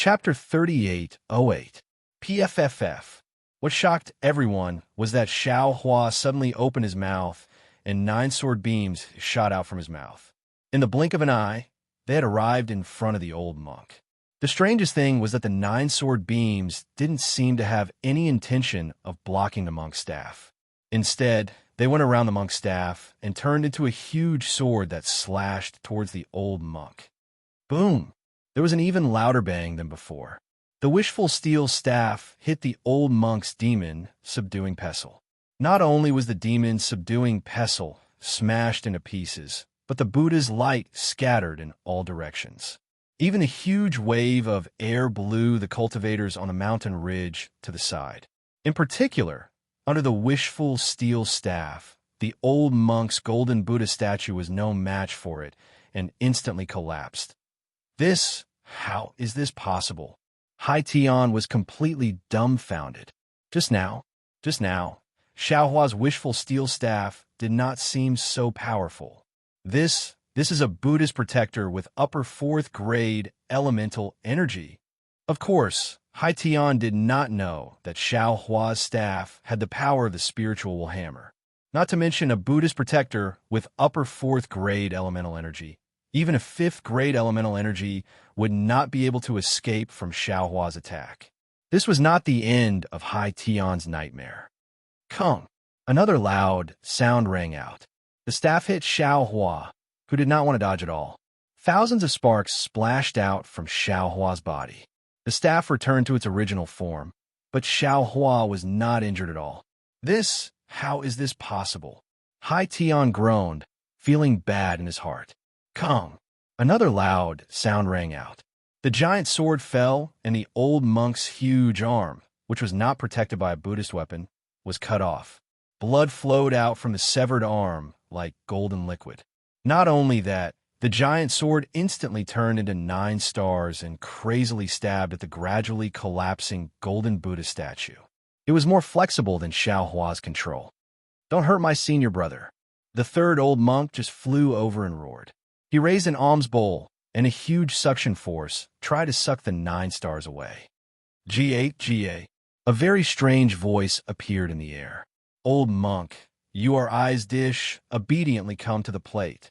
Chapter 3808 PFFF. What shocked everyone was that Xiao Hua suddenly opened his mouth and 9 sword beams shot out from his mouth. In the blink of an eye, they had arrived in front of the old monk. The strangest thing was that the 9 sword beams didn't seem to have any intention of blocking the monk's staff. Instead, they went around the monk's staff and turned into a huge sword that slashed towards the old monk. Boom! There was an even louder bang than before. The wishful steel staff hit the old monk's demon, subduing Pestle. Not only was the demon subduing Pestle smashed into pieces, but the Buddha's light scattered in all directions. Even a huge wave of air blew the cultivators on the mountain ridge to the side. In particular, under the wishful steel staff, the old monk's golden Buddha statue was no match for it and instantly collapsed. How is this possible? Hai Tian was completely dumbfounded. Just now, Xiao Hua's wishful steel staff did not seem so powerful. This is a Buddhist protector with upper 4th grade elemental energy. Of course, Hai Tian did not know that Xiao Hua's staff had the power of the spiritual hammer. Not to mention a Buddhist protector with upper 4th grade elemental energy. Even a 5th grade elemental energy would not be able to escape from Xiao Hua's attack. This was not the end of Hai Tian's nightmare. Kung! Another loud sound rang out. The staff hit Xiao Hua, who did not want to dodge at all. Thousands of sparks splashed out from Xiao Hua's body. The staff returned to its original form, but Xiao Hua was not injured at all. How is this possible? Hai Tian groaned, feeling bad in his heart. Kung! Another loud sound rang out. The giant sword fell, and the old monk's huge arm, which was not protected by a Buddhist weapon, was cut off. Blood flowed out from the severed arm like golden liquid. Not only that, the giant sword instantly turned into 9 stars and crazily stabbed at the gradually collapsing golden Buddha statue. It was more flexible than Xiao Hua's control. Don't hurt my senior brother. The 3rd old monk just flew over and roared. He raised an alms bowl, and a huge suction force tried to suck the 9 stars away. Ga. A very strange voice appeared in the air. Old monk, your eyes dish, obediently come to the plate.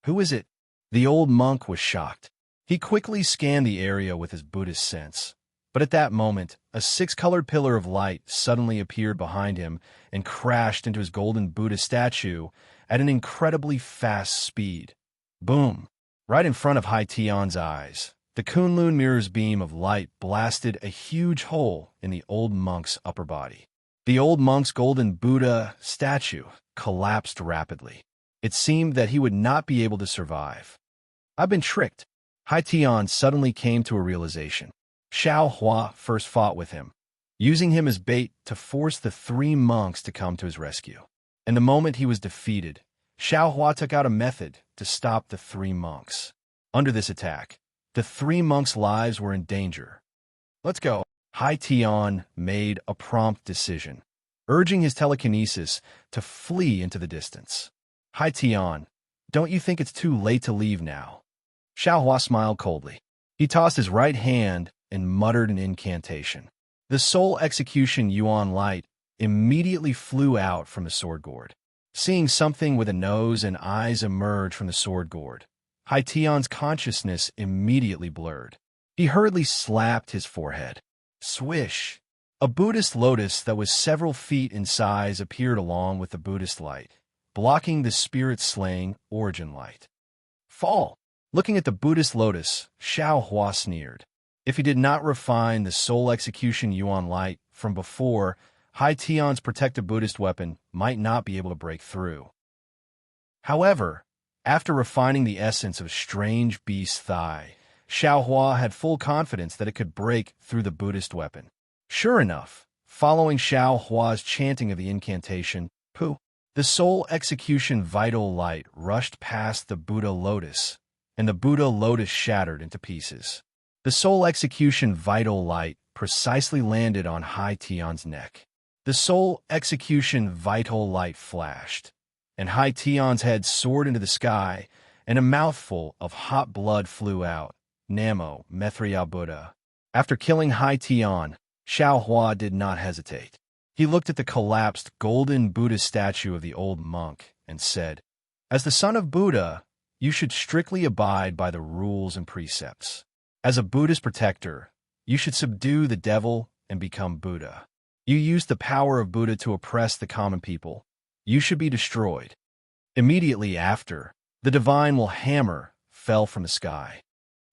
Who is it? The old monk was shocked. He quickly scanned the area with his Buddhist sense. But at that moment, a 6-colored pillar of light suddenly appeared behind him and crashed into his golden Buddha statue at an incredibly fast speed. Boom! Right in front of Hai Tian's eyes, the Kunlun mirror's beam of light blasted a huge hole in the old monk's upper body. The old monk's golden Buddha statue collapsed rapidly. It seemed that he would not be able to survive. I've been tricked. Hai Tian suddenly came to a realization. Xiao Hua first fought with him, using him as bait to force the 3 monks to come to his rescue. And the moment he was defeated, Xiao Hua took out a method to stop the 3 monks. Under this attack, the 3 monks' lives were in danger. Let's go. Hai Tian made a prompt decision, urging his telekinesis to flee into the distance. Hai Tian, don't you think it's too late to leave now? Xiao Hua smiled coldly. He tossed his right hand and muttered an incantation. The soul execution Yuan light immediately flew out from the sword gourd. Seeing something with a nose and eyes emerge from the sword gourd, Hai Tian's consciousness immediately blurred. He hurriedly slapped his forehead. Swish! A Buddhist lotus that was several feet in size appeared along with the Buddhist light, blocking the spirit-slaying origin light. Fall! Looking at the Buddhist lotus, Xiao Hua sneered. If he did not refine the soul execution Yuan light from before, Hai Tian's protective Buddhist weapon might not be able to break through. However, after refining the essence of strange beast thigh, Xiao Hua had full confidence that it could break through the Buddhist weapon. Sure enough, following Xiao Hua's chanting of the incantation, Pooh, the soul execution vital light rushed past the Buddha lotus, and the Buddha lotus shattered into pieces. The soul execution vital light precisely landed on Hai Tian's neck. The soul execution vital light flashed, and Hai Tian's head soared into the sky, and a mouthful of hot blood flew out. Namo, Methriya Buddha. After killing Hai Tian, Xiao Hua did not hesitate. He looked at the collapsed golden Buddha statue of the old monk and said, "As the son of Buddha, you should strictly abide by the rules and precepts. As a Buddhist protector, you should subdue the devil and become Buddha. You used the power of Buddha to oppress the common people. You should be destroyed." Immediately after, the divine hammer fell from the sky.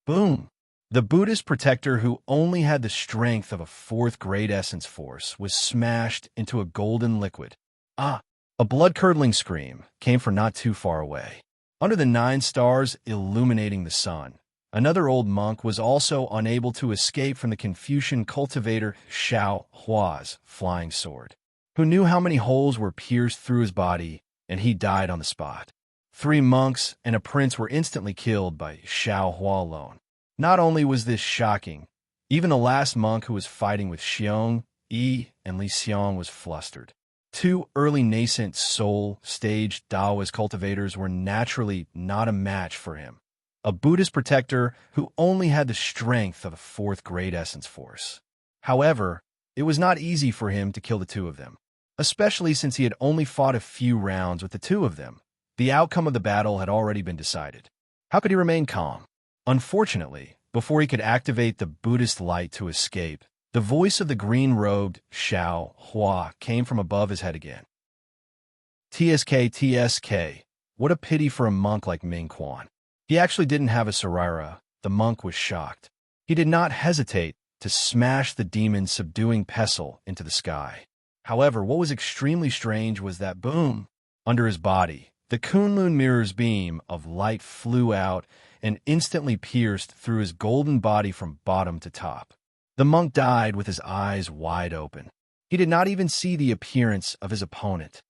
Boom! The Buddhist protector, who only had the strength of a fourth-grade essence force, was smashed into a golden liquid. Ah! A blood-curdling scream came from not too far away. Under the 9 stars illuminating the sun, another old monk was also unable to escape from the Confucian cultivator Xiao Hua's flying sword, who knew how many holes were pierced through his body, and he died on the spot. 3 monks and a prince were instantly killed by Xiao Hua alone. Not only was this shocking, even the last monk who was fighting with Xiong Yi and Li Xiong was flustered. 2 early nascent soul-stage Taoist cultivators were naturally not a match for him. A Buddhist protector who only had the strength of a 4th-grade essence force. However, it was not easy for him to kill the 2 of them, especially since he had only fought a few rounds with the 2 of them. The outcome of the battle had already been decided. How could he remain calm? Unfortunately, before he could activate the Buddhist light to escape, the voice of the green-robed Xiao Hua came from above his head again. "TSK, what a pity for a monk like Ming Quan." He actually didn't have a Sarira. The monk was shocked. He did not hesitate to smash the demon's subduing pestle into the sky. However, what was extremely strange was that boom! Under his body, the Kunlun mirror's beam of light flew out and instantly pierced through his golden body from bottom to top. The monk died with his eyes wide open. He did not even see the appearance of his opponent.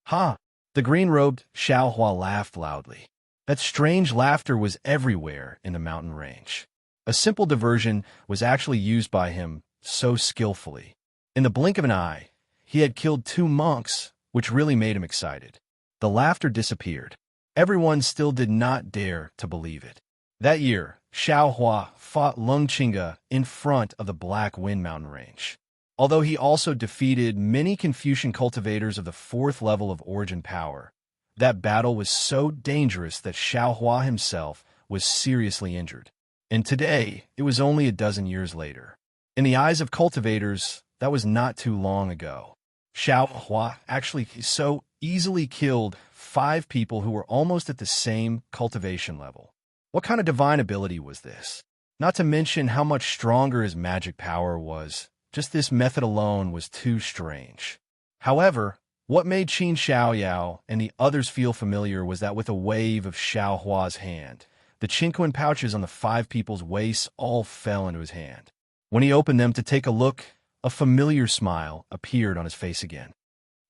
"Ha!" The green-robed Xiao Hua laughed loudly. That strange laughter was everywhere in the mountain range. A simple diversion was actually used by him so skillfully. In the blink of an eye, he had killed 2 monks, which really made him excited. The laughter disappeared. Everyone still did not dare to believe it. That year, Xiao Hua fought Lung Chinga in front of the Black Wind Mountain Range. Although he also defeated many Confucian cultivators of the 4th level of origin power, that battle was so dangerous that Xiao Hua himself was seriously injured. And today, it was only a dozen years later. In the eyes of cultivators, that was not too long ago. Xiao Hua actually so easily killed 5 people who were almost at the same cultivation level. What kind of divine ability was this? Not to mention how much stronger his magic power was. Just this method alone was too strange. However, what made Qin Xiaoyao and the others feel familiar was that with a wave of Xiao Hua's hand, the Qinquan pouches on the 5 people's waists all fell into his hand. When he opened them to take a look, a familiar smile appeared on his face again.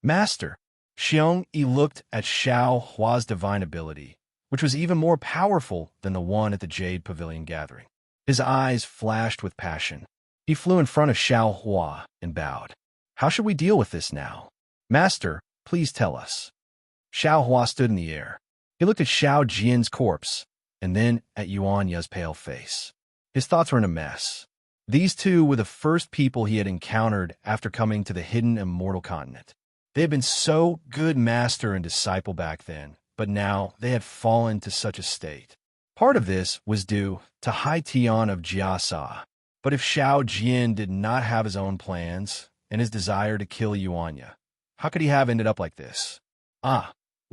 "Master!" Xiong Yi looked at Xiao Hua's divine ability, which was even more powerful than the one at the Jade Pavilion gathering. His eyes flashed with passion. He flew in front of Xiao Hua and bowed. "How should we deal with this now? Master, please tell us." Xiao Hua stood in the air. He looked at Xiao Jian's corpse, and then at Yuanya's pale face. His thoughts were in a mess. These 2 were the first people he had encountered after coming to the hidden immortal continent. They had been so good master and disciple back then, but now they had fallen to such a state. Part of this was due to Hai Tian of Jiasa. But if Xiao Jian did not have his own plans and his desire to kill Yuanya, how could he have ended up like this? Why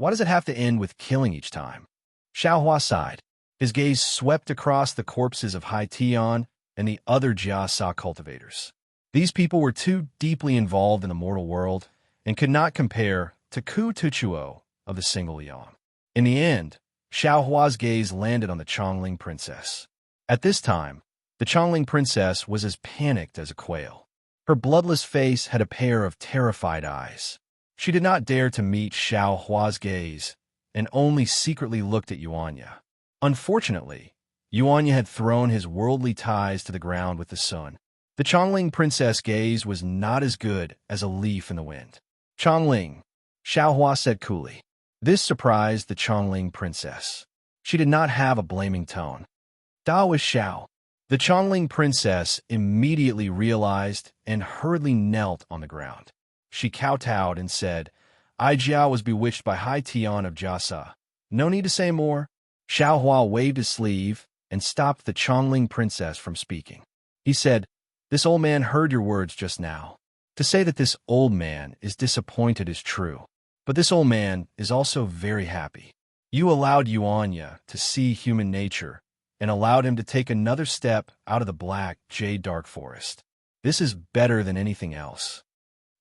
does it have to end with killing each time? Xiao Hua sighed. His gaze swept across the corpses of Hai Tian and the other Jiasa cultivators. These people were too deeply involved in the mortal world and could not compare to Ku Tuchuo of the Single Yong. In the end, Xiao Hua's gaze landed on the Chongling princess. At this time, the Chongling princess was as panicked as a quail. Her bloodless face had a pair of terrified eyes. She did not dare to meet Xiao Hua's gaze and only secretly looked at Yuanya. Unfortunately, Yuanya had thrown his worldly ties to the ground with the sun. The Chongling princess' gaze was not as good as a leaf in the wind. "Chongling," Xiao Hua said coolly. This surprised the Chongling princess. She did not have a blaming tone. "Daoist Xiao." The Chongling princess immediately realized and hurriedly knelt on the ground. She kowtowed and said, "I Jiao was bewitched by Hai Tian of Jiasa. No need to say more." Xiao Hua waved his sleeve and stopped the Chongling princess from speaking. He said, "This old man heard your words just now. To say that this old man is disappointed is true, but this old man is also very happy. You allowed Yuanya to see human nature and allowed him to take another step out of the black jade dark forest. This is better than anything else.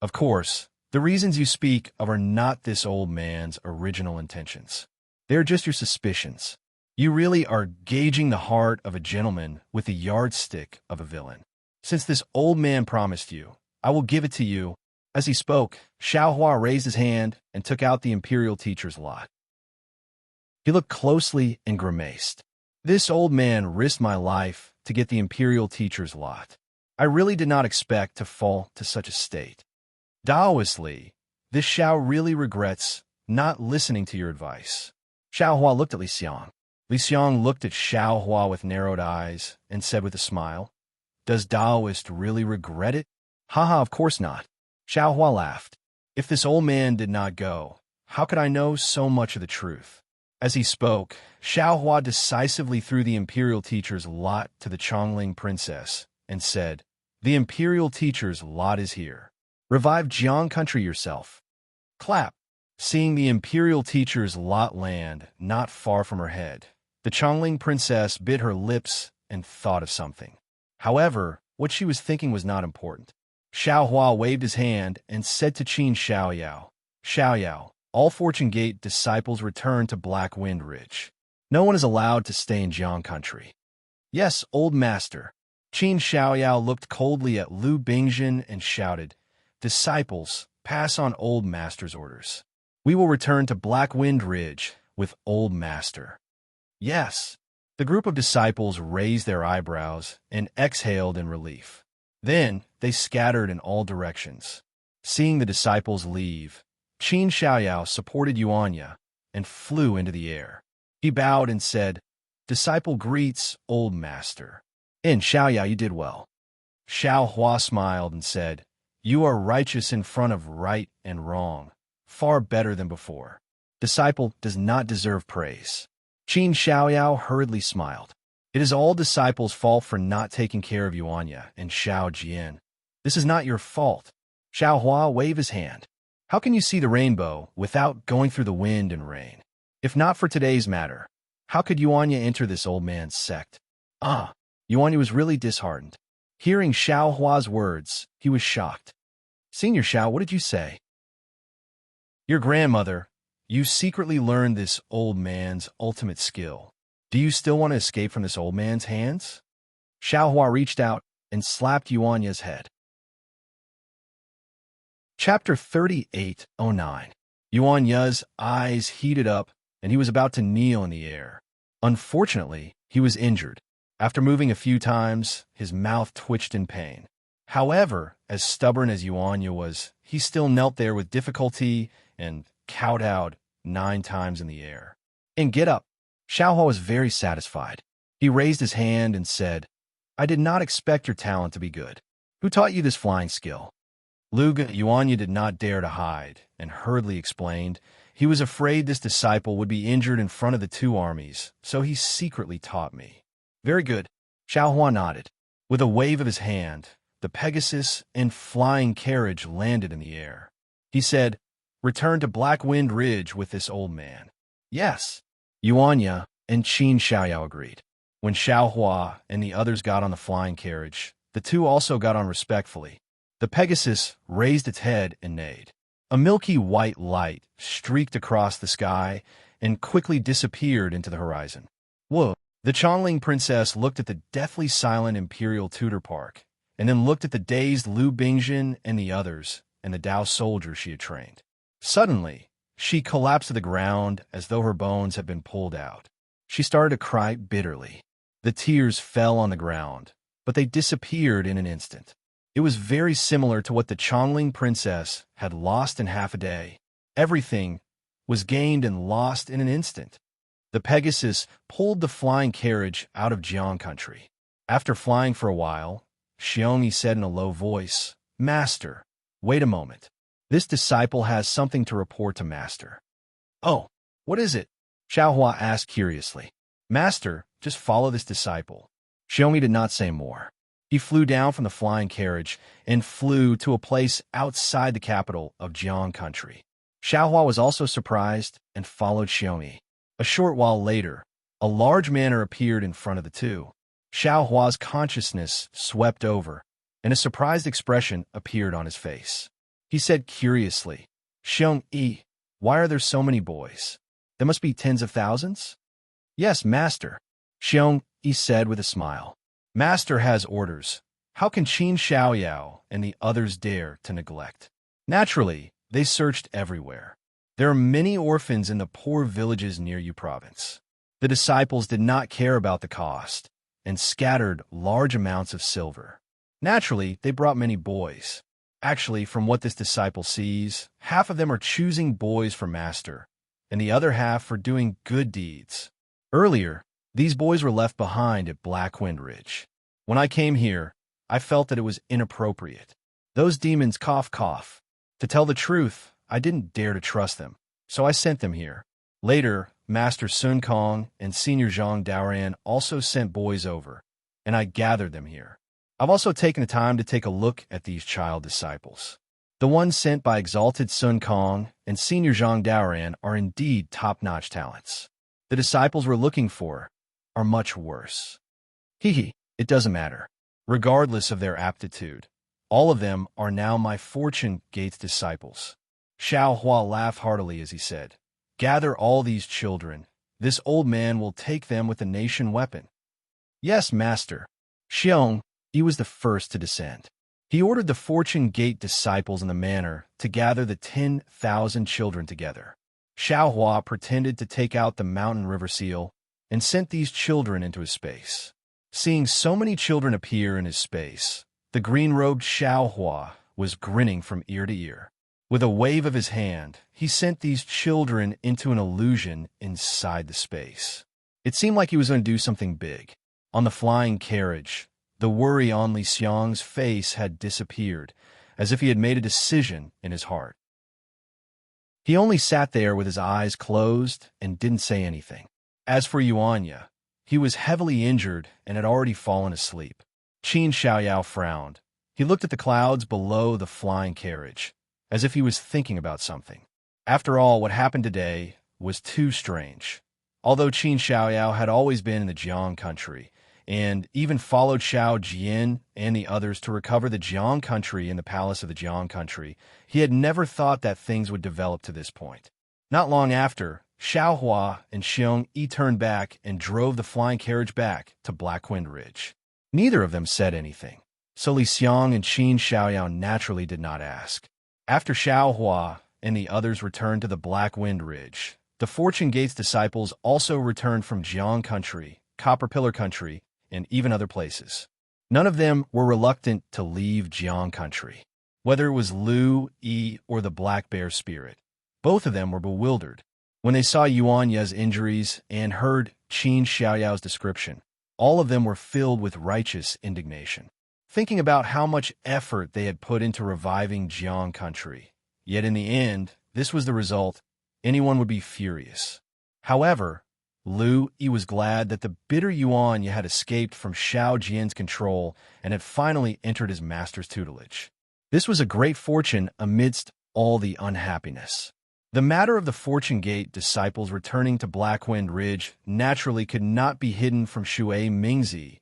Of course, the reasons you speak of are not this old man's original intentions. They are just your suspicions. You really are gauging the heart of a gentleman with the yardstick of a villain. Since this old man promised you, I will give it to you." As he spoke, Xiao Hua raised his hand and took out the imperial teacher's lot. He looked closely and grimaced. "This old man risked my life to get the imperial teacher's lot. I really did not expect to fall to such a state. Daoistly, this Xiao really regrets not listening to your advice." Xiao Hua looked at Li Xiang. Li Xiang looked at Xiao Hua with narrowed eyes and said with a smile, "Does Daoist really regret it?" "Haha, of course not." Xiao Hua laughed. "If this old man did not go, how could I know so much of the truth?" As he spoke, Xiao Hua decisively threw the imperial teacher's lot to the Chongling princess and said, "The imperial teacher's lot is here. Revive Jiang country yourself." Clap. Seeing the imperial teacher's lot land not far from her head, the Chongling princess bit her lips and thought of something. However, what she was thinking was not important. Xiao Hua waved his hand and said to Qin Xiaoyao, "Xiaoyao, all Fortune Gate disciples return to Black Wind Ridge. No one is allowed to stay in Jiang country." "Yes, old master." Qin Xiaoyao looked coldly at Lu Bingjin and shouted, "Disciples, pass on old master's orders. We will return to Black Wind Ridge with old master." "Yes." The group of disciples raised their eyebrows and exhaled in relief. Then they scattered in all directions. Seeing the disciples leave, Qin Xiaoyao supported Yuanya and flew into the air. He bowed and said, "Disciple greets, old master." "In Xiaoyao, you did well." Xiao Hua smiled and said, "You are righteous in front of right and wrong, far better than before. Disciple does not deserve praise." Qin Xiaoyao hurriedly smiled. "It is all disciples' fault for not taking care of Yuanya and Xiao Jian. This is not your fault." Xiao Hua waved his hand. "How can you see the rainbow without going through the wind and rain? If not for today's matter, how could Yuanya enter this old man's sect?" Yuanya was really disheartened. Hearing Xiao Hua's words, he was shocked. "Senior Xiao, what did you say?" "Your grandmother. You secretly learned this old man's ultimate skill. Do you still want to escape from this old man's hands?" Xiao Hua reached out and slapped Yuanya's head. Chapter 3809. Yuanya's eyes heated up, and he was about to kneel in the air. Unfortunately, he was injured. After moving a few times, his mouth twitched in pain. However, as stubborn as Yuanya was, he still knelt there with difficulty and kowtowed 9 times in the air. "And get up." Xiao Hua was very satisfied. He raised his hand and said, "I did not expect your talent to be good. Who taught you this flying skill?" Yuanya did not dare to hide, and hurriedly explained, he was afraid this disciple would be injured in front of the 2 armies, so he secretly taught me. "Very good." Xiao Hua nodded. With a wave of his hand, the Pegasus and flying carriage landed in the air. He said, "Return to Black Wind Ridge with this old man." "Yes." Yuanya and Qin Xiaoyao agreed. When Xiao Hua and the others got on the flying carriage, the 2 also got on respectfully. The Pegasus raised its head and neighed. A milky white light streaked across the sky and quickly disappeared into the horizon. "Whoa!" The Chongling princess looked at the deathly silent Imperial Tutor Park, and then looked at the dazed Lu Bingjin and the others, and the Dao soldiers she had trained. Suddenly, she collapsed to the ground as though her bones had been pulled out. She started to cry bitterly. The tears fell on the ground, but they disappeared in an instant. It was very similar to what the Chongling princess had lost in half a day. Everything was gained and lost in an instant. The Pegasus pulled the flying carriage out of Jiang country. After flying for a while, Xiongyi said in a low voice, "Master, wait a moment. This disciple has something to report to Master." "Oh, what is it?" Xiaohua asked curiously. "Master, just follow this disciple." Xiongyi did not say more. He flew down from the flying carriage and flew to a place outside the capital of Jiang country. Xiaohua was also surprised and followed Xiongyi. A short while later, a large manor appeared in front of the two. Xiaohua's consciousness swept over, and a surprised expression appeared on his face. He said curiously, "Xiongyi, why are there so many boys? There must be tens of thousands?" "Yes, master," Xiongyi said with a smile. "Master has orders. How can Qin Xiaoyao and the others dare to neglect?" Naturally, they searched everywhere. There are many orphans in the poor villages near Yu province. The disciples did not care about the cost and scattered large amounts of silver. Naturally, they brought many boys. Actually, from what this disciple sees, half of them are choosing boys for master, and the other half for doing good deeds. Earlier, these boys were left behind at Blackwind Ridge. When I came here, I felt that it was inappropriate. Those demons cough. To tell the truth, I didn't dare to trust them, so I sent them here. Later, Master Sun Kong and Senior Zhang Daoran also sent boys over, and I gathered them here. I've also taken the time to take a look at these child disciples. The ones sent by Exalted Sun Kong and Senior Zhang Daoran are indeed top-notch talents. The disciples we're looking for are much worse. It doesn't matter. Regardless of their aptitude, all of them are now my Fortune Gate's disciples. Xiaohua laughed heartily as he said, "Gather all these children. This old man will take them with the nation weapon." "Yes, master." He was the first to descend. He ordered the Fortune Gate disciples in the manor to gather the 10,000 children together. Xiaohua pretended to take out the mountain river seal and sent these children into his space. Seeing so many children appear in his space, the green-robed Xiaohua was grinning from ear to ear. With a wave of his hand, he sent these children into an illusion inside the space. It seemed like he was going to do something big. On the flying carriage, the worry on Li Xiang's face had disappeared, as if he had made a decision in his heart. He only sat there with his eyes closed and didn't say anything. As for Yuanya, he was heavily injured and had already fallen asleep. Qin Xiaoyao frowned. He looked at the clouds below the flying carriage, as if he was thinking about something. After all, what happened today was too strange. Although Qin Xiaoyao had always been in the Jiang country, and even followed Xiao Jian and the others to recover the Jiang country in the palace of the Jiang country, he had never thought that things would develop to this point. Not long after, Xiaohua and Xiongyi turned back and drove the flying carriage back to Blackwind Ridge. Neither of them said anything, so Li Xiang and Qin Xiaoyao naturally did not ask. After Xiaohua and the others returned to the Blackwind Ridge, the Fortune Gate's disciples also returned from Jiang country, Copper Pillar country, and even other places. None of them were reluctant to leave Jiang country. Whether it was Lu Yi or the Black Bear spirit, both of them were bewildered. When they saw Yuanya's injuries and heard Qin Xiaoyao's description, all of them were filled with righteous indignation, thinking about how much effort they had put into reviving Jiang country. Yet in the end, this was the result. Anyone would be furious. However, Lu Yi was glad that the bitter Yuanya had escaped from Xiao Jian's control and had finally entered his master's tutelage. This was a great fortune amidst all the unhappiness. The matter of the Fortune Gate disciples returning to Blackwind Ridge naturally could not be hidden from Shui Mingzi,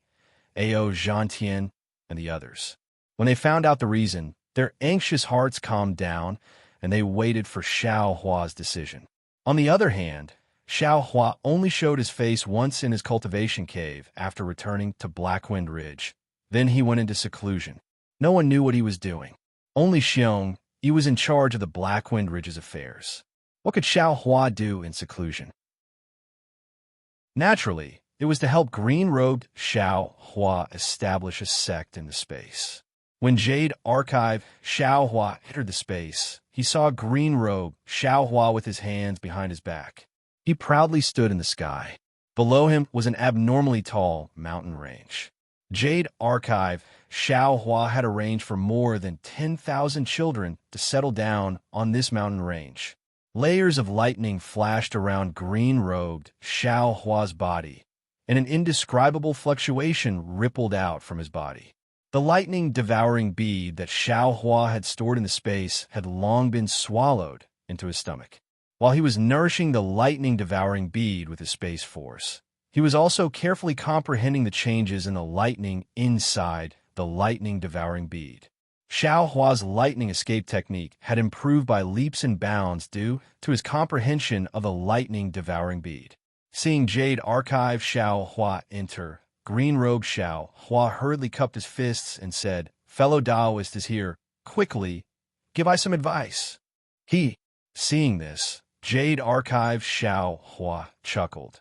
Ao Zhantian, and the others. When they found out the reason, their anxious hearts calmed down, and they waited for Xiaohua's decision. On the other hand, Xiaohua only showed his face once in his cultivation cave after returning to Blackwind Ridge. Then he went into seclusion. No one knew what he was doing. Only Xiong, he was in charge of the Blackwind Ridge's affairs. What could Xiaohua do in seclusion? Naturally, it was to help green-robed Xiaohua establish a sect in the space. When Jade Archive Xiaohua entered the space, he saw green-robed Xiaohua with his hands behind his back. He proudly stood in the sky. Below him was an abnormally tall mountain range. Jade Archive, Xiao Hua had arranged for more than 10,000 children to settle down on this mountain range. Layers of lightning flashed around green-robed Xiao Hua's body, and an indescribable fluctuation rippled out from his body. The lightning-devouring bead that Xiao Hua had stored in the space had long been swallowed into his stomach. While he was nourishing the lightning-devouring bead with his space force, he was also carefully comprehending the changes in the lightning inside the lightning-devouring bead. Xiao Hua's lightning escape technique had improved by leaps and bounds due to his comprehension of the lightning-devouring bead. Seeing Jade Archive Xiao Hua enter, green-robed Xiao Hua hurriedly cupped his fists and said, "Fellow Taoist is here. Quickly, give I some advice." Seeing this, Jade Archive Xiao Hua chuckled.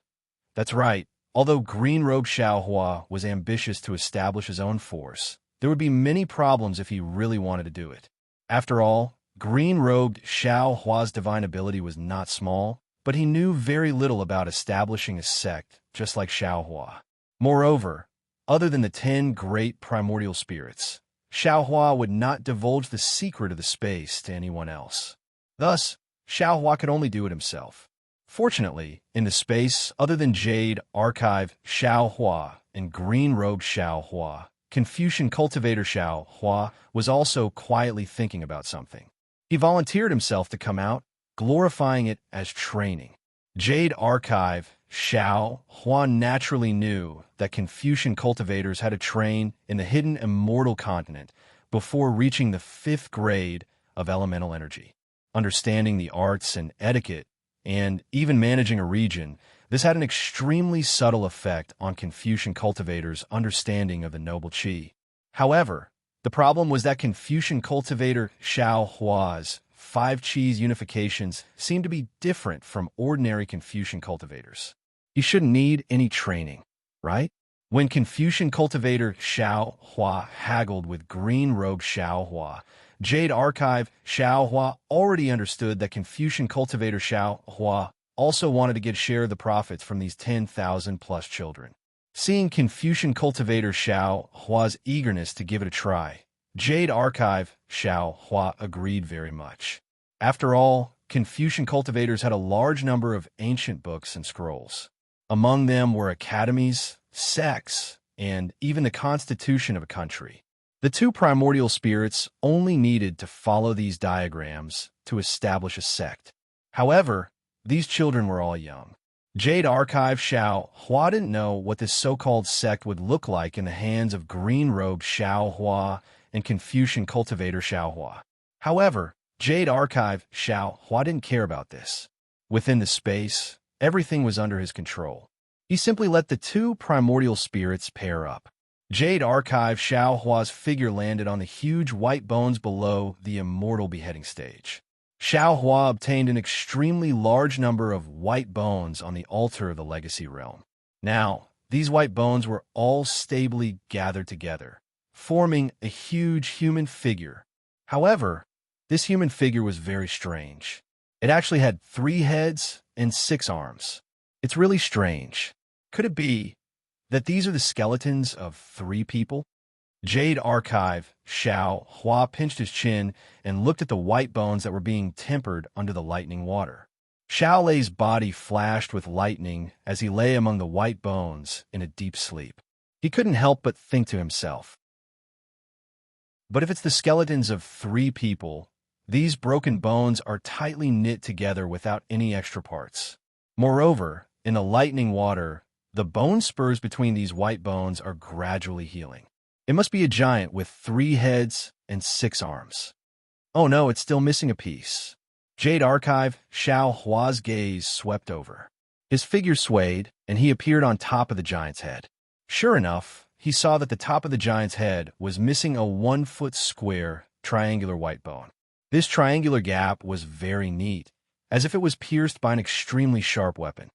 That's right. Although green-robed Xiao Hua was ambitious to establish his own force, there would be many problems if he really wanted to do it. After all, green-robed Xiao Hua's divine ability was not small, but he knew very little about establishing a sect, just like Xiao Hua. Moreover, other than the 10 great primordial spirits, Xiao Hua would not divulge the secret of the space to anyone else. Thus, Xiao Hua could only do it himself. Fortunately, in the space other than Jade Archive Xiao Hua and green-robed Xiao Hua, Confucian cultivator Xiao Hua was also quietly thinking about something. He volunteered himself to come out, glorifying it as training. Jade Archive Xiao Hua naturally knew that Confucian cultivators had to train in the hidden immortal continent before reaching the 5th grade of elemental energy. Understanding the arts and etiquette, and even managing a region, this had an extremely subtle effect on Confucian cultivators' understanding of the noble qi. However, the problem was that Confucian cultivator Xiao Hua's 5 qi's unifications seemed to be different from ordinary Confucian cultivators. He shouldn't need any training, right? When Confucian cultivator Xiao Hua haggled with green-robed Xiao Hua, Jade Archive Xiao Hua already understood that Confucian cultivator Xiao Hua also wanted to get share of the profits from these 10,000-plus children. Seeing Confucian cultivator Xiao Hua's eagerness to give it a try, Jade Archive Xiao Hua agreed very much. After all, Confucian cultivators had a large number of ancient books and scrolls. Among them were academies, sects, and even the constitution of a country. The 2 primordial spirits only needed to follow these diagrams to establish a sect. However, these children were all young. Jade Archive Xiao Hua didn't know what this so-called sect would look like in the hands of green-robed Xiao Hua and Confucian cultivator Xiao Hua. However, Jade Archive Xiao Hua didn't care about this. Within the space, everything was under his control. He simply let the 2 primordial spirits pair up. Jade Archive Xiao Hua's figure landed on the huge white bones below the immortal beheading stage. Xiao Hua obtained an extremely large number of white bones on the altar of the legacy realm. Now, these white bones were all stably gathered together, forming a huge human figure. However, this human figure was very strange. It actually had 3 heads and 6 arms. It's really strange. Could it be that these are the skeletons of 3 people? Jade Archive Xiao Hua pinched his chin and looked at the white bones that were being tempered under the lightning water. Xiao Lei's body flashed with lightning as he lay among the white bones in a deep sleep. He couldn't help but think to himself, but if it's the skeletons of 3 people, these broken bones are tightly knit together without any extra parts. Moreover, in the lightning water, the bone spurs between these white bones are gradually healing. It must be a giant with 3 heads and 6 arms. Oh no, it's still missing a piece. Jade Archive Xiao Hua's gaze swept over. His figure swayed, and he appeared on top of the giant's head. Sure enough, he saw that the top of the giant's head was missing a 1-foot square, triangular white bone. This triangular gap was very neat, as if it was pierced by an extremely sharp weapon.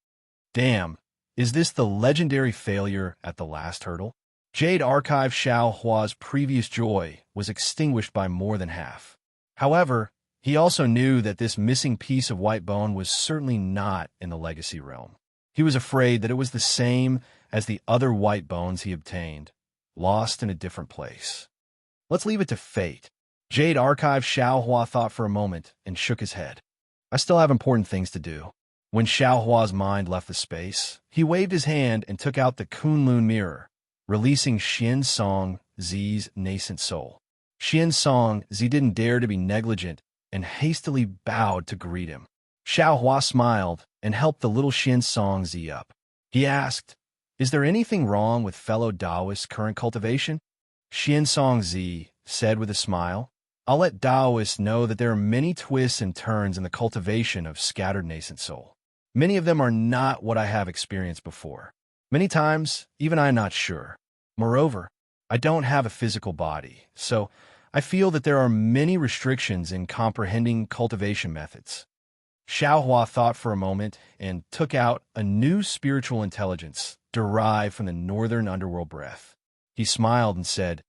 Damn, is this the legendary failure at the last hurdle? Jade Archive Xiao Hua's previous joy was extinguished by more than half. However, he also knew that this missing piece of white bone was certainly not in the legacy realm. He was afraid that it was the same as the other white bones he obtained, lost in a different place. Let's leave it to fate. Jade Archive Xiaohua thought for a moment and shook his head. I still have important things to do. When Xiaohua's mind left the space, he waved his hand and took out the Kunlun mirror, releasing Xian Song Zi's nascent soul. Xian Song Zi didn't dare to be negligent and hastily bowed to greet him. Xiaohua smiled and helped the little Xian Song Zi up. He asked, "Is there anything wrong with fellow Taoist's current cultivation?" Xian Song Zi said with a smile, "I'll let Taoists know that there are many twists and turns in the cultivation of scattered nascent soul. Many of them are not what I have experienced before. Many times, even I am not sure. Moreover, I don't have a physical body, so I feel that there are many restrictions in comprehending cultivation methods." Xiaohua thought for a moment and took out a new spiritual intelligence derived from the northern underworld breath. He smiled and said,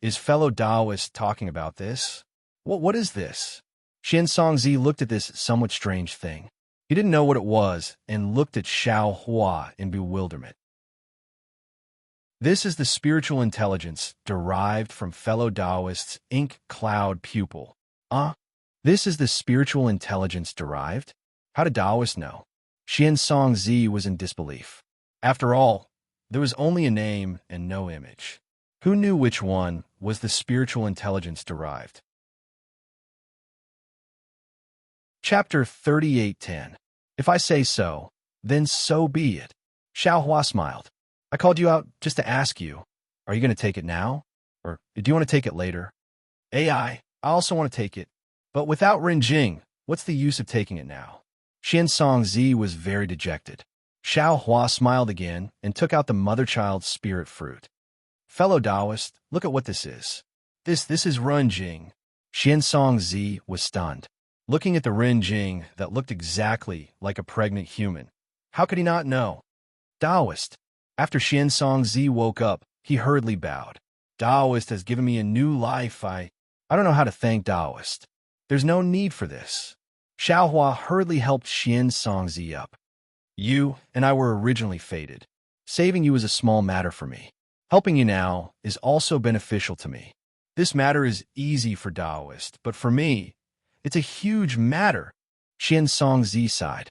"Is fellow Taoist talking about this? What is this?" Xian Songzi looked at this somewhat strange thing. He didn't know what it was and looked at Xiaohua in bewilderment. "This is the spiritual intelligence derived from fellow Taoist's ink cloud pupil." This is the spiritual intelligence derived? How did Taoists know? Xian Songzi was in disbelief. After all, there was only a name and no image. Who knew which one was the spiritual intelligence derived? Chapter 38:10. If I say so, then so be it. Xiaohua smiled. I called you out just to ask you, are you going to take it now? Or do you want to take it later? I also want to take it. But without Renjing, what's the use of taking it now? Xian Songzi was very dejected. Xiaohua smiled again and took out the mother-child spirit fruit. Fellow Taoist, look at what this is. This is Renjing. Xian Songzi was stunned, looking at the Renjing that looked exactly like a pregnant human. How could he not know? Taoist. After Xian Songzi woke up, he hurriedly bowed. Taoist has given me a new life. I don't know how to thank Taoist. There's no need for this. Xiaohua hurriedly helped Xian Songzi up. You and I were originally fated. Saving you is a small matter for me. Helping you now is also beneficial to me. This matter is easy for Taoist, but for me, it's a huge matter. Xian Songzi sighed.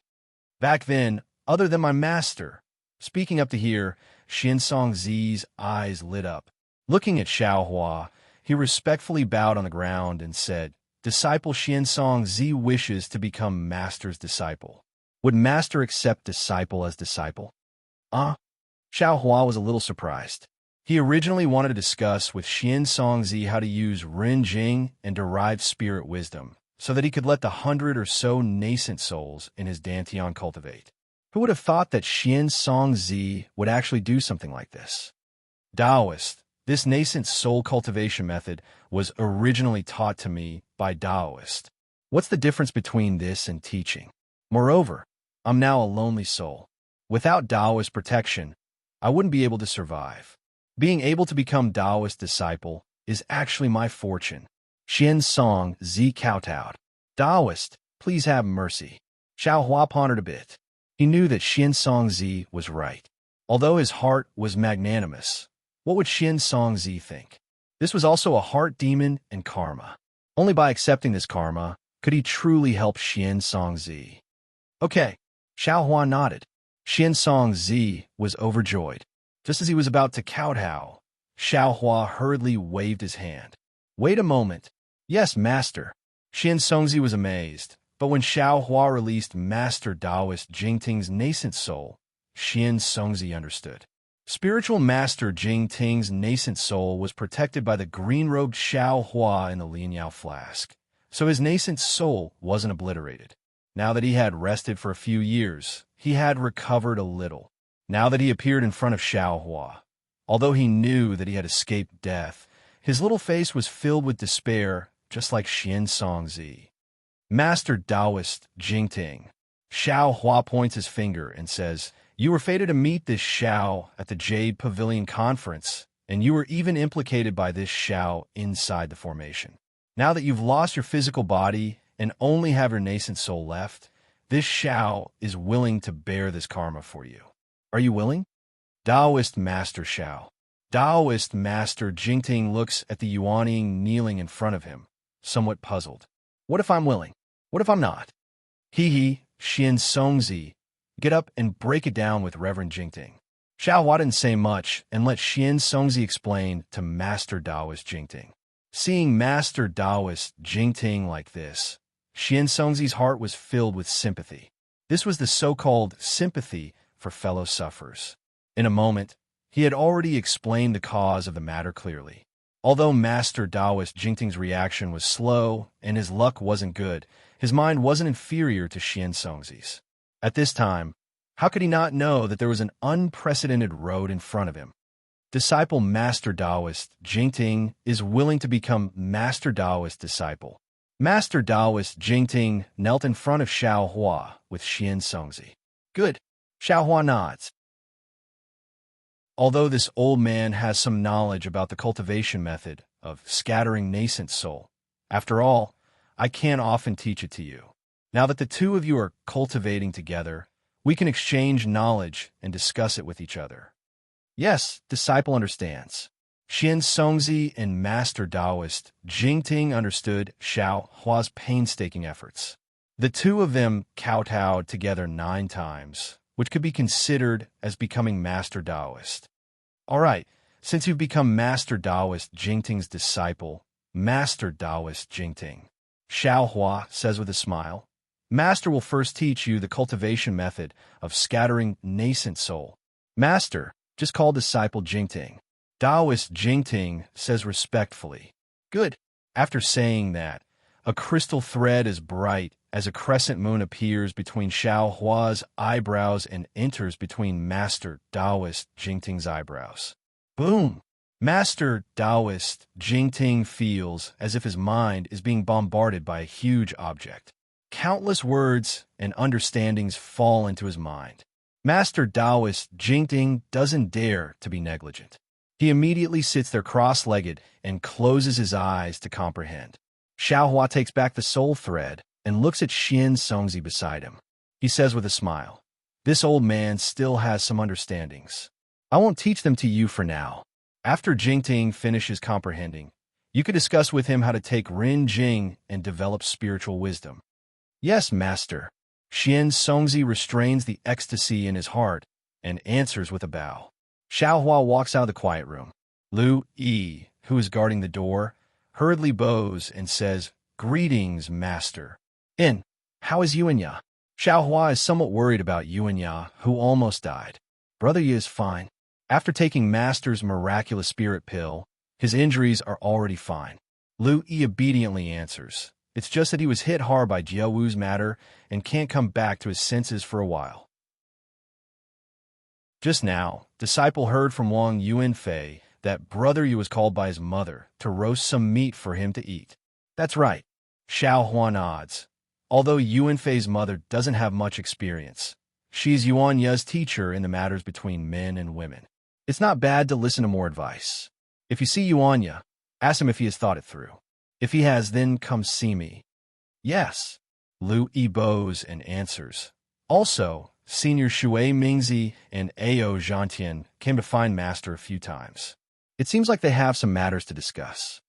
Back then, other than my master. Speaking up to here, Xian Songzi's eyes lit up. Looking at Xiaohua, he respectfully bowed on the ground and said, Disciple Xian Songzi wishes to become Master's disciple. Would Master accept disciple as disciple? Xiaohua was a little surprised. He originally wanted to discuss with Xian Songzi how to use Renjing and derived spirit wisdom, so that he could let the 100 or so nascent souls in his Dantian cultivate. Who would have thought that Xian Songzi would actually do something like this? Taoist, this nascent soul cultivation method was originally taught to me by Taoist. What's the difference between this and teaching? Moreover, I'm now a lonely soul. Without Taoist protection, I wouldn't be able to survive. Being able to become Taoist disciple is actually my fortune. Xian Song Zi kowtowed. Taoist, please have mercy. Xiaohua pondered a bit. He knew that Xian Song Zi was right. Although his heart was magnanimous, what would Xian Song Zi think? This was also a heart demon and karma. Only by accepting this karma could he truly help Xian Song Zi. Okay, Xiaohua nodded. Xian Song Zi was overjoyed. Just as he was about to kowtow, Xiaohua hurriedly waved his hand. Wait a moment. Yes, Master. Xian Songzi was amazed, but when Xiaohua released Master Taoist Jingting's nascent soul, Xian Songzi understood. Spiritual Master Jingting's nascent soul was protected by the green-robed Xiaohua in the Lianyao flask, so his nascent soul wasn't obliterated. Now that he had rested for a few years, he had recovered a little. Now that he appeared in front of Xiaohua, although he knew that he had escaped death, his little face was filled with despair, just like Xian Songzi. Master Taoist Jingting. Xiaohua points his finger and says, You were fated to meet this Xiao at the Jade Pavilion Conference, and you were even implicated by this Xiao inside the formation. Now that you've lost your physical body and only have your nascent soul left, this Xiao is willing to bear this karma for you. Are you willing? Taoist Master Xiao. Taoist Master Jingting looks at the Yuanying kneeling in front of him, somewhat puzzled. What if I'm willing? What if I'm not? He, Xian Songzi, get up and break it down with Reverend Jingting. Xiaohua didn't say much and let Xian Songzi explain to Master Taoist Jingting. Seeing Master Taoist Jingting like this, Xian Songzi's heart was filled with sympathy. This was the so-called sympathy for fellow sufferers. In a moment, he had already explained the cause of the matter clearly. Although Master Taoist Jingting's reaction was slow and his luck wasn't good, his mind wasn't inferior to Xian Songzi's. At this time, how could he not know that there was an unprecedented road in front of him? Disciple Master Taoist Jingting is willing to become Master Taoist disciple. Master Taoist Jingting knelt in front of Xiaohua with Xian Songzi. Good. Xiaohua nods. Although this old man has some knowledge about the cultivation method of scattering nascent soul, after all, I can't often teach it to you. Now that the two of you are cultivating together, we can exchange knowledge and discuss it with each other. Yes, disciple understands. Xian Songzi and Master Taoist Jingting understood Xiaohua's painstaking efforts. The two of them kowtowed together 9 times, which could be considered as becoming Master Taoist. All right, since you've become Master Taoist Jingting's disciple, Master Taoist Jingting, Xiaohua says with a smile, Master will first teach you the cultivation method of scattering nascent soul. Master, just call disciple Jingting. Taoist Jingting says respectfully. Good. After saying that, a crystal thread as bright as a crescent moon appears between Xiaohua's eyebrows and enters between Master Taoist Jingting's eyebrows. Boom! Master Taoist Jingting feels as if his mind is being bombarded by a huge object. Countless words and understandings fall into his mind. Master Taoist Jingting doesn't dare to be negligent. He immediately sits there cross-legged and closes his eyes to comprehend. Xiaohua takes back the soul thread and looks at Xian Songzi beside him. He says with a smile, this old man still has some understandings. I won't teach them to you for now. After Jingting finishes comprehending, you could discuss with him how to take Ren Jing and develop spiritual wisdom. Yes, Master. Xian Songzi restrains the ecstasy in his heart and answers with a bow. Xiaohua walks out of the quiet room. Lu Yi, who is guarding the door, hurriedly bows and says, Greetings, Master. How is Yuanya? Xiaohua is somewhat worried about Yuanya, who almost died. Brother Yi is fine. After taking Master's miraculous spirit pill, his injuries are already fine. Lu Yi obediently answers. It's just that he was hit hard by Jiao Wu's matter and can't come back to his senses for a while. Just now, disciple heard from Wang Yuanfei that Brother Yu was called by his mother to roast some meat for him to eat. That's right. Xiaohua nods. Although Yuanfei's mother doesn't have much experience, she's Yuanya's teacher in the matters between men and women. It's not bad to listen to more advice. If you see Yuanya, ask him if he has thought it through. If he has, then come see me. Yes. Lu Yi bows and answers. Also, Senior Shui Mingzi and Ao Zhantian came to find Master a few times. It seems like they have some matters to discuss.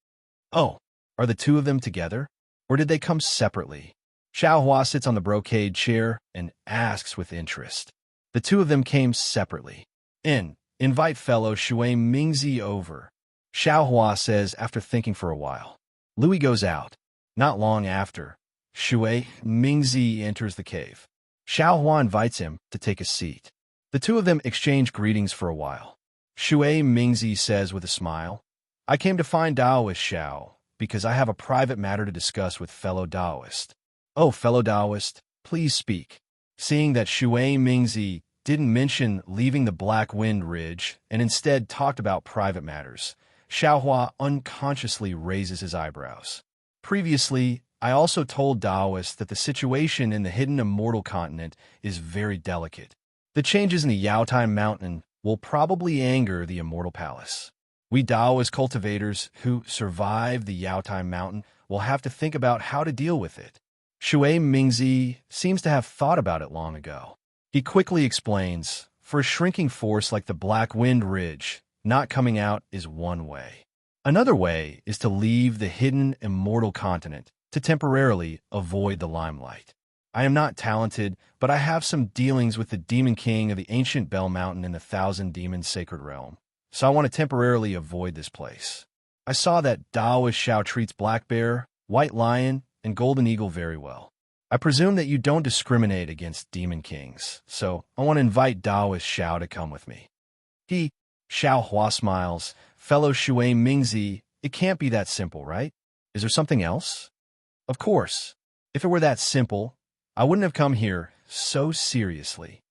Oh, are the two of them together? Or did they come separately? Xiaohua sits on the brocade chair and asks with interest. The two of them came separately. Invite fellow Shui Mingzi over. Xiaohua says after thinking for a while. Louis goes out. Not long after, Shui Mingzi enters the cave. Xiaohua invites him to take a seat. The two of them exchange greetings for a while. Shui Mingzi says with a smile, I came to find Taoist Xiao because I have a private matter to discuss with fellow Taoist. Oh, fellow Taoist, please speak. Seeing that Shui Mingzi didn't mention leaving the Black Wind Ridge and instead talked about private matters, Xiaohua unconsciously raises his eyebrows. Previously, I also told Taoists that the situation in the hidden immortal continent is very delicate. The changes in the Yaotai Mountain will probably anger the immortal palace. We Taoist cultivators who survive the Yaotai Mountain will have to think about how to deal with it. Shui Mingzi seems to have thought about it long ago. He quickly explains, for a shrinking force like the Black Wind Ridge, not coming out is one way. Another way is to leave the hidden immortal continent to temporarily avoid the limelight. I am not talented, but I have some dealings with the Demon King of the ancient Bell Mountain in the Thousand Demons Sacred Realm, so I want to temporarily avoid this place. I saw that Daoist Shao treats Black Bear, White Lion, and Golden Eagle very well. I presume that you don't discriminate against Demon Kings, so I want to invite Daoist Shao to come with me. Xiao Hua smiles. Fellow Shui Mingzi, it can't be that simple, right? Is there something else? Of course. If it were that simple, I wouldn't have come here so seriously.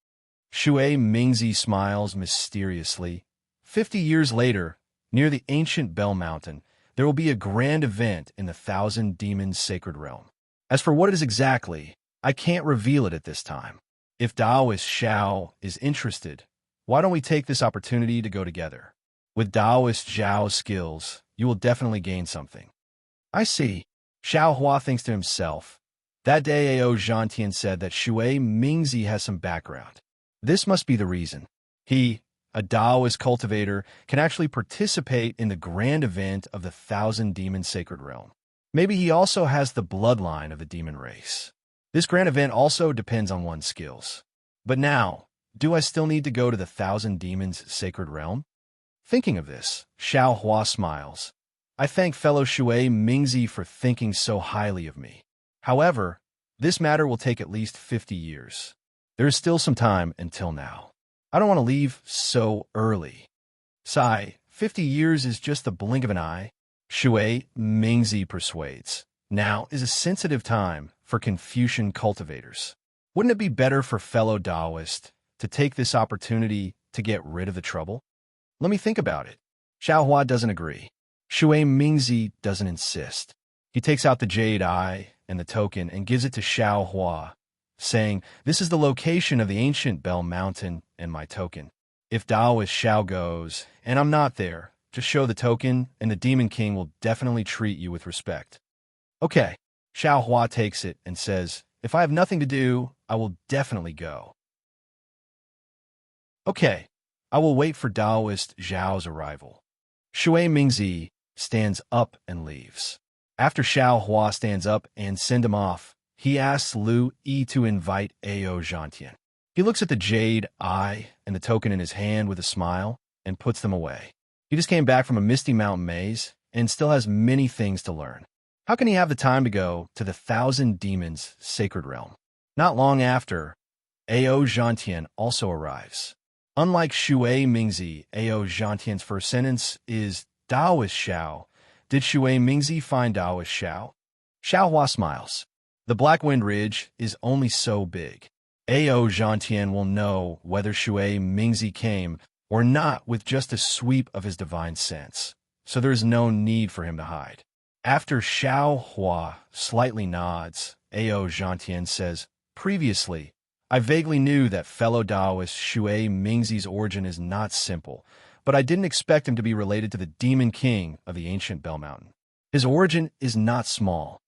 Shui Mingzi smiles mysteriously. 50 years later, near the ancient Bell Mountain, there will be a grand event in the Thousand Demons Sacred Realm. As for what it is exactly, I can't reveal it at this time. If Daoist Xiao is interested, why don't we take this opportunity to go together? With Daoist Xiao's skills, you will definitely gain something. I see. Xiao Hua thinks to himself. That day Ao Zhantian said that Shui Mingzi has some background. This must be the reason. He, a Daoist cultivator, can actually participate in the grand event of the Thousand Demons Sacred Realm. Maybe he also has the bloodline of the demon race. This grand event also depends on one's skills. But now, do I still need to go to the Thousand Demons Sacred Realm? Thinking of this, Xiao Hua smiles. I thank fellow Shui Mingzi for thinking so highly of me. However, this matter will take at least 50 years. There is still some time until now. I don't want to leave so early. Sigh, 50 years is just the blink of an eye. Shui Mingzi persuades. Now is a sensitive time for Confucian cultivators. Wouldn't it be better for fellow Daoist to take this opportunity to get rid of the trouble? Let me think about it. Xiao Hua doesn't agree. Shui Mingzi doesn't insist. He takes out the jade eye and the token and gives it to Xiao Hua, saying, "This is the location of the ancient Bell Mountain and my token. If Daoist Xiao goes, and I'm not there, just show the token and the Demon King will definitely treat you with respect." Okay, Xiao Hua takes it and says, "If I have nothing to do, I will definitely go." Okay, I will wait for Daoist Zhao's arrival. Shui Mingzi stands up and leaves. After Xiao Hua stands up and send him off, he asks Lu Yi to invite Ao Zhantian. He looks at the jade eye and the token in his hand with a smile and puts them away. He just came back from a misty mountain maze and still has many things to learn. How can he have the time to go to the Thousand Demons Sacred Realm? Not long after, Ao Zhantian also arrives. Unlike Shui Mingzi, Ao Zhantian's first sentence is Daoist Xiao. Did Shui Mingzi find Daoist Xiao? Xiao Hua smiles. The Black Wind Ridge is only so big. Ao Zhantian will know whether Shui Mingzi came or not with just a sweep of his divine sense, so there is no need for him to hide. After Xiao Hua slightly nods, Ao Zhantian says, "Previously, I vaguely knew that fellow Daoist Shui Mingzi's origin is not simple, but I didn't expect him to be related to the Demon King of the ancient Bell Mountain. His origin is not small."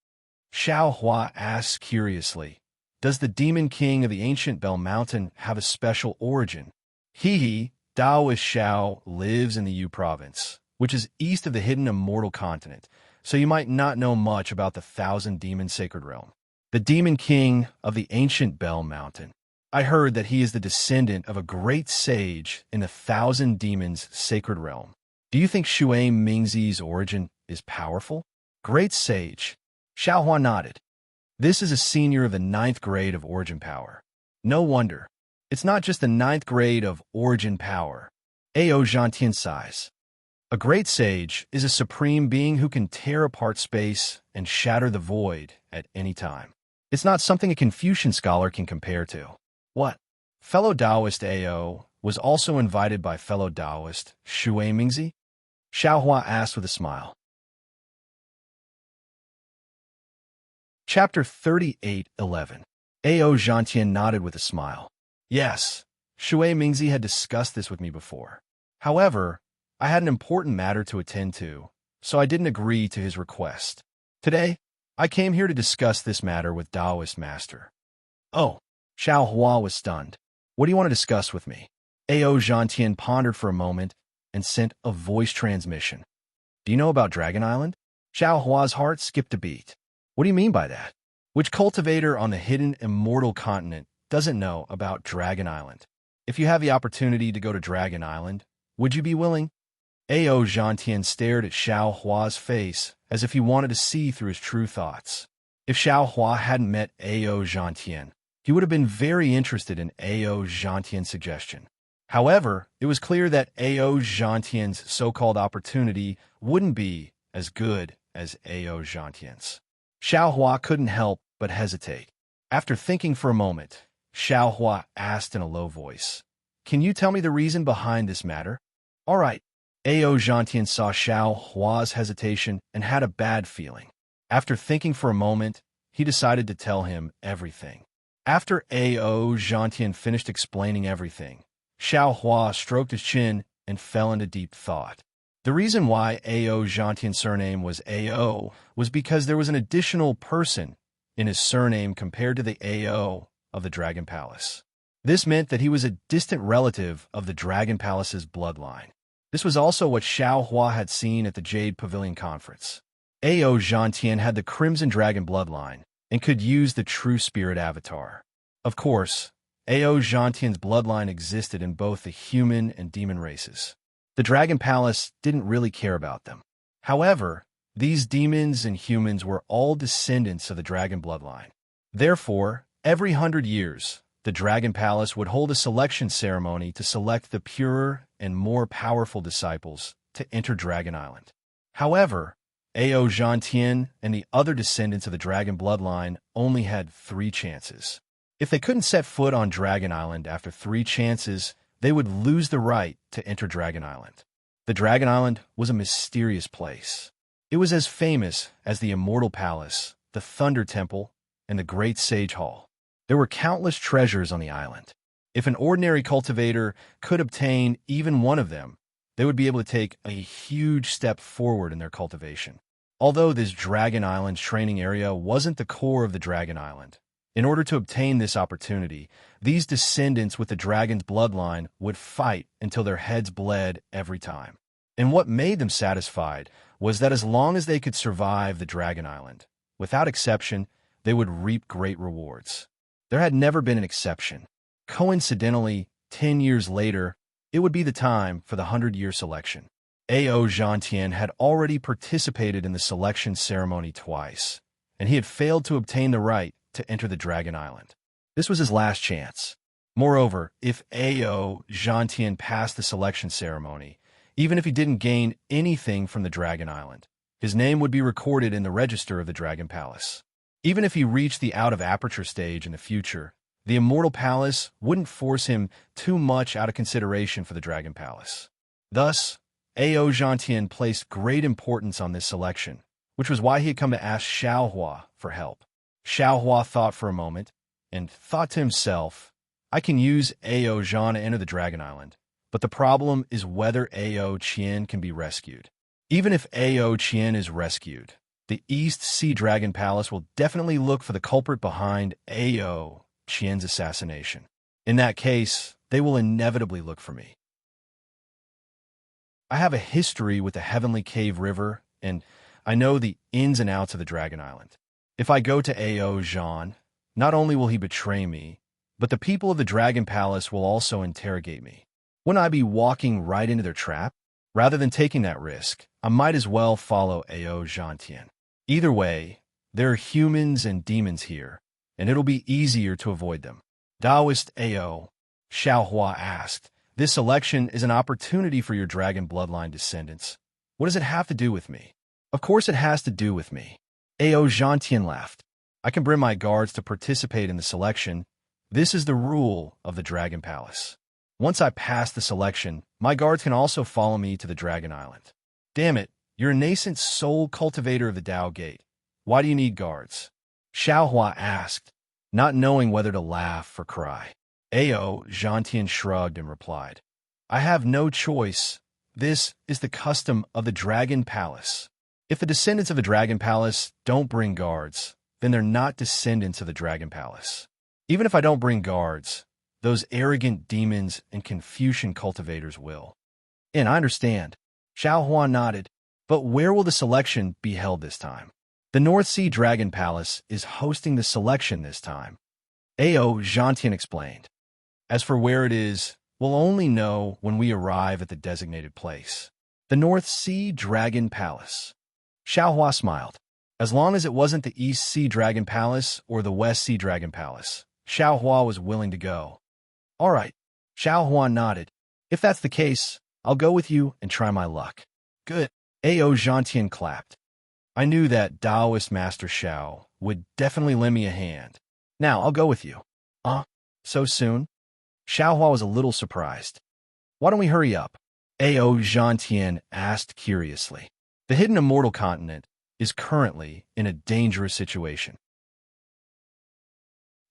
Xiao Hua asks curiously, "Does the Demon King of the ancient Bell Mountain have a special origin?" Daoist Xiao lives in the Yu province, which is east of the hidden immortal continent, so you might not know much about the Thousand Demons Sacred Realm. The Demon King of the ancient Bell Mountain. I heard that he is the descendant of a great sage in the Thousand Demons Sacred Realm. Do you think Shui Mingzi's origin is powerful? Great sage. Xiao Hua nodded. This is a senior of the 9th grade of origin power. No wonder. It's not just the 9th grade of origin power. Ao Zhantian sighs. A great sage is a supreme being who can tear apart space and shatter the void at any time. It's not something a Confucian scholar can compare to. What? Fellow Daoist Ao was also invited by fellow Daoist Shui Mingzi? Xiao Hua asked with a smile. Chapter 38:11. Ao Zhantian nodded with a smile. Yes, Shui Mingzi had discussed this with me before. However, I had an important matter to attend to, so I didn't agree to his request. Today, I came here to discuss this matter with Daoist Master. Oh, Xiao Hua was stunned. What do you want to discuss with me? Ao Zhantian pondered for a moment and sent a voice transmission. Do you know about Dragon Island? Xiao Hua's heart skipped a beat. What do you mean by that? Which cultivator on the hidden immortal continent doesn't know about Dragon Island? If you have the opportunity to go to Dragon Island, would you be willing? Ao Zhantian stared at Xiao Hua's face as if he wanted to see through his true thoughts. If Xiao Hua hadn't met Ao Zhantian, he would have been very interested in Ao Zhantian's suggestion. However, it was clear that Ao Zhantian's so-called opportunity wouldn't be as good as Ao Zhantian's. Xiao Hua couldn't help but hesitate. After thinking for a moment, Xiao Hua asked in a low voice, "Can you tell me the reason behind this matter?" "All right." Ao Zhantian saw Xiao Hua's hesitation and had a bad feeling. After thinking for a moment, he decided to tell him everything. After Ao Zhantian finished explaining everything, Xiao Hua stroked his chin and fell into deep thought. The reason why Ao Zhantian's surname was Ao was because there was an additional person in his surname compared to the Ao of the Dragon Palace. This meant that he was a distant relative of the Dragon Palace's bloodline. This was also what Xiao Hua had seen at the Jade Pavilion Conference. Ao Zhantian had the Crimson Dragon bloodline and could use the True Spirit avatar. Of course, Ao Zhantian's bloodline existed in both the human and demon races. The Dragon Palace didn't really care about them. However, these demons and humans were all descendants of the dragon bloodline. Therefore, every 100 years, the Dragon Palace would hold a selection ceremony to select the purer and more powerful disciples to enter Dragon Island. However, Ao Zhantian and the other descendants of the dragon bloodline only had 3 chances. If they couldn't set foot on Dragon Island after 3 chances, they would lose the right to enter Dragon Island. The Dragon Island was a mysterious place. It was as famous as the Immortal Palace, the Thunder Temple, and the Great Sage Hall. There were countless treasures on the island. If an ordinary cultivator could obtain even one of them, they would be able to take a huge step forward in their cultivation. Although this Dragon Island training area wasn't the core of the Dragon Island, in order to obtain this opportunity, these descendants with the dragon's bloodline would fight until their heads bled every time. And what made them satisfied was that as long as they could survive the Dragon Island, without exception, they would reap great rewards. There had never been an exception. Coincidentally, 10 years later, it would be the time for the 100-year selection. Ao Zhantian had already participated in the selection ceremony twice, and he had failed to obtain the right to enter the Dragon Island. This was his last chance. Moreover, if Ao Zhantian passed the selection ceremony, even if he didn't gain anything from the Dragon Island, his name would be recorded in the register of the Dragon Palace. Even if he reached the out-of-aperture stage in the future, the Immortal Palace wouldn't force him too much out of consideration for the Dragon Palace. Thus, Ao Zhantian placed great importance on this selection, which was why he had come to ask Xiao Hua for help. Xiao Hua thought for a moment, and thought to himself, I can use Ao Zhan to enter the Dragon Island, but the problem is whether Ao Qian can be rescued. Even if Ao Qian is rescued, the East Sea Dragon Palace will definitely look for the culprit behind Ao Qian's assassination. In that case, they will inevitably look for me. I have a history with the Heavenly Cave River, and I know the ins and outs of the Dragon Island. If I go to Ao Zhan, not only will he betray me, but the people of the Dragon Palace will also interrogate me. Wouldn't I be walking right into their trap? Rather than taking that risk, I might as well follow Ao Zhantian. Either way, there are humans and demons here, and it'll be easier to avoid them. Taoist Ao, Xiao Hua asked, this election is an opportunity for your dragon bloodline descendants. What does it have to do with me? Of course it has to do with me. Ao Zhantian laughed. I can bring my guards to participate in the selection. This is the rule of the Dragon Palace. Once I pass the selection, my guards can also follow me to the Dragon Island. Damn it, you're a nascent soul cultivator of the Dao Gate. Why do you need guards? Xiao Hua asked, not knowing whether to laugh or cry. Ao Zhantian shrugged and replied, I have no choice. This is the custom of the Dragon Palace. If the descendants of the Dragon Palace don't bring guards, then they're not descendants of the Dragon Palace. Even if I don't bring guards, those arrogant demons and Confucian cultivators will. And I understand. Xiao Hua nodded. But where will the selection be held this time? The North Sea Dragon Palace is hosting the selection this time. Ao Zhantian explained. As for where it is, we'll only know when we arrive at the designated place. The North Sea Dragon Palace. Xiao Hua smiled. As long as it wasn't the East Sea Dragon Palace or the West Sea Dragon Palace, Xiao Hua was willing to go. All right. Xiao Hua nodded. If that's the case, I'll go with you and try my luck. Good. Ao Zhantian clapped. I knew that Taoist Master Xiao would definitely lend me a hand. Now, I'll go with you. So soon? Xiao Hua was a little surprised. Why don't we hurry up? Ao Zhantian asked curiously. The hidden immortal continent is currently in a dangerous situation.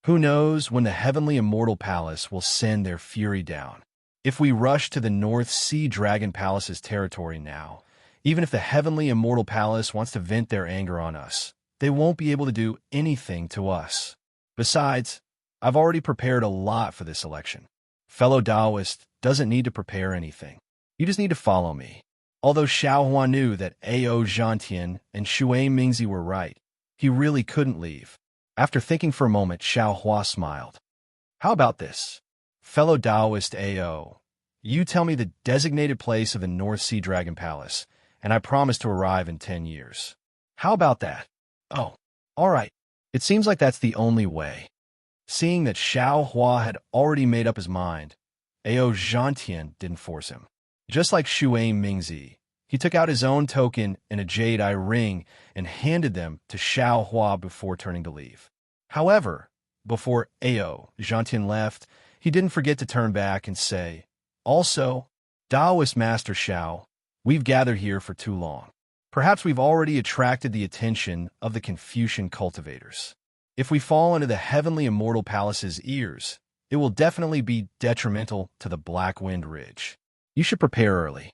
Who knows when the heavenly immortal palace will send their fury down? If we rush to the North Sea Dragon Palace's territory now, even if the heavenly immortal palace wants to vent their anger on us, they won't be able to do anything to us. Besides, I've already prepared a lot for this election. Fellow Taoist doesn't need to prepare anything. You just need to follow me. Although Xiao Hua knew that Ao Zhantian and Shui Mingzi were right, he really couldn't leave. After thinking for a moment, Xiao Hua smiled. How about this? Fellow Taoist Ao, you tell me the designated place of the North Sea Dragon Palace, and I promise to arrive in 10 years. How about that? Oh, all right. It seems like that's the only way. Seeing that Xiao Hua had already made up his mind, Ao Zhantian didn't force him. Just like Shui Mingzi, he took out his own token and a jade eye ring and handed them to Xiao Hua before turning to leave. However, before Ao Zhantian left, he didn't forget to turn back and say, Also, Taoist Master Xiao, we've gathered here for too long. Perhaps we've already attracted the attention of the Confucian cultivators. If we fall into the heavenly immortal palace's ears, it will definitely be detrimental to the Black Wind Ridge. You should prepare early.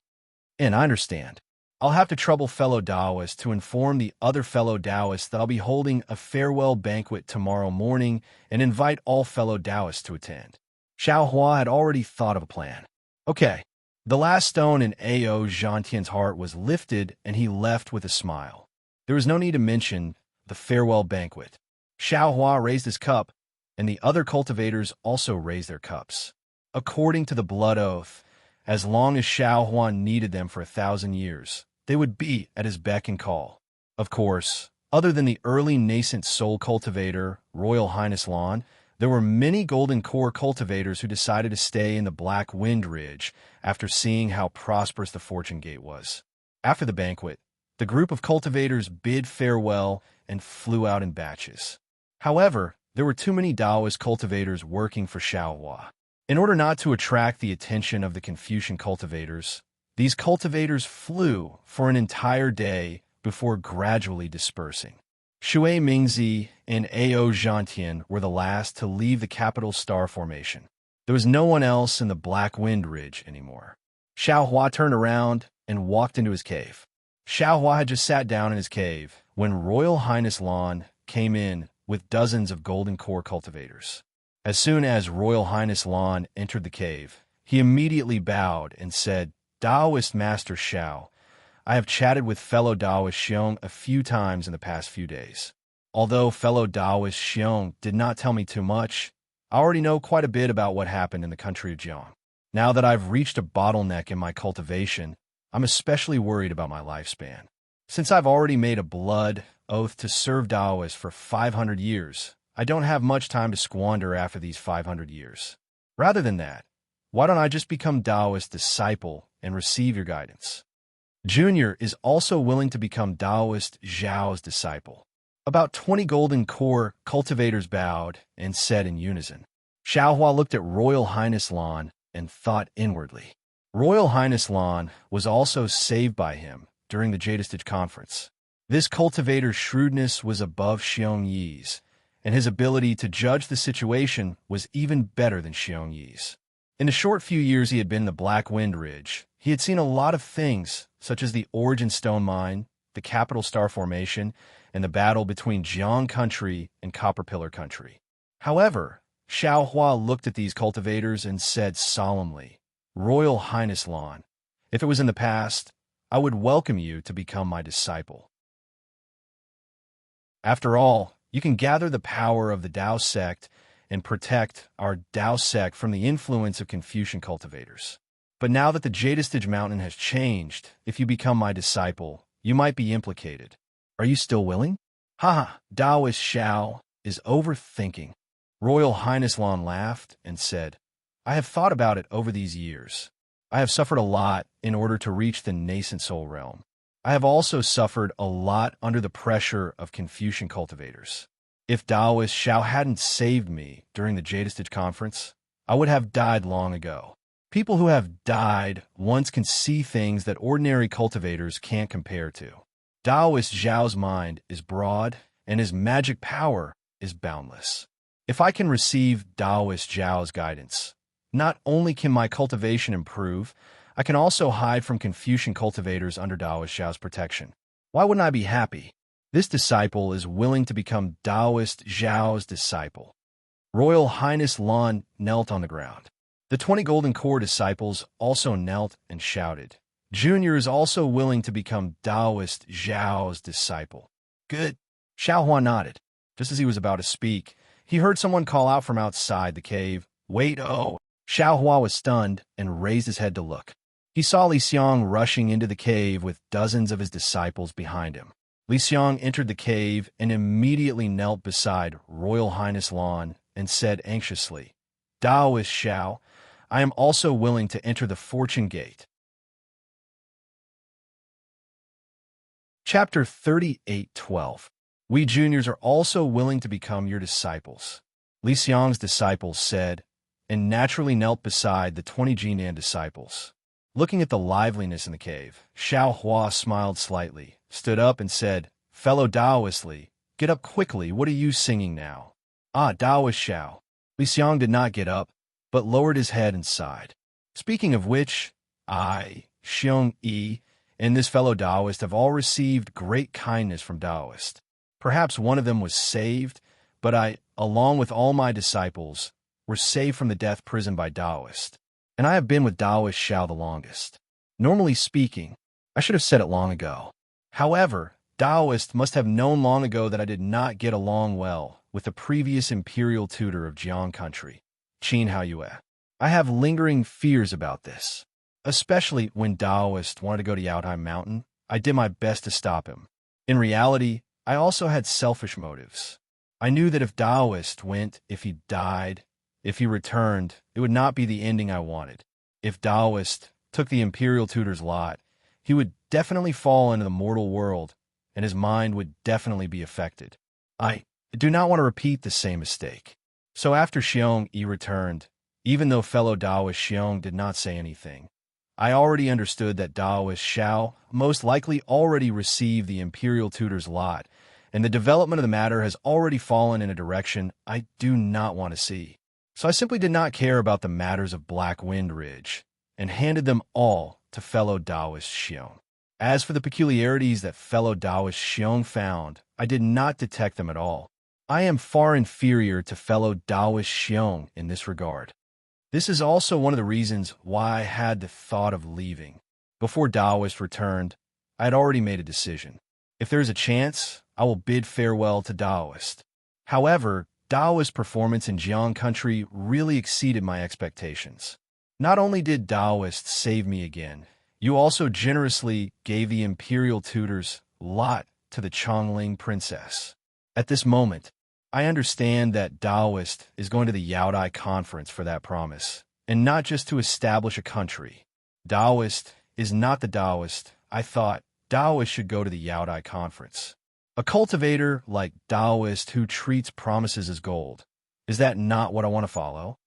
And I understand. I'll have to trouble fellow Taoists to inform the other fellow Taoists that I'll be holding a farewell banquet tomorrow morning and invite all fellow Taoists to attend. Xiao Hua had already thought of a plan. Okay. The last stone in Ao Zhantian's heart was lifted and he left with a smile. There was no need to mention the farewell banquet. Xiao Hua raised his cup, and the other cultivators also raised their cups. According to the blood oath, as long as Xiao Hua needed them for 1,000 years, they would be at his beck and call. Of course, other than the early nascent soul cultivator, Royal Highness Lan, there were many golden core cultivators who decided to stay in the Black Wind Ridge after seeing how prosperous the Fortune Gate was. After the banquet, the group of cultivators bid farewell and flew out in batches. However, there were too many Taoist cultivators working for Xiao Hua. In order not to attract the attention of the Confucian cultivators, these cultivators flew for an entire day before gradually dispersing. Shui Mingzi and Ao Zhantian were the last to leave the capital star formation. There was no one else in the Black Wind Ridge anymore. Xiao Hua turned around and walked into his cave. Xiao Hua had just sat down in his cave when Royal Highness Lan came in with dozens of golden core cultivators. As soon as Royal Highness Lan entered the cave, he immediately bowed and said, Taoist Master Xiao, I have chatted with fellow Taoist Xiong a few times in the past few days. Although fellow Taoist Xiong did not tell me too much, I already know quite a bit about what happened in the country of Jiang. Now that I've reached a bottleneck in my cultivation, I'm especially worried about my lifespan. Since I've already made a blood oath to serve Taoists for 500 years, I don't have much time to squander after these 500 years. Rather than that, why don't I just become Taoist disciple and receive your guidance? Junior is also willing to become Taoist Zhao's disciple. About 20 golden core cultivators bowed and said in unison. Xiao Hua looked at Royal Highness Lan and thought inwardly. Royal Highness Lan was also saved by him during the Jadestage conference. This cultivator's shrewdness was above Xiong Yi's, and his ability to judge the situation was even better than Xiong Yi's. In the short few years he had been in the Black Wind Ridge, he had seen a lot of things, such as the Origin Stone Mine, the Capital Star Formation, and the battle between Jiang Country and Copper Pillar Country. However, Xiao Hua looked at these cultivators and said solemnly, Royal Highness Lan, If it was in the past, I would welcome you to become my disciple. After all, you can gather the power of the Tao sect and protect our Tao sect from the influence of Confucian cultivators. But now that the Jadestage Mountain has changed, if you become my disciple, you might be implicated. Are you still willing? Haha, Taoist Xiao is overthinking. Royal Highness Lan laughed and said, I have thought about it over these years. I have suffered a lot in order to reach the nascent soul realm. I have also suffered a lot under the pressure of Confucian cultivators. If Taoist Xiao hadn't saved me during the Jadestage conference, I would have died long ago. People who have died once can see things that ordinary cultivators can't compare to. Taoist Xiao's mind is broad, and his magic power is boundless. If I can receive Taoist Xiao's guidance, not only can my cultivation improve, I can also hide from Confucian cultivators under Taoist Xiao's protection. Why wouldn't I be happy? This disciple is willing to become Taoist Xiao's disciple. Royal Highness Lan knelt on the ground. The 20 Golden Core disciples also knelt and shouted, Junior is also willing to become Taoist Xiao's disciple. Good. Xiaohua nodded. Just as he was about to speak, he heard someone call out from outside the cave, Wait, oh! Xiaohua was stunned and raised his head to look. He saw Li Xiong rushing into the cave with dozens of his disciples behind him. Li Xiong entered the cave and immediately knelt beside Royal Highness Lan and said anxiously, Taoist Xiao, I am also willing to enter the Fortune Gate. Chapter 38:12. We juniors are also willing to become your disciples. Li Xiong's disciples said, and naturally knelt beside the 20 Jinan disciples. Looking at the liveliness in the cave, Xiao Hua smiled slightly, stood up and said, Fellow Taoist Li, get up quickly, what are you singing now? Ah, Taoist Xiao. Li Xiong did not get up, but lowered his head and sighed. Speaking of which, I, Xiong Yi, and this fellow Taoist have all received great kindness from Taoist. Perhaps one of them was saved, but I, along with all my disciples, were saved from the death prison by Taoist. And I have been with Taoist Xiao the longest. Normally speaking, I should have said it long ago. However, Taoist must have known long ago that I did not get along well with the previous imperial tutor of Jiang country, Qin Haoyue. I have lingering fears about this. Especially when Taoist wanted to go to Yaodai Mountain, I did my best to stop him. In reality, I also had selfish motives. I knew that if Taoist went, if he died, if he returned, it would not be the ending I wanted. If Taoist took the imperial tutor's lot, he would definitely fall into the mortal world, and his mind would definitely be affected. I do not want to repeat the same mistake. So after Xiong Yi returned, even though fellow Taoist Xiong did not say anything, I already understood that Taoist Xiao most likely already received the imperial tutor's lot, and the development of the matter has already fallen in a direction I do not want to see. So I simply did not care about the matters of Black Wind Ridge, and handed them all to fellow Taoist Xiong. As for the peculiarities that fellow Taoist Xiong found, I did not detect them at all. I am far inferior to fellow Taoist Xiong in this regard. This is also one of the reasons why I had the thought of leaving. Before Taoist returned, I had already made a decision. If there is a chance, I will bid farewell to Taoist. However, Taoist performance in Jiang country really exceeded my expectations. Not only did Taoist save me again, you also generously gave the imperial tutor's lot to the Chongling princess. At this moment, I understand that Taoist is going to the Yaodai conference for that promise, and not just to establish a country. Taoist is not the Taoist I thought. Taoist should go to the Yaodai conference. A cultivator like Taoist who treats promises as gold. Is that not what I want to follow?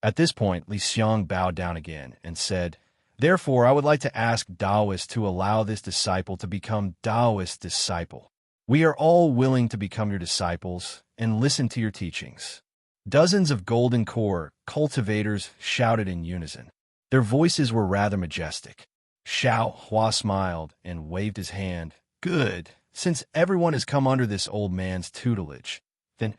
At this point, Li Xiong bowed down again and said, Therefore, I would like to ask Taoist to allow this disciple to become Taoist's disciple. We are all willing to become your disciples and listen to your teachings. Dozens of Golden Core cultivators shouted in unison. Their voices were rather majestic. Xiao Hua smiled and waved his hand. Good. Since everyone has come under this old man's tutelage, then,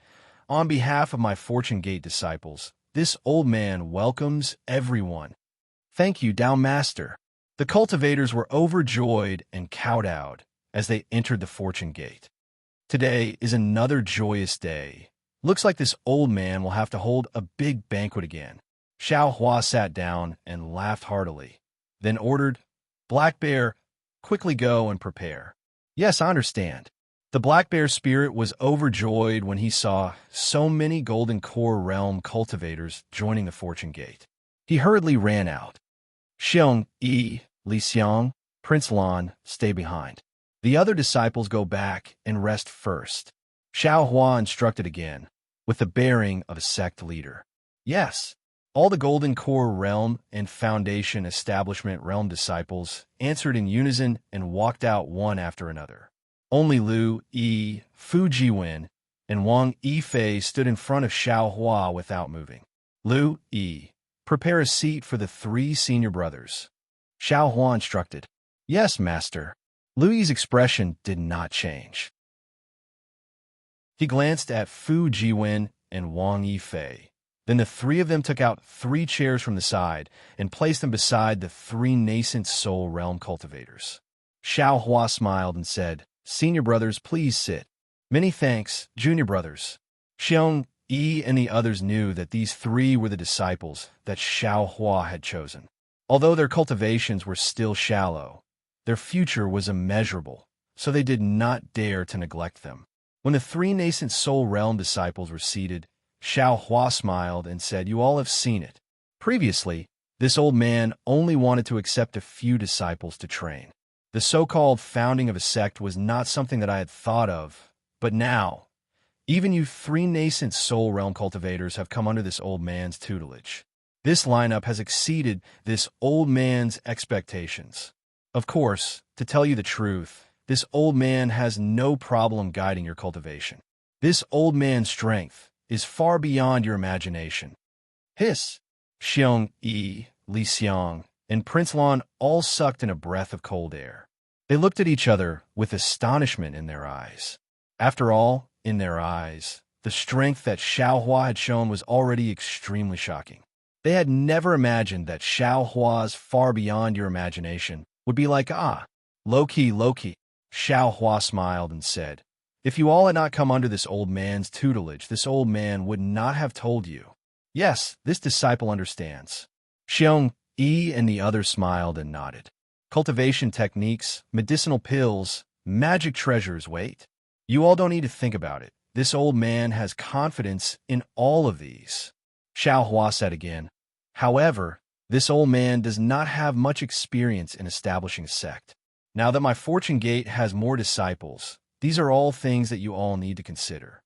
on behalf of my Fortune Gate disciples, this old man welcomes everyone. Thank you, Tao Master. The cultivators were overjoyed and kowtowed as they entered the fortune gate. Today is another joyous day. Looks like this old man will have to hold a big banquet again. Xiao Hua sat down and laughed heartily, then ordered, Black Bear, quickly go and prepare. Yes, I understand. The Black Bear spirit was overjoyed when he saw so many Golden Core Realm cultivators joining the fortune gate. He hurriedly ran out. Xiong Yi, Li Xiang, Prince Lan stay behind. The other disciples go back and rest first. Xiao Hua instructed again, with the bearing of a sect leader. Yes, all the Golden Core Realm and Foundation Establishment Realm disciples answered in unison and walked out one after another. Only Lu Yi, Fu Jiwen, and Wang Yifei stood in front of Xiao Hua without moving. Lu Yi, prepare a seat for the 3 senior brothers. Xiao Hua instructed. Yes, master. Lu Yi's expression did not change. He glanced at Fu Jiwen and Wang Yifei. Then the 3 of them took out 3 chairs from the side and placed them beside the 3 nascent soul realm cultivators. Xiao Hua smiled and said, Senior brothers, please sit. Many thanks, junior brothers. Xiong Yi and the others knew that these 3 were the disciples that Xiao Hua had chosen. Although their cultivations were still shallow, their future was immeasurable, so they did not dare to neglect them. When the 3 nascent soul realm disciples were seated, Xiao Hua smiled and said, You all have seen it. Previously, this old man only wanted to accept a few disciples to train. The so-called founding of a sect was not something that I had thought of, but now, even you 3 nascent soul realm cultivators have come under this old man's tutelage. This lineup has exceeded this old man's expectations. Of course, to tell you the truth, this old man has no problem guiding your cultivation. This old man's strength is far beyond your imagination. Hiss! Xiong Yi, Li Xiang, and Prince Lan all sucked in a breath of cold air. They looked at each other with astonishment in their eyes. After all, in their eyes, the strength that Xiao Hua had shown was already extremely shocking. They had never imagined that Xiao Hua's far beyond your imagination would be like, low-key. Xiao Hua smiled and said, If you all had not come under this old man's tutelage, this old man would not have told you. Yes, this disciple understands. Xiong Yi and the others smiled and nodded. Cultivation techniques, medicinal pills, magic treasures, wait. You all don't need to think about it. This old man has confidence in all of these. Xiao Hua said again. However, this old man does not have much experience in establishing a sect. Now that my fortune gate has more disciples, these are all things that you all need to consider.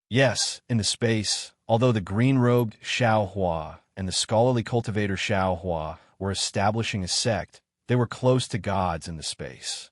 Yes, in the space, although the green-robed Xiao Hua and the scholarly cultivator Xiao Hua were establishing a sect, they were close to gods in the space.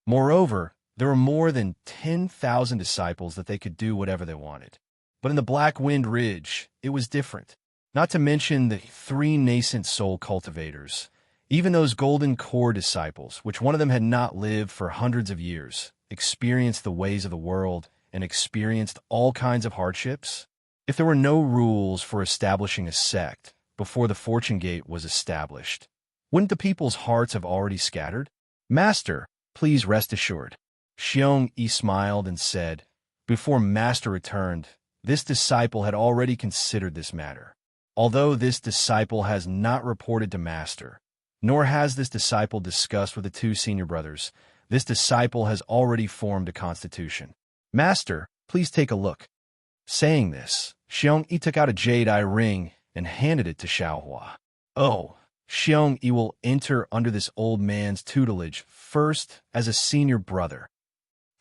Moreover, there were more than 10,000 disciples that they could do whatever they wanted. But in the Black Wind Ridge, it was different. Not to mention the 3 nascent soul cultivators. Even those Golden Core disciples, which one of them had not lived for hundreds of years, experienced the ways of the world and experienced all kinds of hardships. If there were no rules for establishing a sect before the Fortune Gate was established, wouldn't the people's hearts have already scattered? Master, please rest assured. Xiong Yi smiled and said, Before Master returned, this disciple had already considered this matter. Although this disciple has not reported to Master, nor has this disciple discussed with the 2 senior brothers, this disciple has already formed a constitution. Master, please take a look. Saying this, Xiong Yi took out a jade eye ring and handed it to Xiao Hua. Oh, Xiong Yi will enter under this old man's tutelage first as a senior brother.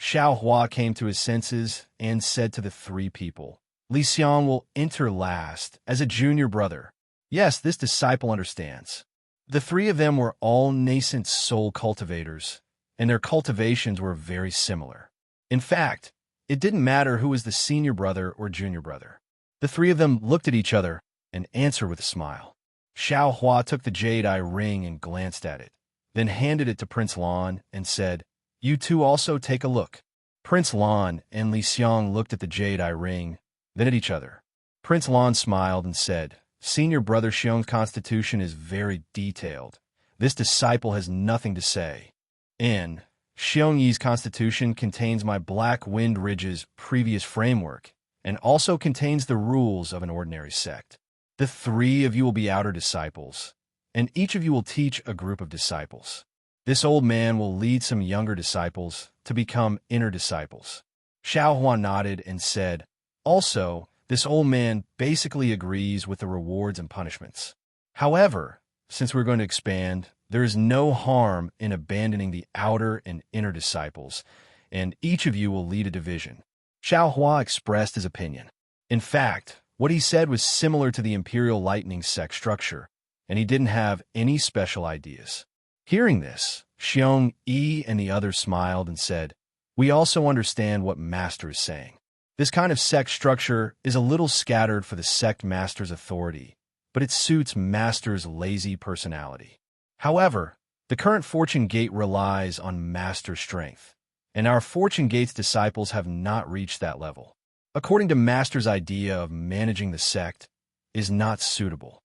Xiao Hua came to his senses and said to the 3 people, Li Xiang will enter last as a junior brother. Yes, this disciple understands. The 3 of them were all nascent soul cultivators, and their cultivations were very similar. In fact, it didn't matter who was the senior brother or junior brother. The 3 of them looked at each other and answered with a smile. Xiao Hua took the jade eye ring and glanced at it, then handed it to Prince Lan and said, You 2 also take a look. Prince Lan and Li Xiang looked at the jade eye ring, then at each other. Prince Lan smiled and said, Senior brother Xiong's constitution is very detailed. This disciple has nothing to say. N. Xiong Yi's constitution contains my Black Wind Ridge's previous framework and also contains the rules of an ordinary sect. The three of you will be outer disciples, and each of you will teach a group of disciples. This old man will lead some younger disciples to become inner disciples. Xiao Hua nodded and said, also, this old man basically agrees with the rewards and punishments. However, since we're going to expand, there is no harm in abandoning the outer and inner disciples, and each of you will lead a division. Xiao Hua expressed his opinion. In fact, what he said was similar to the Imperial Lightning sect structure, and he didn't have any special ideas. Hearing this, Xiong Yi and the others smiled and said, we also understand what Master is saying. This kind of sect structure is a little scattered for the sect Master's authority, but it suits Master's lazy personality. However, the current Fortune Gate relies on Master's strength, and our Fortune Gate's disciples have not reached that level. According to Master's idea of managing the sect, is not suitable.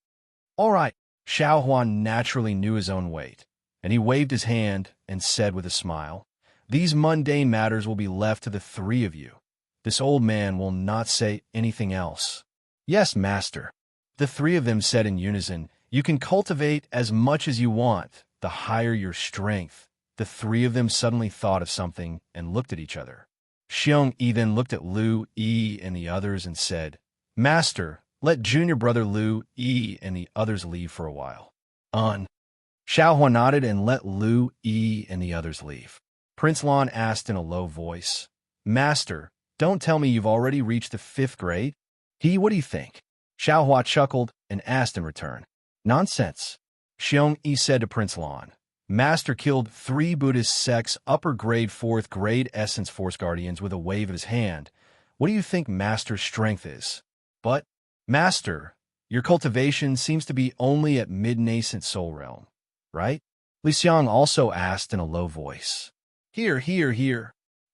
All right, Xiao Huan naturally knew his own weight, and he waved his hand and said with a smile, these mundane matters will be left to the three of you. This old man will not say anything else. Yes, Master. The three of them said in unison, you can cultivate as much as you want, the higher your strength. The three of them suddenly thought of something and looked at each other. Xiong Yi then looked at Lu Yi and the others and said, Master, let junior brother Lu Yi and the others leave for a while. Xiao Hua nodded and let Lu Yi and the others leave. Prince Lan asked in a low voice, Master, don't tell me you've already reached the 5th grade? What do you think? Xiao Hua chuckled and asked in return. Nonsense. Xiong Yi said to Prince Lan. Master killed 3 Buddhist sects upper grade 4th grade Essence Force Guardians with a wave of his hand. What do you think Master's strength is? But, Master, your cultivation seems to be only at mid-nascent soul realm, right? Li Xiang also asked in a low voice. Here.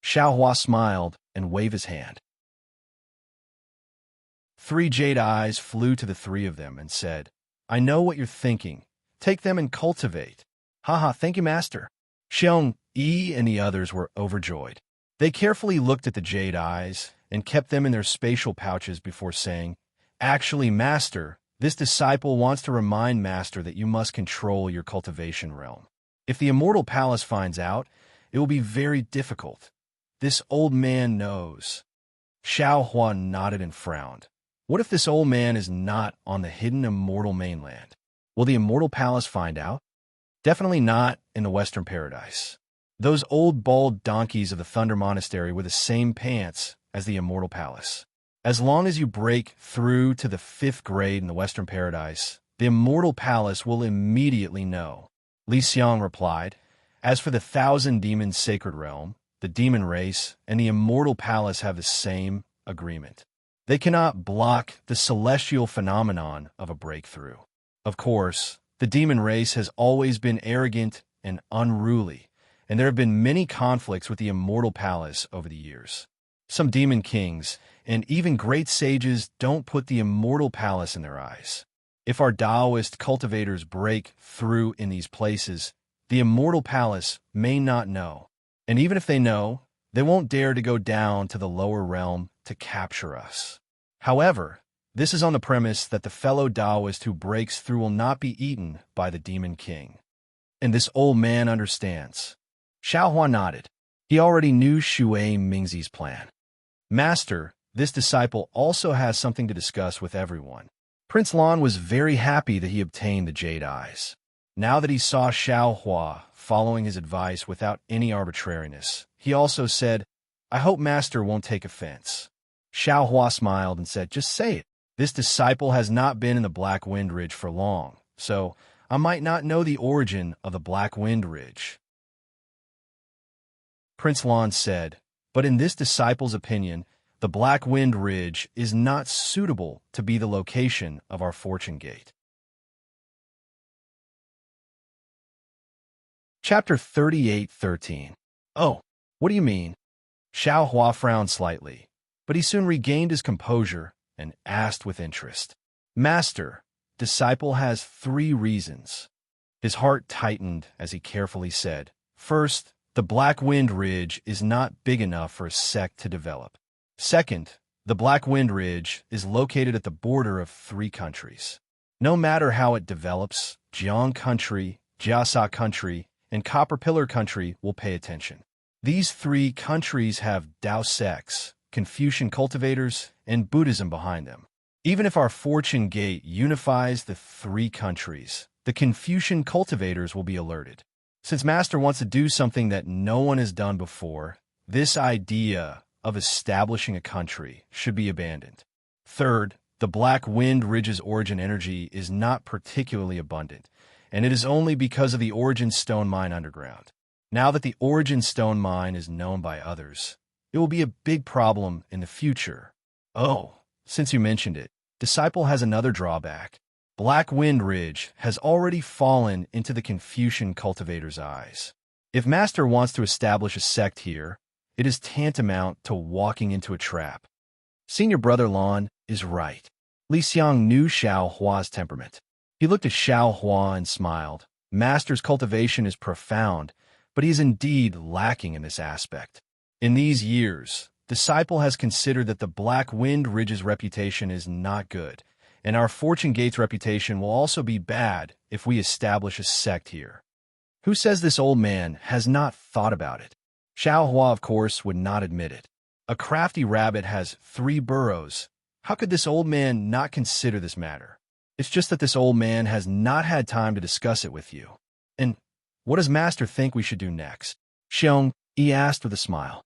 Xiao Hua smiled and waved his hand. 3 jade eyes flew to the 3 of them and said, I know what you're thinking. Take them and cultivate. Haha, thank you, Master. Xiong Yi and the others were overjoyed. They carefully looked at the jade eyes and kept them in their spatial pouches before saying, Actually, Master, this disciple wants to remind Master that you must control your cultivation realm. If the Immortal Palace finds out, it will be very difficult. This old man knows. Xiao Huan nodded and frowned. What if this old man is not on the hidden immortal mainland? Will the Immortal Palace find out? Definitely not in the Western Paradise. Those old bald donkeys of the Thunder Monastery wear the same pants as the Immortal Palace. As long as you break through to the 5th grade in the Western Paradise, the Immortal Palace will immediately know. Li Xiang replied, As for the 1,000 Demons Sacred Realm, the demon race and the Immortal Palace have the same agreement. They cannot block the celestial phenomenon of a breakthrough. Of course, the demon race has always been arrogant and unruly, and there have been many conflicts with the Immortal Palace over the years. Some demon kings and even great sages don't put the Immortal Palace in their eyes. If our Taoist cultivators break through in these places, the Immortal Palace may not know. And even if they know, they won't dare to go down to the lower realm to capture us. However, this is on the premise that the fellow Taoist who breaks through will not be eaten by the Demon King. And this old man understands. Xiao Hua nodded. He already knew Shui Mingzi's plan. Master, this disciple also has something to discuss with everyone. Prince Lan was very happy that he obtained the Jade Eyes. Now that he saw Xiao Hua following his advice without any arbitrariness, he also said, I hope Master won't take offense. Xiao Hua smiled and said, Just say it. This disciple has not been in the Black Wind Ridge for long, so I might not know the origin of the Black Wind Ridge. Prince Lan said, But in this disciple's opinion, the Black Wind Ridge is not suitable to be the location of our Fortune Gate. Chapter 38:13. Oh, what do you mean? Xiao Hua frowned slightly, but he soon regained his composure and asked with interest. Master, Disciple has 3 reasons. His heart tightened as he carefully said, First, the Black Wind Ridge is not big enough for a sect to develop. Second, the Black Wind Ridge is located at the border of 3 countries. No matter how it develops, Jiang Country, Jiasa Country, and Copper Pillar Country will pay attention. These 3 countries have Tao sects, Confucian cultivators, and Buddhism behind them. Even if our fortune gate unifies the 3 countries, the Confucian cultivators will be alerted. Since Master wants to do something that no one has done before, this idea of establishing a country should be abandoned. Third, the Black Wind Ridge's origin energy is not particularly abundant, and it is only because of the Origin Stone Mine underground. Now that the Origin Stone Mine is known by others, it will be a big problem in the future. Oh, since you mentioned it, Disciple has another drawback. Black Wind Ridge has already fallen into the Confucian cultivator's eyes. If Master wants to establish a sect here, it is tantamount to walking into a trap. Senior Brother Lan is right. Li Xiang knew Xiao Hua's temperament. He looked at Xiao Hua and smiled. Master's cultivation is profound, but he is indeed lacking in this aspect. In these years, Disciple has considered that the Black Wind Ridge's reputation is not good, and our Fortune Gate's reputation will also be bad if we establish a sect here. Who says this old man has not thought about it? Xiao Hua, of course, would not admit it. A crafty rabbit has 3 burrows. How could this old man not consider this matter? It's just that this old man has not had time to discuss it with you. And what does Master think we should do next? Xiong, he asked with a smile.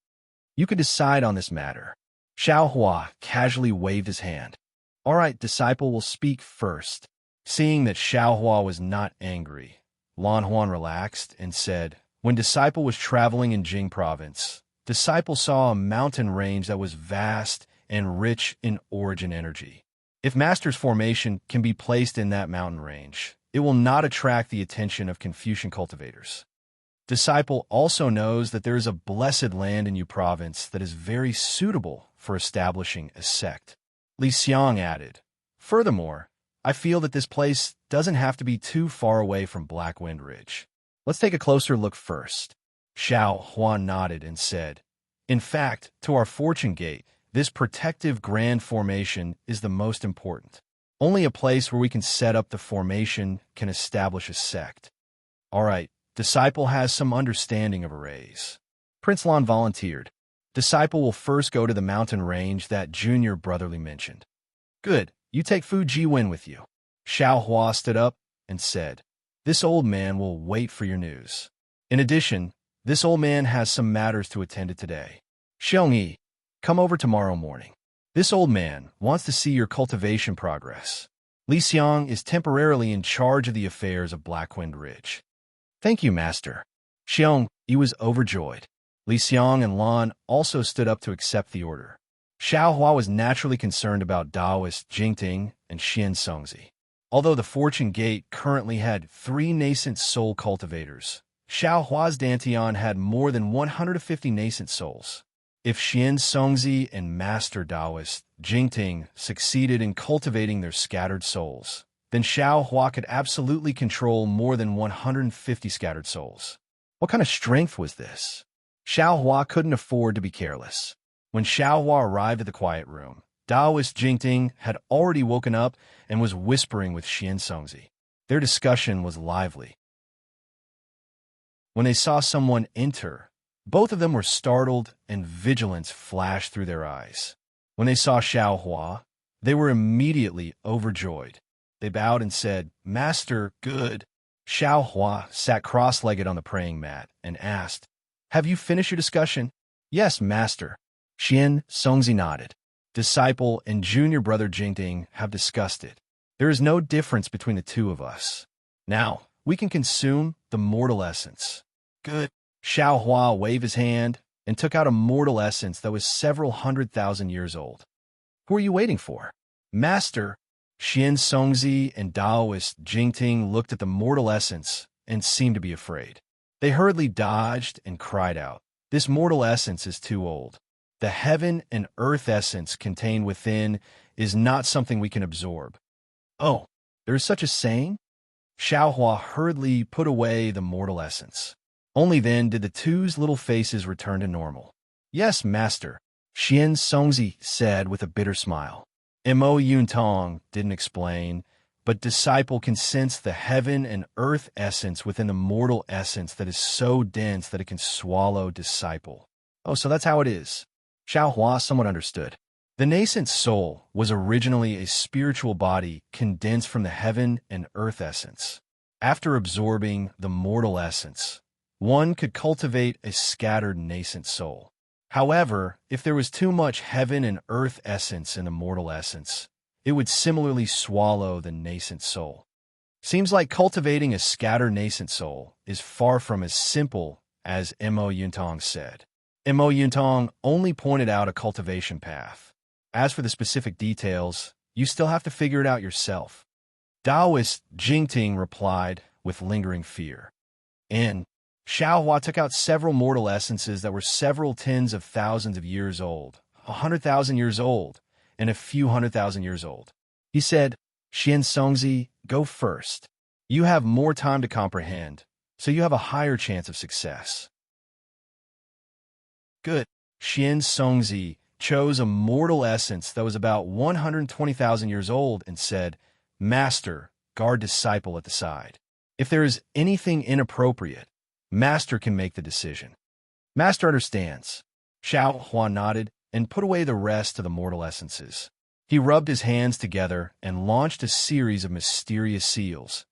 You could decide on this matter. Xiao Hua casually waved his hand. All right, Disciple will speak first. Seeing that Xiao Hua was not angry, Lan Huan relaxed and said, When Disciple was traveling in Jing Province, Disciple saw a mountain range that was vast and rich in origin energy. If Master's formation can be placed in that mountain range, it will not attract the attention of Confucian cultivators. Disciple also knows that there is a blessed land in Yu Province that is very suitable for establishing a sect. Li Xiang added, Furthermore, I feel that this place doesn't have to be too far away from Black Wind Ridge. Let's take a closer look first. Xiao Huan nodded and said, In fact, to our Fortune Gate, this protective grand formation is the most important. Only a place where we can set up the formation can establish a sect. All right, Disciple has some understanding of arrays. Prince Lan volunteered. Disciple will first go to the mountain range that Junior Brotherly mentioned. Good, you take Fu Jiwen with you. Xiao Hua stood up and said, This old man will wait for your news. In addition, this old man has some matters to attend to today. Xiongyi, come over tomorrow morning. This old man wants to see your cultivation progress. Li Xiang is temporarily in charge of the affairs of Black Wind Ridge. Thank you, Master. Xiong, he was overjoyed. Li Xiang and Lan also stood up to accept the order. Xiao Hua was naturally concerned about Daoist Jingting and Xian Songzi. Although the Fortune Gate currently had 3 nascent soul cultivators, Xiao Hua's Dantian had more than 150 nascent souls. If Xian Songzi and Master Daoist Jingting succeeded in cultivating their scattered souls, then Xiao Hua could absolutely control more than 150 scattered souls. What kind of strength was this? Xiao Hua couldn't afford to be careless. When Xiao Hua arrived at the quiet room, Daoist Jingting had already woken up and was whispering with Xian Songzi. Their discussion was lively. When they saw someone enter, both of them were startled and vigilance flashed through their eyes. When they saw Xiao Hua, they were immediately overjoyed. They bowed and said, Master, good. Xiao Hua sat cross-legged on the praying mat and asked, Have you finished your discussion? Yes, Master. Xian Songzi nodded. Disciple and Junior Brother Jingting have discussed it. There is no difference between the 2 of us. Now, we can consume the mortal essence. Good. Xiao Hua waved his hand and took out a mortal essence that was several 100,000 years old. Who are you waiting for? Master. Xian Songzi and Daoist Jingting looked at the mortal essence and seemed to be afraid. They hurriedly dodged and cried out, This mortal essence is too old. The heaven and earth essence contained within is not something we can absorb. Oh, There is such a saying? Xiaohua hurriedly put away the mortal essence. Only then did the two's little faces return to normal. Yes, master, Xian Songzi said with a bitter smile. Mo Yuntong didn't explain, but disciple can sense the heaven and earth essence within the mortal essence that is so dense that it can swallow disciple. Oh, so that's how it is. Xiaohua somewhat understood. The nascent soul was originally a spiritual body condensed from the heaven and earth essence. After absorbing the mortal essence, one could cultivate a scattered nascent soul. However, if there was too much heaven and earth essence in the mortal essence, it would similarly swallow the nascent soul. Seems like cultivating a scattered nascent soul is far from as simple as Mo Yuntong said. Mo Yuntong only pointed out a cultivation path. As for the specific details, you still have to figure it out yourself. Taoist Jingting replied with lingering fear. And Xiaohua took out several mortal essences that were several tens of thousands of years old, 100,000 years old, and a few 100,000 years old. He said, Xian Songzi, go first. You have more time to comprehend, so you have a higher chance of success. Good. Xian Songzi chose a mortal essence that was about 120,000 years old and said, Master, guard disciple at the side. If there is anything inappropriate, Master can make the decision. Master understands. Xiaohua nodded and put away the rest of the mortal essences. He rubbed his hands together and launched a series of mysterious seals.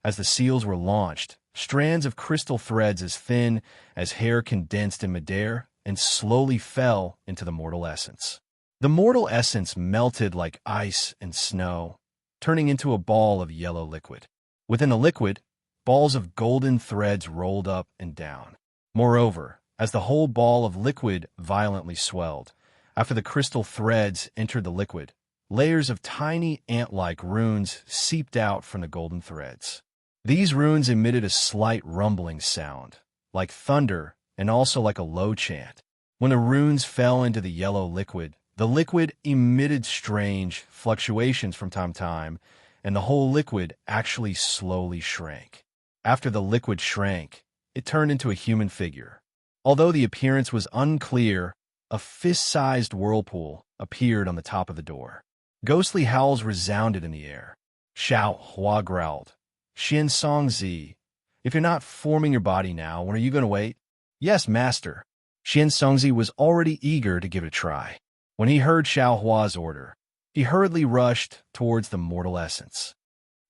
As the seals were launched, strands of crystal threads as thin as hair condensed in midair and slowly fell into the mortal essence. The mortal essence melted like ice and snow, turning into a ball of yellow liquid. Within the liquid, balls of golden threads rolled up and down. Moreover, as the whole ball of liquid violently swelled, after the crystal threads entered the liquid, layers of tiny ant-like runes seeped out from the golden threads. These runes emitted a slight rumbling sound, like thunder and also like a low chant. When the runes fell into the yellow liquid, the liquid emitted strange fluctuations from time to time, and the whole liquid actually slowly shrank. After the liquid shrank, it turned into a human figure. Although the appearance was unclear, a fist-sized whirlpool appeared on the top of the door. Ghostly howls resounded in the air. Xiaohua growled, Xian Songzi, if you're not forming your body now, when are you going to wait? Yes, master. Xian Songzi was already eager to give it a try. When he heard Xiaohua's order, he hurriedly rushed towards the mortal essence.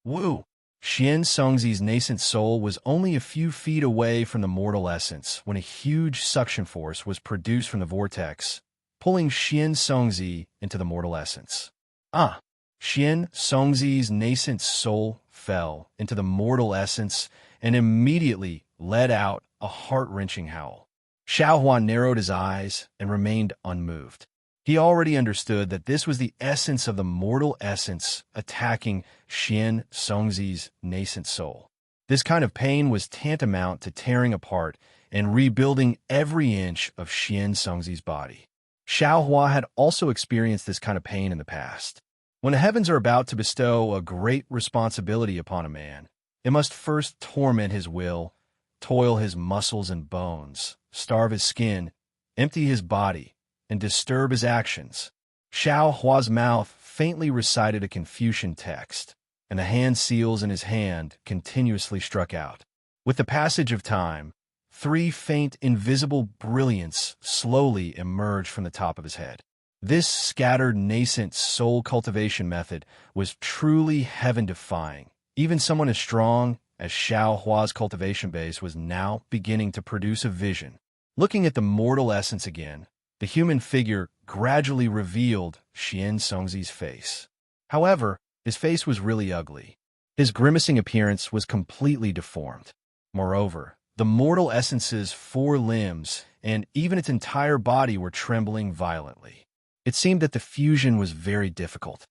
Woo! Xian Songzi's nascent soul was only a few feet away from the mortal essence when a huge suction force was produced from the vortex, pulling Xian Songzi into the mortal essence. Xian Songzi's nascent soul fell into the mortal essence and immediately let out a heart-wrenching howl. Xiaohua narrowed his eyes and remained unmoved. He already understood that this was the essence of the mortal essence attacking Xian Songzi's nascent soul. This kind of pain was tantamount to tearing apart and rebuilding every inch of Xian Songzi's body. Xiaohua had also experienced this kind of pain in the past. When the heavens are about to bestow a great responsibility upon a man, it must first torment his will, toil his muscles and bones, starve his skin, empty his body, and disturb his actions. Xiaohua's mouth faintly recited a Confucian text, and the hand seals in his hand continuously struck out. With the passage of time, 3 faint invisible brilliants slowly emerged from the top of his head. This scattered nascent soul cultivation method was truly heaven-defying. Even someone as strong as Xiaohua's cultivation base was now beginning to produce a vision. Looking at the mortal essence again, the human figure gradually revealed Xian Songzi's face. However, his face was really ugly. His grimacing appearance was completely deformed. Moreover, the mortal essence's 4 limbs and even its entire body were trembling violently. It seemed that the fusion was very difficult.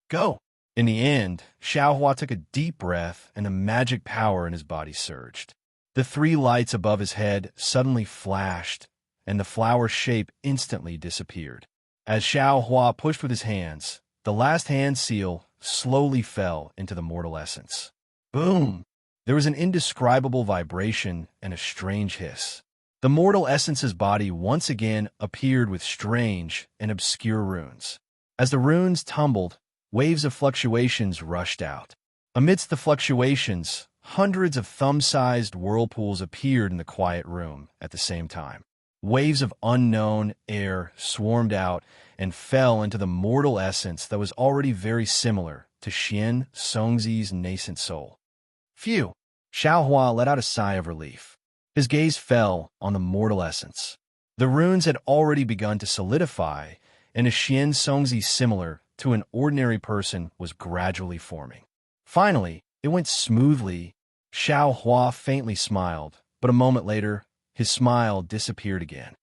Go! In the end, Xiaohua took a deep breath and the magic power in his body surged. The 3 lights above his head suddenly flashed, and the flower shape instantly disappeared. As Xiaohua pushed with his hands, the last hand seal slowly fell into the mortal essence. Boom! There was an indescribable vibration and a strange hiss. The mortal essence's body once again appeared with strange and obscure runes. As the runes tumbled, waves of fluctuations rushed out. Amidst the fluctuations, hundreds of thumb-sized whirlpools appeared in the quiet room at the same time. Waves of unknown air swarmed out and fell into the mortal essence that was already very similar to Xian Songzi's nascent soul. Phew! Xiaohua let out a sigh of relief. His gaze fell on the mortal essence. The runes had already begun to solidify, and a Xian Songzi similar to an ordinary person was gradually forming. Finally, it went smoothly. Xiaohua faintly smiled, but a moment later, his smile disappeared again.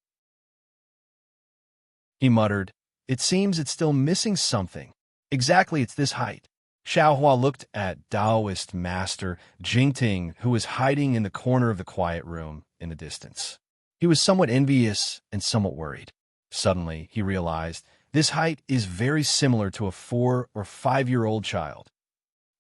He muttered, "It seems it's still missing something. Exactly, it's this height." Xiaohua looked at Taoist master Jingting, who was hiding in the corner of the quiet room in the distance. He was somewhat envious and somewhat worried. Suddenly, he realized this height is very similar to a 4 or 5-year-old child.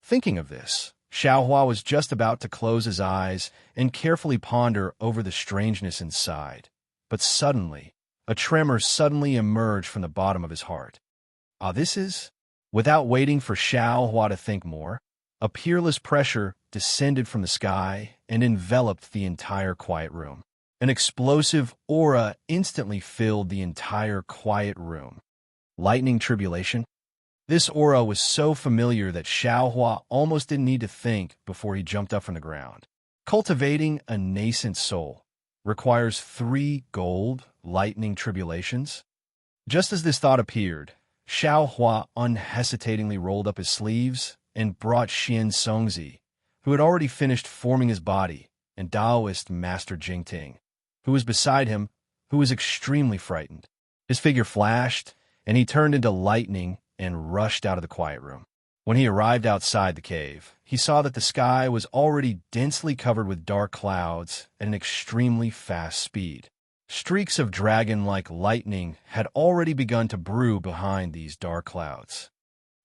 Thinking of this, Xiaohua was just about to close his eyes and carefully ponder over the strangeness inside. But suddenly, a tremor suddenly emerged from the bottom of his heart. This is... Without waiting for Xiaohua to think more, a peerless pressure descended from the sky and enveloped the entire quiet room. An explosive aura instantly filled the entire quiet room. Lightning tribulation? This aura was so familiar that Xiaohua almost didn't need to think before he jumped up from the ground. Cultivating a nascent soul requires 3 gold lightning tribulations. Just as this thought appeared, Xiaohua unhesitatingly rolled up his sleeves and brought Xian Songzi, who had already finished forming his body, and Taoist Master Jingting, who was beside him, who was extremely frightened. His figure flashed, and he turned into lightning and rushed out of the quiet room. When he arrived outside the cave, he saw that the sky was already densely covered with dark clouds at an extremely fast speed. Streaks of dragon-like lightning had already begun to brew behind these dark clouds.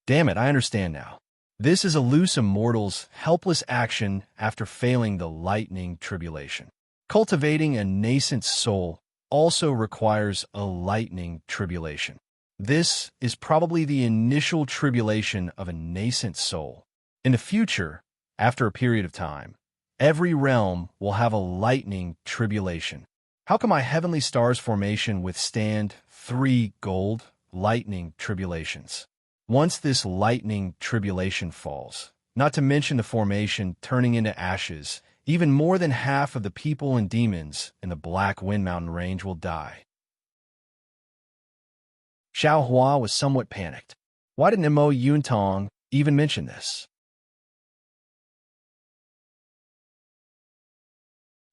Damn it, I understand now. This is a loose immortal's helpless action after failing the lightning tribulation. Cultivating a nascent soul also requires a lightning tribulation. This is probably the initial tribulation of a nascent soul. In the future, after a period of time, every realm will have a lightning tribulation. How can my heavenly star's formation withstand 3 gold lightning tribulations? Once this lightning tribulation falls, not to mention the formation turning into ashes, even more than half of the people and demons in the Black Wind Mountain range will die. Xiaohua was somewhat panicked. Why didn't Mo Yuntong even mention this?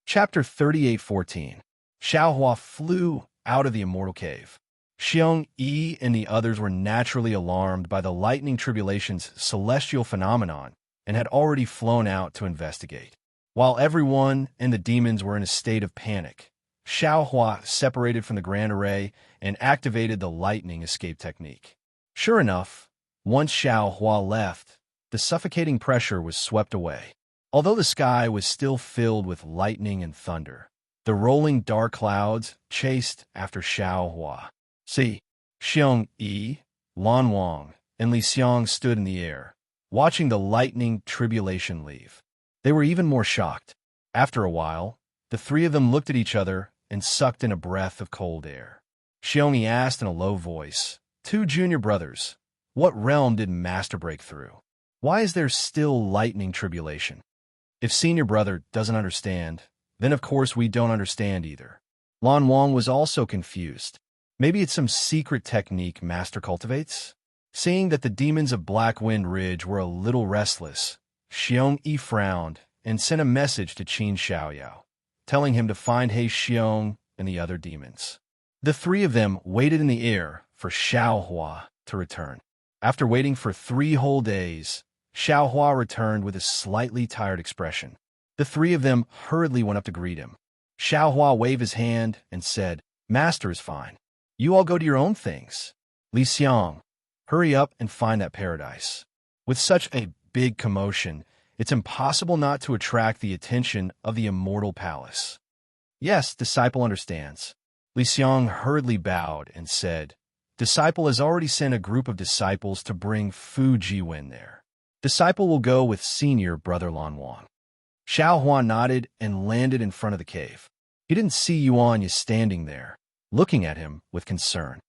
Chapter 38:14. Xiaohua flew out of the immortal cave. Xiong Yi and the others were naturally alarmed by the lightning tribulation's celestial phenomenon and had already flown out to investigate. While everyone and the demons were in a state of panic, Xiaohua separated from the grand array and activated the lightning escape technique. Sure enough, once Xiaohua left, the suffocating pressure was swept away. Although the sky was still filled with lightning and thunder, the rolling dark clouds chased after Xiaohua. See, Xiong Yi, Lan Wang, and Li Xiang stood in the air, watching the lightning tribulation leave. They were even more shocked. After a while, the 3 of them looked at each other and sucked in a breath of cold air. Xiong Yi asked in a low voice, 2 junior brothers, what realm did Master break through? Why is there still lightning tribulation? If senior brother doesn't understand, then of course we don't understand either. Lan Wang was also confused. Maybe it's some secret technique Master cultivates? Seeing that the demons of Black Wind Ridge were a little restless, Xiong Yi frowned and sent a message to Qin Xiaoyao, telling him to find He Xiong and the other demons. The 3 of them waited in the air for Xiaohua to return. After waiting for 3 whole days, Xiaohua returned with a slightly tired expression. The 3 of them hurriedly went up to greet him. Xiaohua waved his hand and said, Master is fine. You all go to your own things. Li Xiang, hurry up and find that paradise. With such a big commotion, it's impossible not to attract the attention of the immortal palace. Yes, disciple understands. Li Xiang hurriedly bowed and said, Disciple has already sent a group of disciples to bring Fu Jiwen there. Disciple will go with senior brother Lan Wang. Xiao Hua nodded and landed in front of the cave. He didn't see Yuanya standing there, looking at him with concern.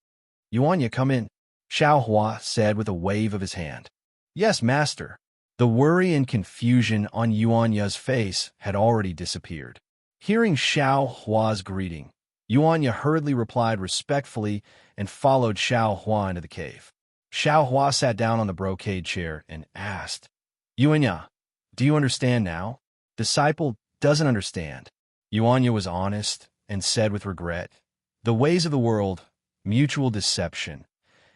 Yuanya, come in, Xiao Hua said with a wave of his hand. Yes, master. The worry and confusion on Yuanya's face had already disappeared. Hearing Xiao Hua's greeting, Yuanya hurriedly replied respectfully and followed Xiao Hua into the cave. Xiao Hua sat down on the brocade chair and asked, Yuanya, do you understand now? Disciple doesn't understand. Yuanya was honest and said with regret, The ways of the world, mutual deception,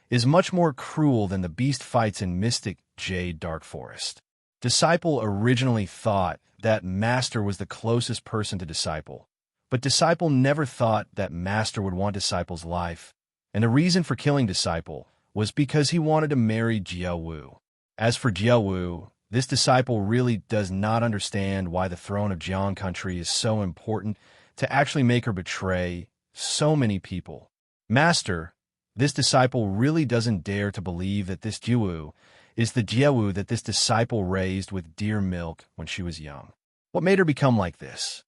is much more cruel than the beast fights in mystic Jade Dark Forest. Disciple originally thought that Master was the closest person to Disciple, but Disciple never thought that Master would want Disciple's life, and the reason for killing Disciple was because he wanted to marry Jiao Wu. As for Jiao Wu, this disciple really does not understand why the throne of Jiang country is so important to actually make her betray so many people. Master, this disciple really doesn't dare to believe that this Jiawu is the Jiawu that this disciple raised with dear milk when she was young. What made her become like this?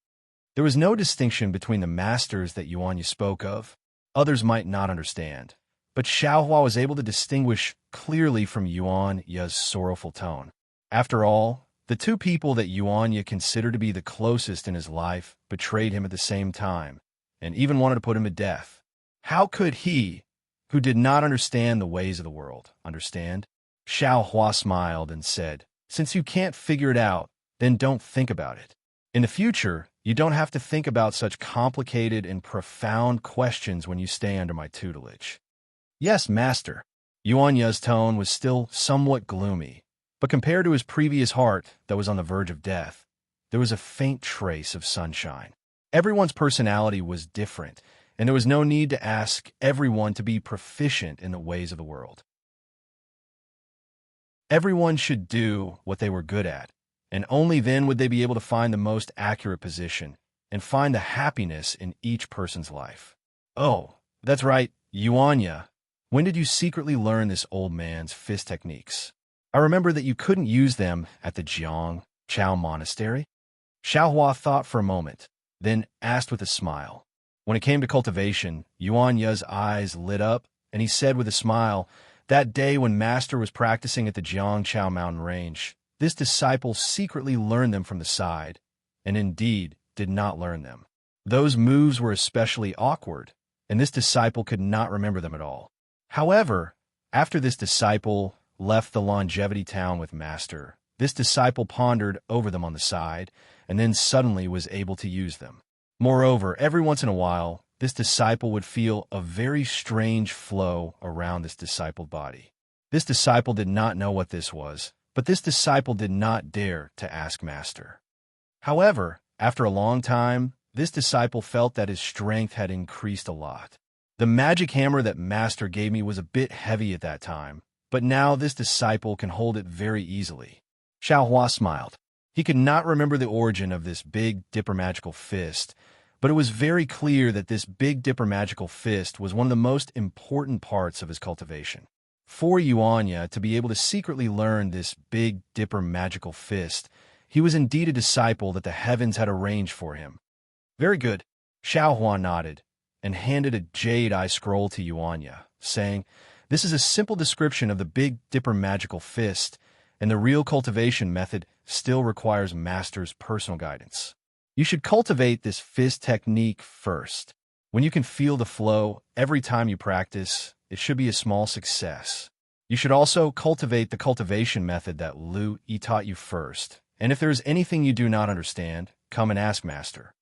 There was no distinction between the masters that Yuanya spoke of. Others might not understand, but Xiaohua was able to distinguish clearly from Yuanya's sorrowful tone. After all, the two people that Yuanya considered to be the closest in his life betrayed him at the same time, and even wanted to put him to death. How could he, who did not understand the ways of the world, understand? Xiaohua smiled and said, Since you can't figure it out, then don't think about it. In the future, you don't have to think about such complicated and profound questions when you stay under my tutelage. Yes, master. Yuanya's tone was still somewhat gloomy, but compared to his previous heart that was on the verge of death, there was a faint trace of sunshine. Everyone's personality was different, and there was no need to ask everyone to be proficient in the ways of the world. Everyone should do what they were good at, and only then would they be able to find the most accurate position and find the happiness in each person's life. Oh, that's right, Yuanya. When did you secretly learn this old man's fist techniques? I remember that you couldn't use them at the Jiang Chao Monastery. Xiaohua thought for a moment, then asked with a smile. When it came to cultivation, Yuanya's eyes lit up, and he said with a smile, That day when Master was practicing at the Jiang Chao mountain range, this disciple secretly learned them from the side, and indeed did not learn them. Those moves were especially awkward, and this disciple could not remember them at all. However, after this disciple left the longevity town with Master, this disciple pondered over them on the side, and then suddenly was able to use them. Moreover, every once in a while, this disciple would feel a very strange flow around this disciple's body. This disciple did not know what this was, but this disciple did not dare to ask Master. However, after a long time, this disciple felt that his strength had increased a lot. The magic hammer that Master gave me was a bit heavy at that time, but now this disciple can hold it very easily. Xiaohua smiled. He could not remember the origin of this Big Dipper magical fist, but it was very clear that this Big Dipper magical fist was one of the most important parts of his cultivation. For Yuanya to be able to secretly learn this Big Dipper magical fist, he was indeed a disciple that the heavens had arranged for him. Very good. Xiaohua nodded and handed a jade eye scroll to Yuanya, saying, This is a simple description of the Big Dipper magical fist, and the real cultivation method still requires Master's personal guidance. You should cultivate this fist technique first. When you can feel the flow every time you practice, it should be a small success. You should also cultivate the cultivation method that Lu Yi taught you first, and if there is anything you do not understand, come and ask Master.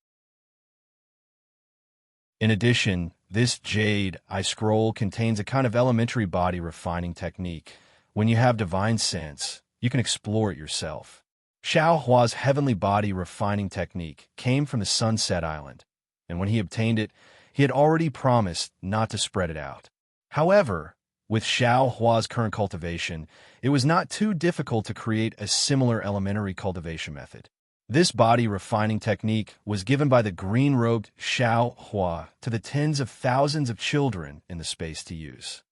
In addition, this jade eye scroll contains a kind of elementary body refining technique. When you have divine sense, you can explore it yourself. Xiaohua's heavenly body refining technique came from the Sunset Island, and when he obtained it, he had already promised not to spread it out. However, With Xiao Hua's current cultivation, it was not too difficult to create a similar elementary cultivation method. This body refining technique was given by the green-robed Xiao Hua to the tens of thousands of children in the space to use.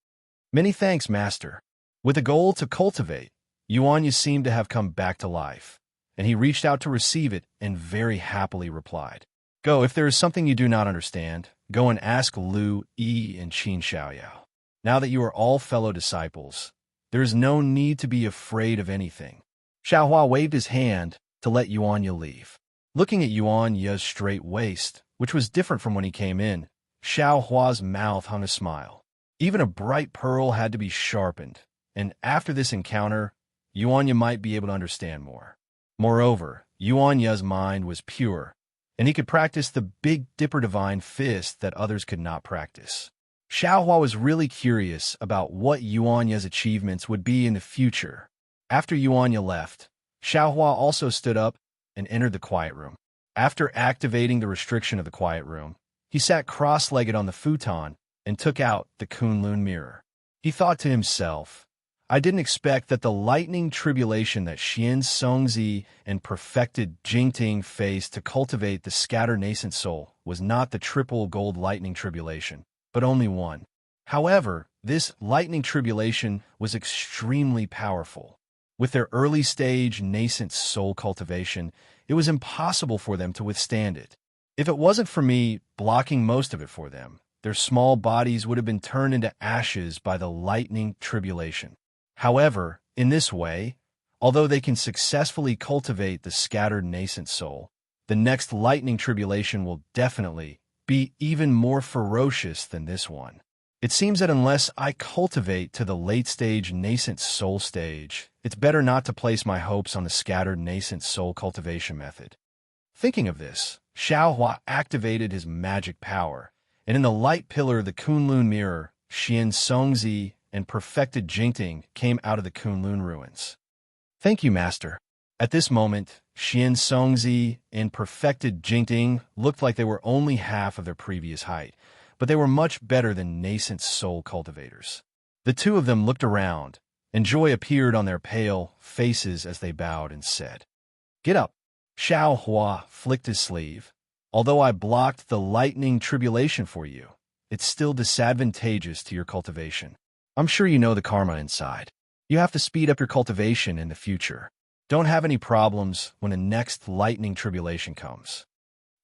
Many thanks, Master. With a goal to cultivate, Yuanya seemed to have come back to life, and he reached out to receive it and very happily replied, Go, if there is something you do not understand, go and ask Lu, Yi, and Qin Xiaoyao. Now that you are all fellow disciples, there is no need to be afraid of anything. Xiaohua waved his hand to let Yuanya leave. Looking at Yuanya's straight waist, which was different from when he came in, Xiaohua's mouth hung a smile. Even a bright pearl had to be sharpened, and after this encounter, Yuanya might be able to understand more. Moreover, Yuanya's mind was pure, and he could practice the Big Dipper Divine Fist that others could not practice. Xiaohua was really curious about what Yuanya's achievements would be in the future. After Yuanya left, Xiaohua also stood up and entered the quiet room. After activating the restriction of the quiet room, he sat cross-legged on the futon and took out the Kunlun mirror. He thought to himself, I didn't expect that the lightning tribulation that Xian Songzi and perfected Jingting faced to cultivate the scattered nascent soul was not the triple gold lightning tribulation, but only one. However, this lightning tribulation was extremely powerful. With their early-stage nascent soul cultivation, it was impossible for them to withstand it. If it wasn't for me blocking most of it for them, their small bodies would have been turned into ashes by the lightning tribulation. However, in this way, although they can successfully cultivate the scattered nascent soul, the next lightning tribulation will definitely be even more ferocious than this one. It seems that unless I cultivate to the late-stage nascent soul stage, it's better not to place my hopes on the scattered nascent soul cultivation method. Thinking of this, Xiaohua activated his magic power, and in the light pillar of the Kunlun mirror, Xian Songzi and perfected Jingting came out of the Kunlun ruins. Thank you, Master. At this moment, Xian Songzi and perfected Jingting looked like they were only half of their previous height, but they were much better than nascent soul cultivators. The two of them looked around, and joy appeared on their pale faces as they bowed and said, Get up. Xiaohua flicked his sleeve. Although I blocked the lightning tribulation for you, it's still disadvantageous to your cultivation. I'm sure you know the karma inside. You have to speed up your cultivation in the future. Don't have any problems when the next lightning tribulation comes.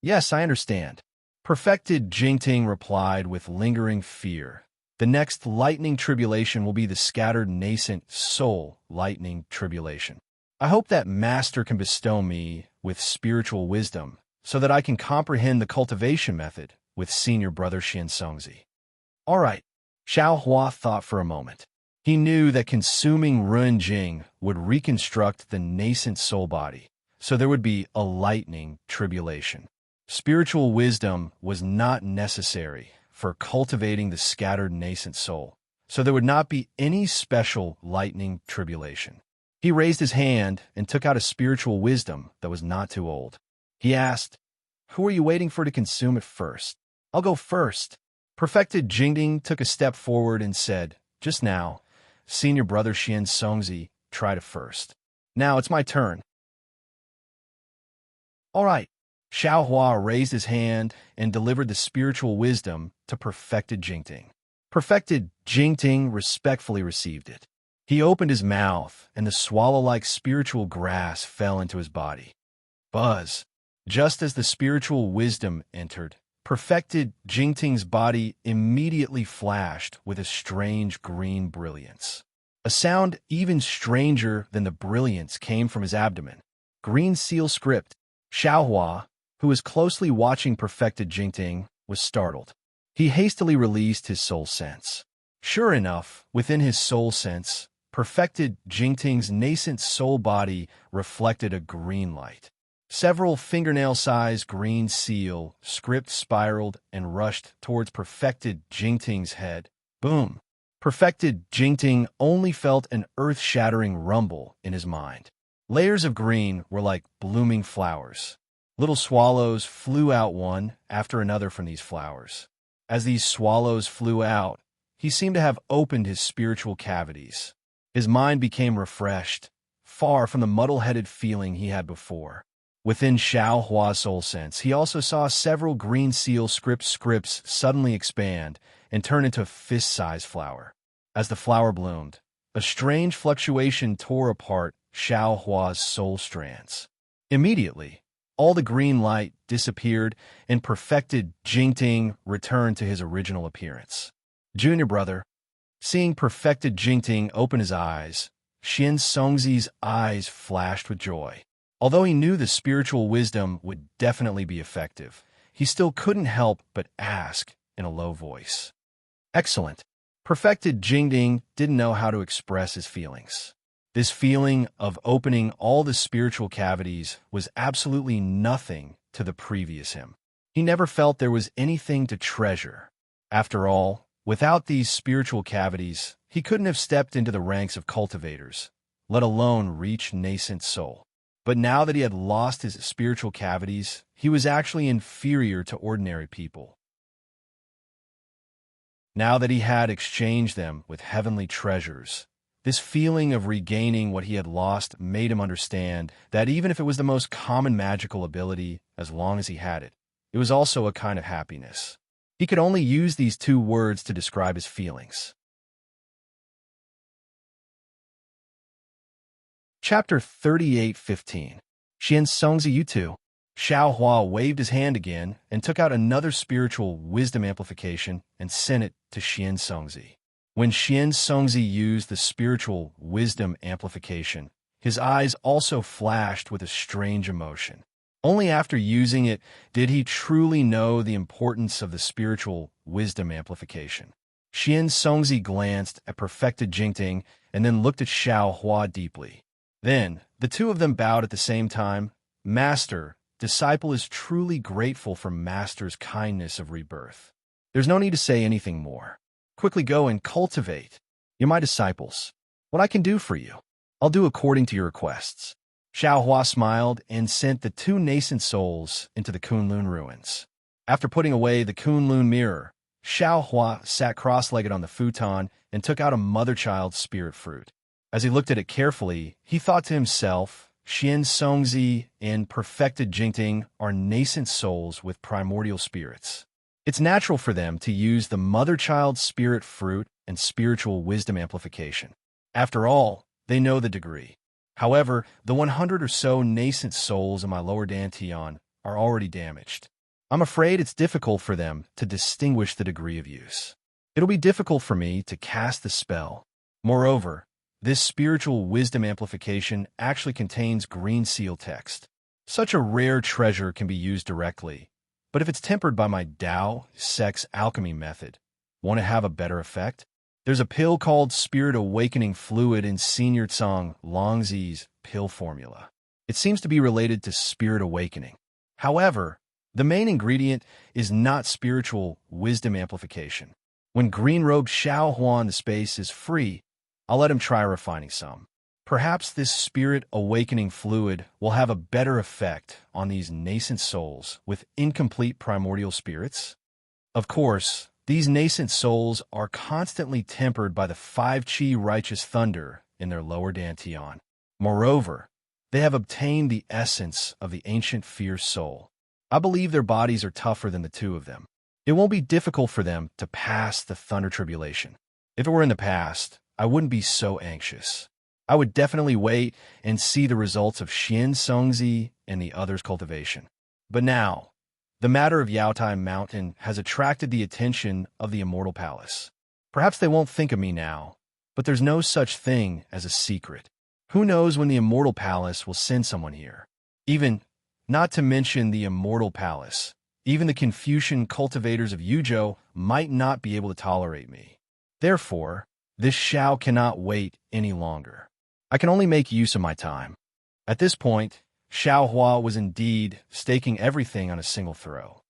Yes, I understand. Perfected Jingting replied with lingering fear. The next lightning tribulation will be the scattered nascent soul lightning tribulation. I hope that Master can bestow me with spiritual wisdom so that I can comprehend the cultivation method with senior brother Xian Songzi. All right. Xiaohua thought for a moment. He knew that consuming Ruin Jing would reconstruct the nascent soul body, so there would be a lightning tribulation. Spiritual wisdom was not necessary for cultivating the scattered nascent soul, so there would not be any special lightning tribulation. He raised his hand and took out a spiritual wisdom that was not too old. He asked, Who are you waiting for to consume it first? I'll go first. Perfected Jingting took a step forward and said, Just now, senior brother Xian Songzi tried it first. Now it's my turn. All right. Xiaohua raised his hand and delivered the spiritual wisdom to Perfected Jingting. Perfected Jingting respectfully received it. He opened his mouth, and the swallow-like spiritual grass fell into his body. Buzz! Just as the spiritual wisdom entered, Perfected Jingting's body immediately flashed with a strange green brilliance. A sound even stranger than the brilliance came from his abdomen. Green seal script. Xiaohua, who was closely watching Perfected Jingting, was startled. He hastily released his soul sense. Sure enough, within his soul sense, Perfected Jingting's nascent soul body reflected a green light. Several fingernail-sized green seal script spiraled and rushed towards Perfected Jingting's head. Boom! Perfected Jingting only felt an earth-shattering rumble in his mind. Layers of green were like blooming flowers. Little swallows flew out one after another from these flowers. As these swallows flew out, he seemed to have opened his spiritual cavities. His mind became refreshed, far from the muddle-headed feeling he had before. Within Xiao Hua's soul sense, he also saw several green seal scripts suddenly expand and turn into a fist-sized flower. As the flower bloomed, a strange fluctuation tore apart Xiao Hua's soul strands. Immediately, all the green light disappeared and perfected Jingting returned to his original appearance. Junior brother, seeing perfected Jingting open his eyes, Xian Songzi's eyes flashed with joy. Although he knew the spiritual wisdom would definitely be effective, he still couldn't help but ask in a low voice. Excellent. Perfected Jingting didn't know how to express his feelings. This feeling of opening all the spiritual cavities was absolutely nothing to the previous him. He never felt there was anything to treasure. After all, without these spiritual cavities, he couldn't have stepped into the ranks of cultivators, let alone reach nascent soul. But now that he had lost his spiritual cavities, he was actually inferior to ordinary people. Now that he had exchanged them with heavenly treasures, this feeling of regaining what he had lost made him understand that even if it was the most common magical ability, as long as he had it, it was also a kind of happiness. He could only use these two words to describe his feelings. Chapter 38:15. Xian Songzi you too. Xiao Hua waved his hand again and took out another spiritual wisdom amplification and sent it to Xian Songzi. When Xian Songzi used the spiritual wisdom amplification, his eyes also flashed with a strange emotion. Only after using it did he truly know the importance of the spiritual wisdom amplification. Xian Songzi glanced at perfected Jingting and then looked at Xiao Hua deeply. Then, the two of them bowed at the same time. Master, disciple is truly grateful for Master's kindness of rebirth. There's no need to say anything more. Quickly go and cultivate. You're my disciples. What I can do for you, I'll do according to your requests. Xiao Hua smiled and sent the two nascent souls into the Kunlun ruins. After putting away the Kunlun mirror, Xiao Hua sat cross-legged on the futon and took out a mother-child spirit fruit. As he looked at it carefully, he thought to himself, Xian Songzi and perfected Jingting are nascent souls with primordial spirits. It's natural for them to use the mother-child spirit fruit and spiritual wisdom amplification. After all, they know the degree. However, the 100 or so nascent souls in my lower dantian are already damaged. I'm afraid it's difficult for them to distinguish the degree of use. It'll be difficult for me to cast the spell. Moreover, this spiritual wisdom amplification actually contains green seal text. Such a rare treasure can be used directly, but if it's tempered by my Tao sex alchemy method, won't it have a better effect? There's a pill called Spirit Awakening Fluid in Senior Tsang Longzi's pill formula. It seems to be related to spirit awakening. However, the main ingredient is not spiritual wisdom amplification. When green-robed Xiao Hua in the space is free, I'll let him try refining some. Perhaps this spirit awakening fluid will have a better effect on these nascent souls with incomplete primordial spirits. Of course, these nascent souls are constantly tempered by the 5 Qi righteous thunder in their lower dantian. Moreover, they have obtained the essence of the ancient fierce soul. I believe their bodies are tougher than the two of them. It won't be difficult for them to pass the thunder tribulation. If it were in the past, I wouldn't be so anxious. I would definitely wait and see the results of Xian Songzi and the others' cultivation. But now, the matter of Yaotai Mountain has attracted the attention of the Immortal Palace. Perhaps they won't think of me now, but there's no such thing as a secret. Who knows when the Immortal Palace will send someone here? Even, not to mention the Immortal Palace, even the Confucian cultivators of Yuzhou might not be able to tolerate me. Therefore, this Xiao cannot wait any longer. I can only make use of my time. At this point, Xiao Hua was indeed staking everything on a single throw.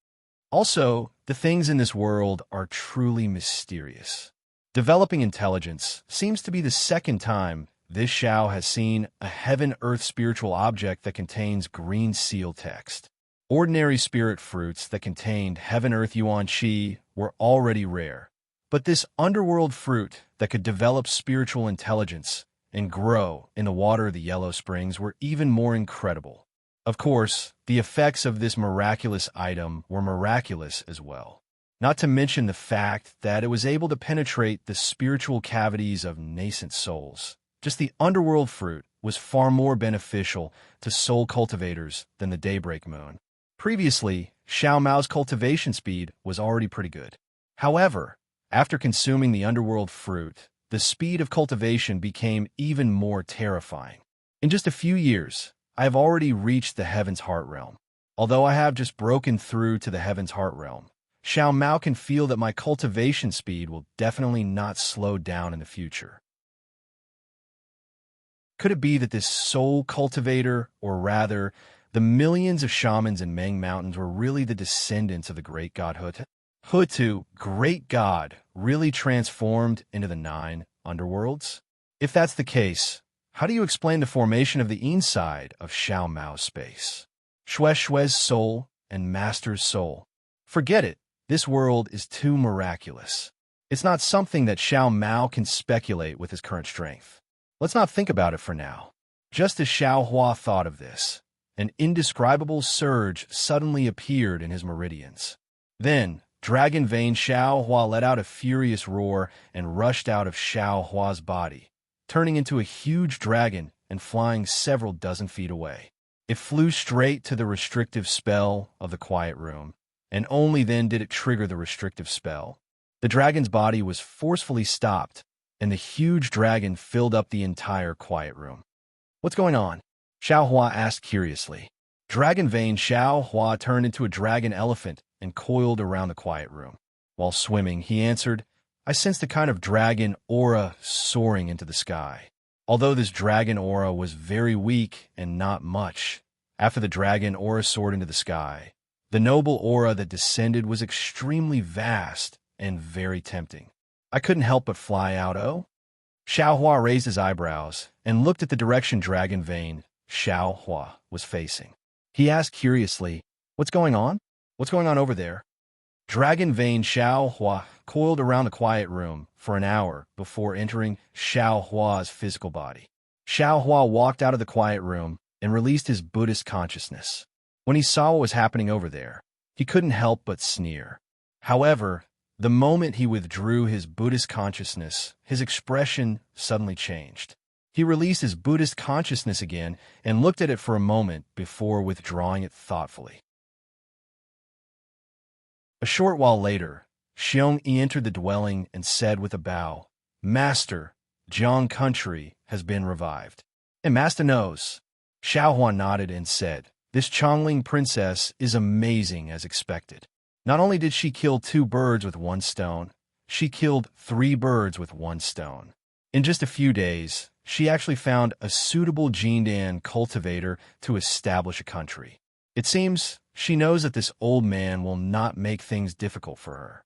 Also, the things in this world are truly mysterious. Developing intelligence seems to be the second time this Xiao has seen a heaven-earth spiritual object that contains green seal text. Ordinary spirit fruits that contained heaven-earth yuan qi were already rare, But this underworld fruit that could develop spiritual intelligence and grow in the water of the Yellow Springs were even more incredible. Of course, the effects of this miraculous item were miraculous as well. Not to mention the fact that it was able to penetrate the spiritual cavities of nascent souls. Just the underworld fruit was far more beneficial to soul cultivators than the daybreak moon. Previously, Xiao Mao's cultivation speed was already pretty good. However, after consuming the underworld fruit, the speed of cultivation became even more terrifying. In just a few years, I have already reached the Heaven's Heart Realm. Although I have just broken through to the Heaven's Heart Realm, Xiao Mao can feel that my cultivation speed will definitely not slow down in the future. Could it be that this soul cultivator, or rather, the millions of shamans in Meng Mountains were really the descendants of the great god Hutu? Hutu, great god, really transformed into the 9 underworlds? If that's the case, how do you explain the formation of the inside of Xiao Mao's space? Xue Xue's soul and Master's soul. Forget it. This world is too miraculous. It's not something that Xiao Mao can speculate with his current strength. Let's not think about it for now. Just as Xiao Hua thought of this, an indescribable surge suddenly appeared in his meridians. Then, Dragon Vein Xiao Hua let out a furious roar and rushed out of Xiao Hua's body, turning into a huge dragon and flying several dozen feet away. It flew straight to the restrictive spell of the quiet room, and only then did it trigger the restrictive spell. The dragon's body was forcefully stopped, and the huge dragon filled up the entire quiet room. What's going on? Xiao Hua asked curiously. Dragon Vein Xiao Hua turned into a dragon elephant and coiled around the quiet room. While swimming, he answered, I sensed a kind of dragon aura soaring into the sky. Although this dragon aura was very weak and not much, after the dragon aura soared into the sky, the noble aura that descended was extremely vast and very tempting. I couldn't help but fly out, oh? Xiao Hua raised his eyebrows and looked at the direction Dragon Vein Xiao Hua was facing. He asked curiously, What's going on? What's going on over there? Dragon Vein Xiao Hua coiled around the quiet room for an hour before entering Xiao Hua's physical body. Xiao Hua walked out of the quiet room and released his Buddhist consciousness. When he saw what was happening over there, he couldn't help but sneer. However, the moment he withdrew his Buddhist consciousness, his expression suddenly changed. He released his Buddhist consciousness again and looked at it for a moment before withdrawing it thoughtfully. A short while later, Xiong Yi entered the dwelling and said with a bow, Master, Jiang country has been revived. And Master knows. Xiao Hua nodded and said, This Chongling princess is amazing as expected. Not only did she kill 2 birds with 1 stone, she killed 3 birds with 1 stone. In just a few days, she actually found a suitable Jindan cultivator to establish a country. It seems she knows that this old man will not make things difficult for her.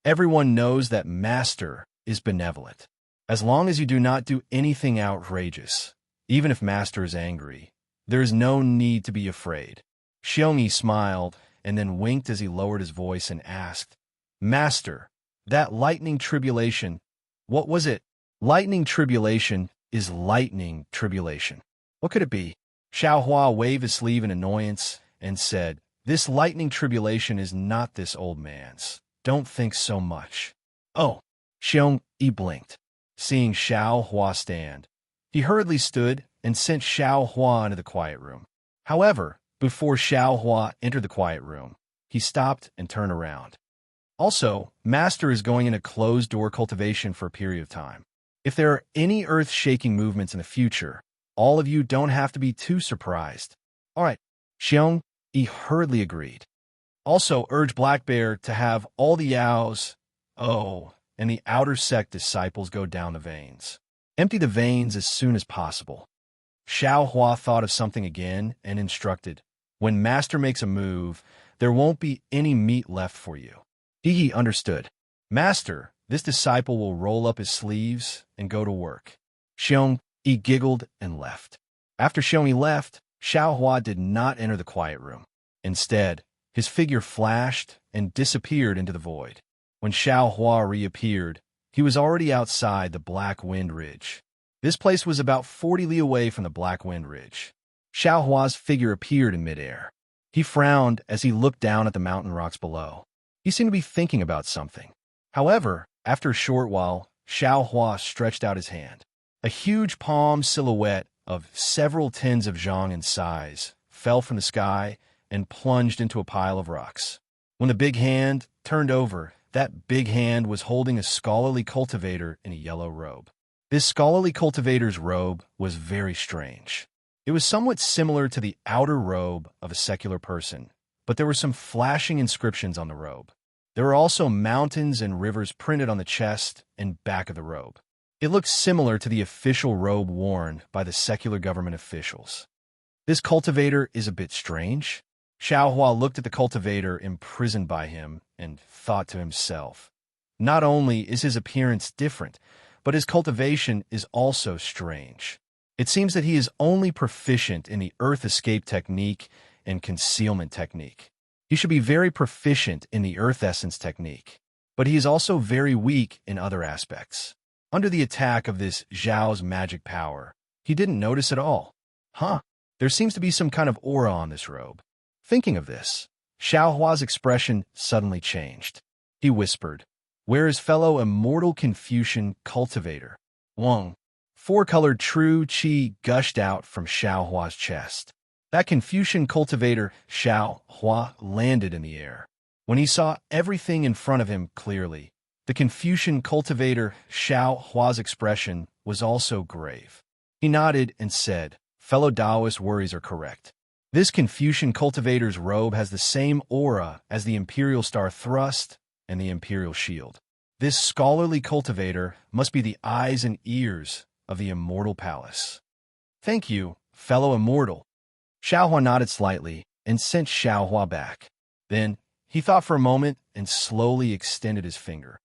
Everyone knows that Master is benevolent. As long as you do not do anything outrageous, even if Master is angry, there is no need to be afraid. Xiongyi smiled and then winked as he lowered his voice and asked, Master, that lightning tribulation, what was it? Lightning tribulation is lightning tribulation. What could it be? Xiao Hua waved his sleeve in annoyance and said, This lightning tribulation is not this old man's. Don't think so much. Oh, Xiong Yi blinked, seeing Xiao Hua stand. He hurriedly stood and sent Xiao Hua into the quiet room. However, before Xiao Hua entered the quiet room, he stopped and turned around. Also, Master is going into closed-door cultivation for a period of time. If there are any earth-shaking movements in the future, all of you don't have to be too surprised. All right, Xiong Yi hurriedly agreed. Also, urge Black Bear to have all the Yaos, and the outer sect disciples go down the veins. Empty the veins as soon as possible. Xiao Hua thought of something again and instructed, When Master makes a move, there won't be any meat left for you. He understood. Master, this disciple will roll up his sleeves and go to work. Xiong Yi giggled and left. After Xiong Yi left, Xiao Hua did not enter the quiet room. Instead, his figure flashed and disappeared into the void. When Xiao Hua reappeared, he was already outside the Black Wind Ridge. This place was about 40 li away from the Black Wind Ridge. Xiao Hua's figure appeared in midair. He frowned as he looked down at the mountain rocks below. He seemed to be thinking about something. However, after a short while, Xiao Hua stretched out his hand. A huge palm silhouette of several tens of zhang in size fell from the sky and plunged into a pile of rocks. When the big hand turned over, that big hand was holding a scholarly cultivator in a yellow robe. This scholarly cultivator's robe was very strange. It was somewhat similar to the outer robe of a secular person, but there were some flashing inscriptions on the robe. There were also mountains and rivers printed on the chest and back of the robe. It looked similar to the official robe worn by the secular government officials. This cultivator is a bit strange. Xiao Hua looked at the cultivator imprisoned by him and thought to himself, not only is his appearance different, but his cultivation is also strange. It seems that he is only proficient in the earth escape technique and concealment technique. He should be very proficient in the earth essence technique, but he is also very weak in other aspects. Under the attack of this Zhao's magic power, he didn't notice at all. There seems to be some kind of aura on this robe. Thinking of this, Xiao Hua's expression suddenly changed. He whispered, "Where is fellow immortal Confucian cultivator?" Wang. Four-colored true qi gushed out from Xiao Hua's chest. That Confucian cultivator, Xiao Hua, landed in the air. When he saw everything in front of him clearly, the Confucian cultivator, Xiao Hua's expression was also grave. He nodded and said, "Fellow Taoist worries are correct. This Confucian cultivator's robe has the same aura as the Imperial Star Thrust and the Imperial Shield. This scholarly cultivator must be the eyes and ears of the Immortal Palace." "Thank you, fellow Immortal." Xiao Hua nodded slightly and sent Xiao Hua back. Then he thought for a moment and slowly extended his finger.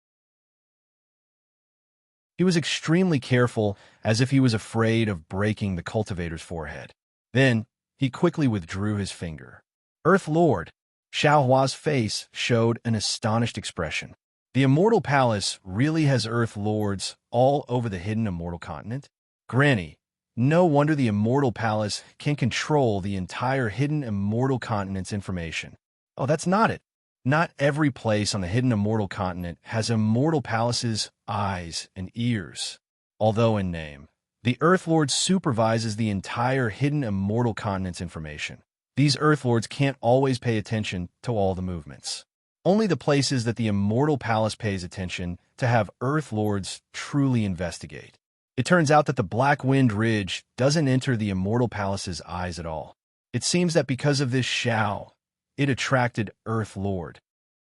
He was extremely careful, as if he was afraid of breaking the cultivator's forehead. Then he quickly withdrew his finger. "Earth Lord." Xiao Hua's face showed an astonished expression. The Immortal Palace really has Earth Lords all over the hidden Immortal Continent? Granny, no wonder the Immortal Palace can control the entire hidden Immortal Continent's information. Oh, that's not it. Not every place on the hidden Immortal Continent has Immortal Palace's eyes and ears. Although in name, the Earth Lord supervises the entire hidden Immortal Continent's information. These Earth Lords can't always pay attention to all the movements. Only the places that the Immortal Palace pays attention to have Earth Lords truly investigate. It turns out that the Black Wind Ridge doesn't enter the Immortal Palace's eyes at all. It seems that because of this Xiao, it attracted Earth Lord.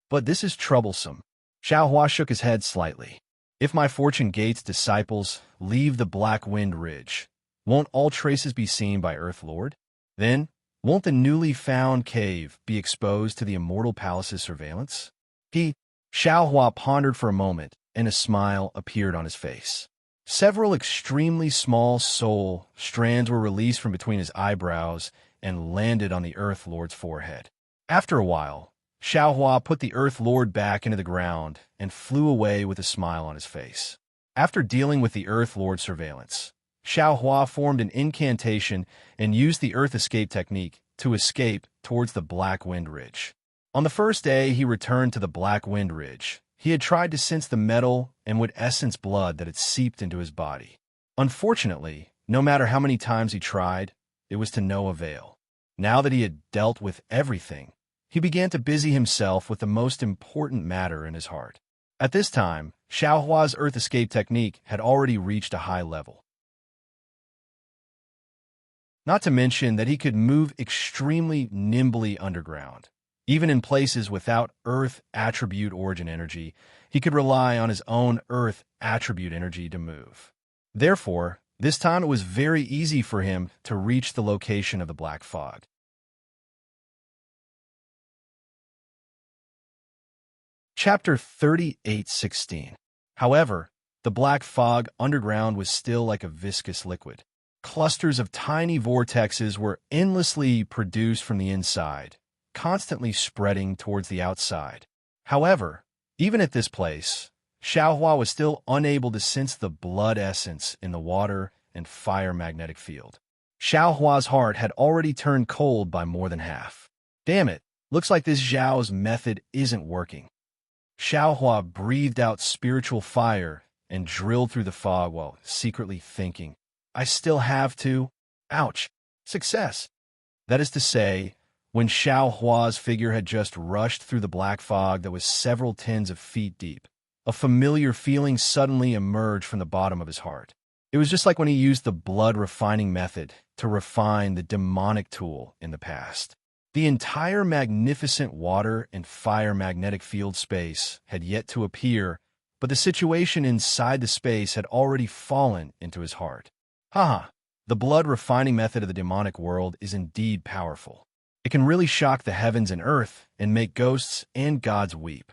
But this is troublesome. Xiao Hua shook his head slightly. If my Fortune Gate's disciples leave the Black Wind Ridge, won't all traces be seen by Earth Lord? Then, won't the newly found cave be exposed to the Immortal Palace's surveillance? Xiao Hua pondered for a moment, and a smile appeared on his face. Several extremely small soul strands were released from between his eyebrows and landed on the Earth Lord's forehead. After a while, Xiao Hua put the Earth Lord back into the ground and flew away with a smile on his face. After dealing with the Earth Lord's surveillance, Xiao Hua formed an incantation and used the Earth Escape technique to escape towards the Black Wind Ridge. On the first day he returned to the Black Wind Ridge, he had tried to sense the metal and would essence blood that had seeped into his body. Unfortunately, no matter how many times he tried, it was to no avail. Now that he had dealt with everything, he began to busy himself with the most important matter in his heart. At this time, Xiao Hua's Earth Escape technique had already reached a high level. Not to mention that he could move extremely nimbly underground. Even in places without Earth attribute origin energy, he could rely on his own Earth attribute energy to move. Therefore, this time it was very easy for him to reach the location of the Black Fog. Chapter 38:16. However, the Black Fog underground was still like a viscous liquid. Clusters of tiny vortexes were endlessly produced from the inside, constantly spreading towards the outside. However, Even at this place, Xiaohua was still unable to sense the blood essence in the water and fire magnetic field. Xiaohua's heart had already turned cold by more than half. Damn it, looks like this Zhao's method isn't working. Xiaohua breathed out spiritual fire and drilled through the fog while secretly thinking, I still have to. Ouch. Success. That is to say, when Xiaohua's figure had just rushed through the black fog that was several tens of feet deep, a familiar feeling suddenly emerged from the bottom of his heart. It was just like when he used the blood refining method to refine the demonic tool in the past. The entire magnificent water and fire magnetic field space had yet to appear, but the situation inside the space had already fallen into his heart. Haha, the blood refining method of the demonic world is indeed powerful. It can really shock the heavens and earth and make ghosts and gods weep.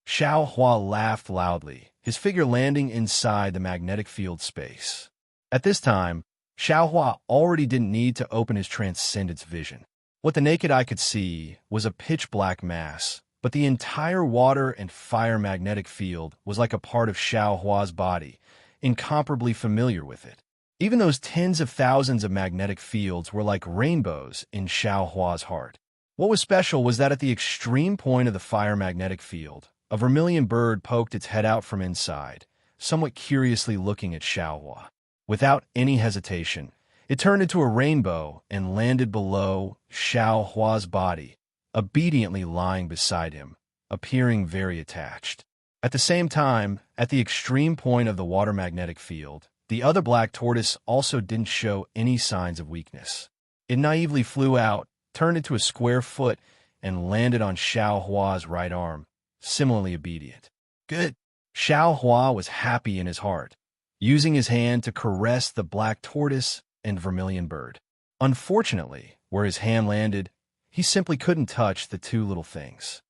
Xiaohua laughed loudly, his figure landing inside the magnetic field space. At this time, Xiaohua already didn't need to open his transcendence vision. What the naked eye could see was a pitch-black mass, but the entire water and fire magnetic field was like a part of Xiaohua's body, incomparably familiar with it. Even those tens of thousands of magnetic fields were like rainbows in Xiaohua's heart. What was special was that at the extreme point of the fire magnetic field, a vermilion bird poked its head out from inside, somewhat curiously looking at Xiaohua. Without any hesitation, it turned into a rainbow and landed below Xiaohua's body, obediently lying beside him, appearing very attached. At the same time, at the extreme point of the water magnetic field, the other black tortoise also didn't show any signs of weakness. It naively flew out, turned into a square foot, and landed on Xiaohua's right arm, similarly obedient. Good. Xiaohua was happy in his heart, using his hand to caress the black tortoise and vermilion bird. Unfortunately, where his hand landed, he simply couldn't touch the two little things.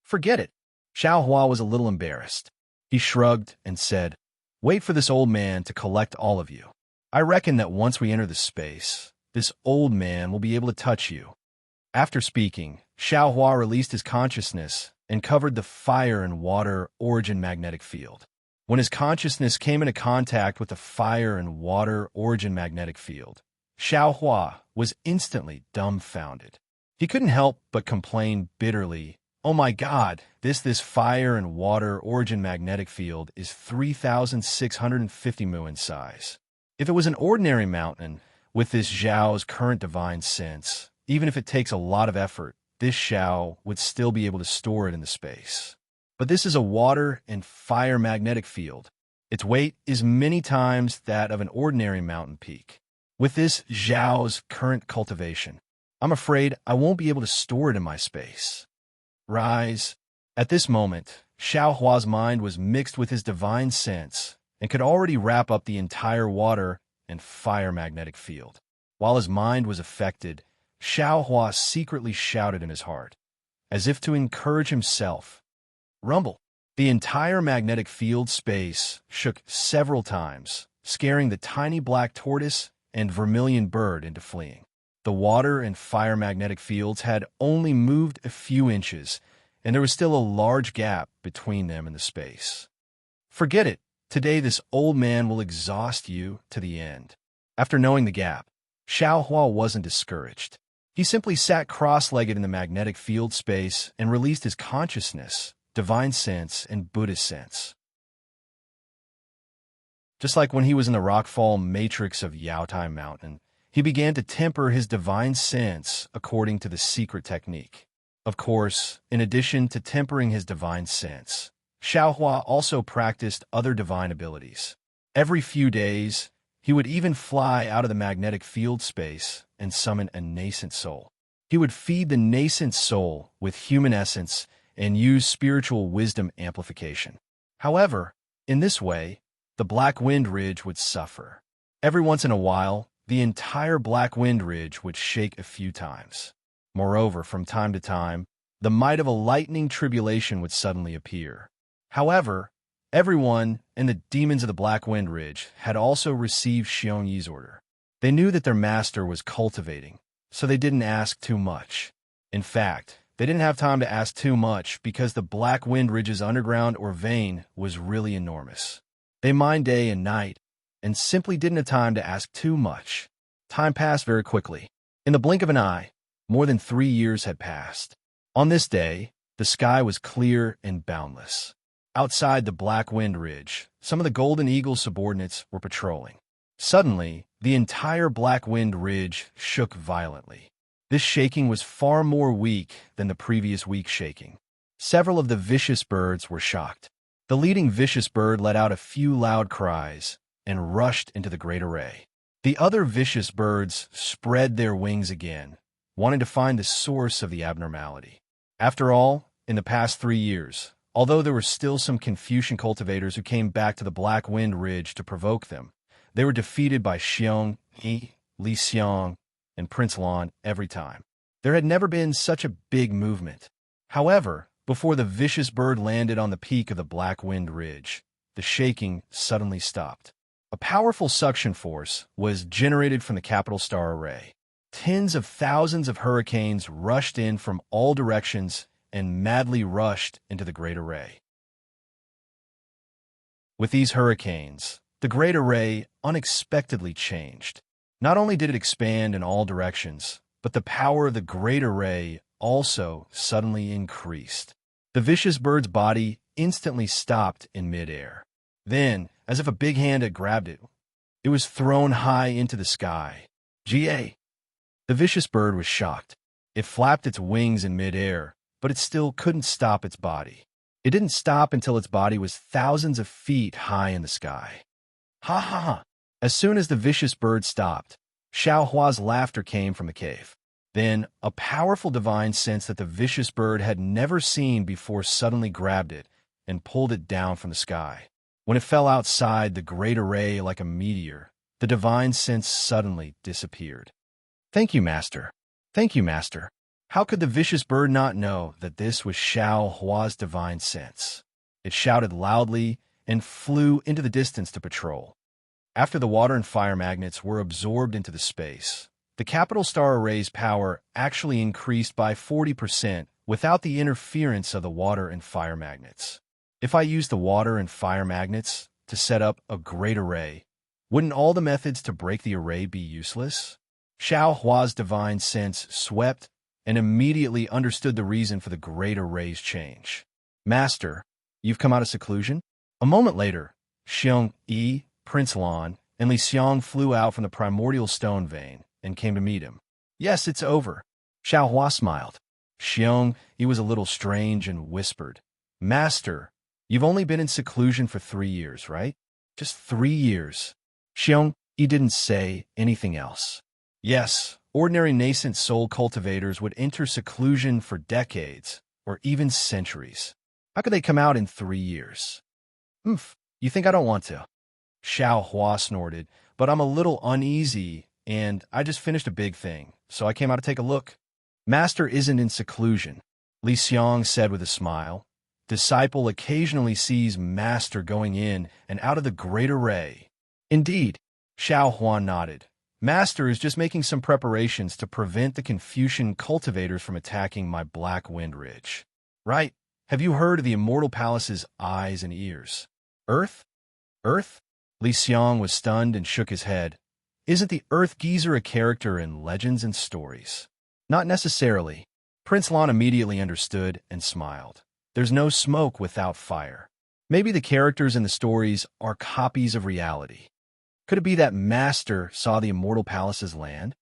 Forget it. Xiaohua was a little embarrassed. He shrugged and said, Wait for this old man to collect all of you. I reckon that once we enter the space, this old man will be able to touch you. After speaking, Xiaohua released his consciousness and covered the fire and water origin magnetic field. When his consciousness came into contact with the fire and water origin magnetic field, Xiaohua was instantly dumbfounded. He couldn't help but complain bitterly, Oh my God, this fire and water origin magnetic field is 3,650 mu in size. If it was an ordinary mountain, with this Zhao's current divine sense, even if it takes a lot of effort, this Zhao would still be able to store it in the space. But this is a water and fire magnetic field. Its weight is many times that of an ordinary mountain peak. With this Zhao's current cultivation, I'm afraid I won't be able to store it in my space. Rise. At this moment, Xiaohua's mind was mixed with his divine sense and could already wrap up the entire water and fire magnetic field. While his mind was affected, Xiaohua secretly shouted in his heart, as if to encourage himself. Rumble. The entire magnetic field space shook several times, scaring the tiny black tortoise and vermilion bird into fleeing. The water and fire magnetic fields had only moved a few inches, and there was still a large gap between them and the space. Forget it. Today this old man will exhaust you to the end. After knowing the gap, Xiaohua wasn't discouraged. He simply sat cross-legged in the magnetic field space and released his consciousness, divine sense, and Buddhist sense. Just like when he was in the rockfall matrix of Yaotai Mountain, he began to temper his divine sense according to the secret technique. Of course, in addition to tempering his divine sense, Xiaohua also practiced other divine abilities. Every few days, he would even fly out of the magnetic field space and summon a nascent soul. He would feed the nascent soul with human essence and use spiritual wisdom amplification. However, in this way, the Black Wind Ridge would suffer. Every once in a while, the entire Black Wind Ridge would shake a few times. Moreover, from time to time, the might of a lightning tribulation would suddenly appear. However, everyone and the demons of the Black Wind Ridge had also received Xiongyi's order. They knew that their master was cultivating, so they didn't ask too much. In fact, They didn't have time to ask too much because the Black Wind Ridge's underground or vein was really enormous. They mined day and night and simply didn't have time to ask too much. Time passed very quickly. In the blink of an eye, more than 3 years had passed. On this day, the sky was clear and boundless. Outside the Black Wind Ridge, some of the Golden Eagle's subordinates were patrolling. Suddenly, the entire Black Wind Ridge shook violently. This shaking was far more weak than the previous week shaking. Several of the vicious birds were shocked. The leading vicious bird let out a few loud cries and rushed into the great array. The other vicious birds spread their wings again, wanting to find the source of the abnormality. After all, in the past 3 years, although there were still some Confucian cultivators who came back to the Black Wind Ridge to provoke them, they were defeated by Xiong Yi, Li Xiong, and Prince Lan every time. There had never been such a big movement. However, before the vicious bird landed on the peak of the Black Wind Ridge, the shaking suddenly stopped. A powerful suction force was generated from the capital star array. Tens of thousands of hurricanes rushed in from all directions and madly rushed into the Great Array. With these hurricanes, the Great Array unexpectedly changed. Not only did it expand in all directions, but the power of the Great Array also suddenly increased. The vicious bird's body instantly stopped in midair. Then, as if a big hand had grabbed it, it was thrown high into the sky. Ga! The vicious bird was shocked. It flapped its wings in midair, but it still couldn't stop its body. It didn't stop until its body was thousands of feet high in the sky. Ha ha ha! As soon as the vicious bird stopped, Xiao Hua's laughter came from the cave. Then, a powerful divine sense that the vicious bird had never seen before suddenly grabbed it and pulled it down from the sky. When it fell outside the Great Array like a meteor, the divine sense suddenly disappeared. Thank you, Master. Thank you, Master. How could the vicious bird not know that this was Xiao Hua's divine sense? It shouted loudly and flew into the distance to patrol. After the water and fire magnets were absorbed into the space, the capital star array's power actually increased by 40% without the interference of the water and fire magnets. If I used the water and fire magnets to set up a great array, wouldn't all the methods to break the array be useless? Xiao Hua's divine sense swept and immediately understood the reason for the great array's change. Master, you've come out of seclusion? A moment later, Xiong Yi, Prince Lan, and Li Xiong flew out from the primordial stone vein and came to meet him. Yes, it's over. Xiao Hua smiled. Xiong Yi was a little strange and whispered, Master, you've only been in seclusion for 3 years, right? Just 3 years. Xiong Yi didn't say anything else. Yes, ordinary nascent soul cultivators would enter seclusion for decades, or even centuries. How could they come out in 3 years? You think I don't want to? Xiao Hua snorted, but I'm a little uneasy, and I just finished a big thing, so I came out to take a look. Master isn't in seclusion, Li Xiong said with a smile. Disciple occasionally sees Master going in and out of the great array. Indeed, Xiao Hua nodded. Master is just making some preparations to prevent the Confucian cultivators from attacking my Black Wind Ridge. Right? Have you heard of the Immortal Palace's eyes and ears? Earth? Earth? Li Xiong was stunned and shook his head. Isn't the Earth Geezer a character in legends and stories? Not necessarily. Prince Lan immediately understood and smiled. There's no smoke without fire. Maybe the characters in the stories are copies of reality. Could it be that Master saw the Immortal Palace's land?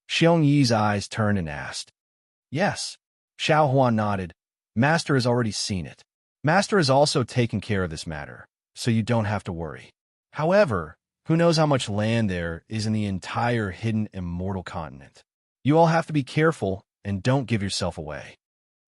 Xiong Yi's eyes turned and asked. Yes. Xiao Hua nodded. Master has already seen it. Master has also taken care of this matter, so you don't have to worry. However, who knows how much land there is in the entire hidden immortal continent. You all have to be careful and don't give yourself away.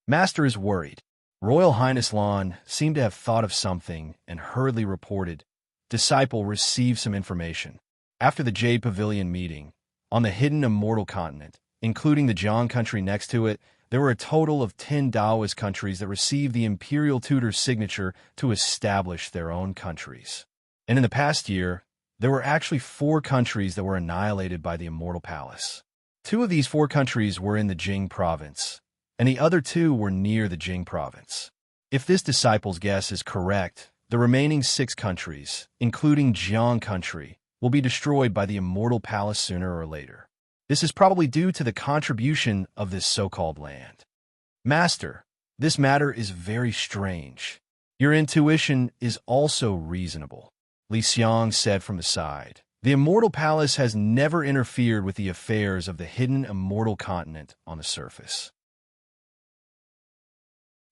Master is worried. Royal Highness Lan seemed to have thought of something and hurriedly reported, Disciple received some information. After the Jade Pavilion meeting, on the hidden immortal continent, including the Jiang country next to it, there were a total of 10 Taoist countries that received the Imperial Tutor's signature to establish their own countries. And in the past year, there were actually 4 countries that were annihilated by the Immortal Palace. 2 of these 4 countries were in the Jing province, and the other two were near the Jing province. If this disciple's guess is correct, the remaining 6 countries, including Jiang country, will be destroyed by the immortal palace sooner or later. This is probably due to the contribution of this so-called land. Master, this matter is very strange. Your intuition is also reasonable, Li Xiang said from the side. The immortal palace has never interfered with the affairs of the hidden immortal continent on the surface.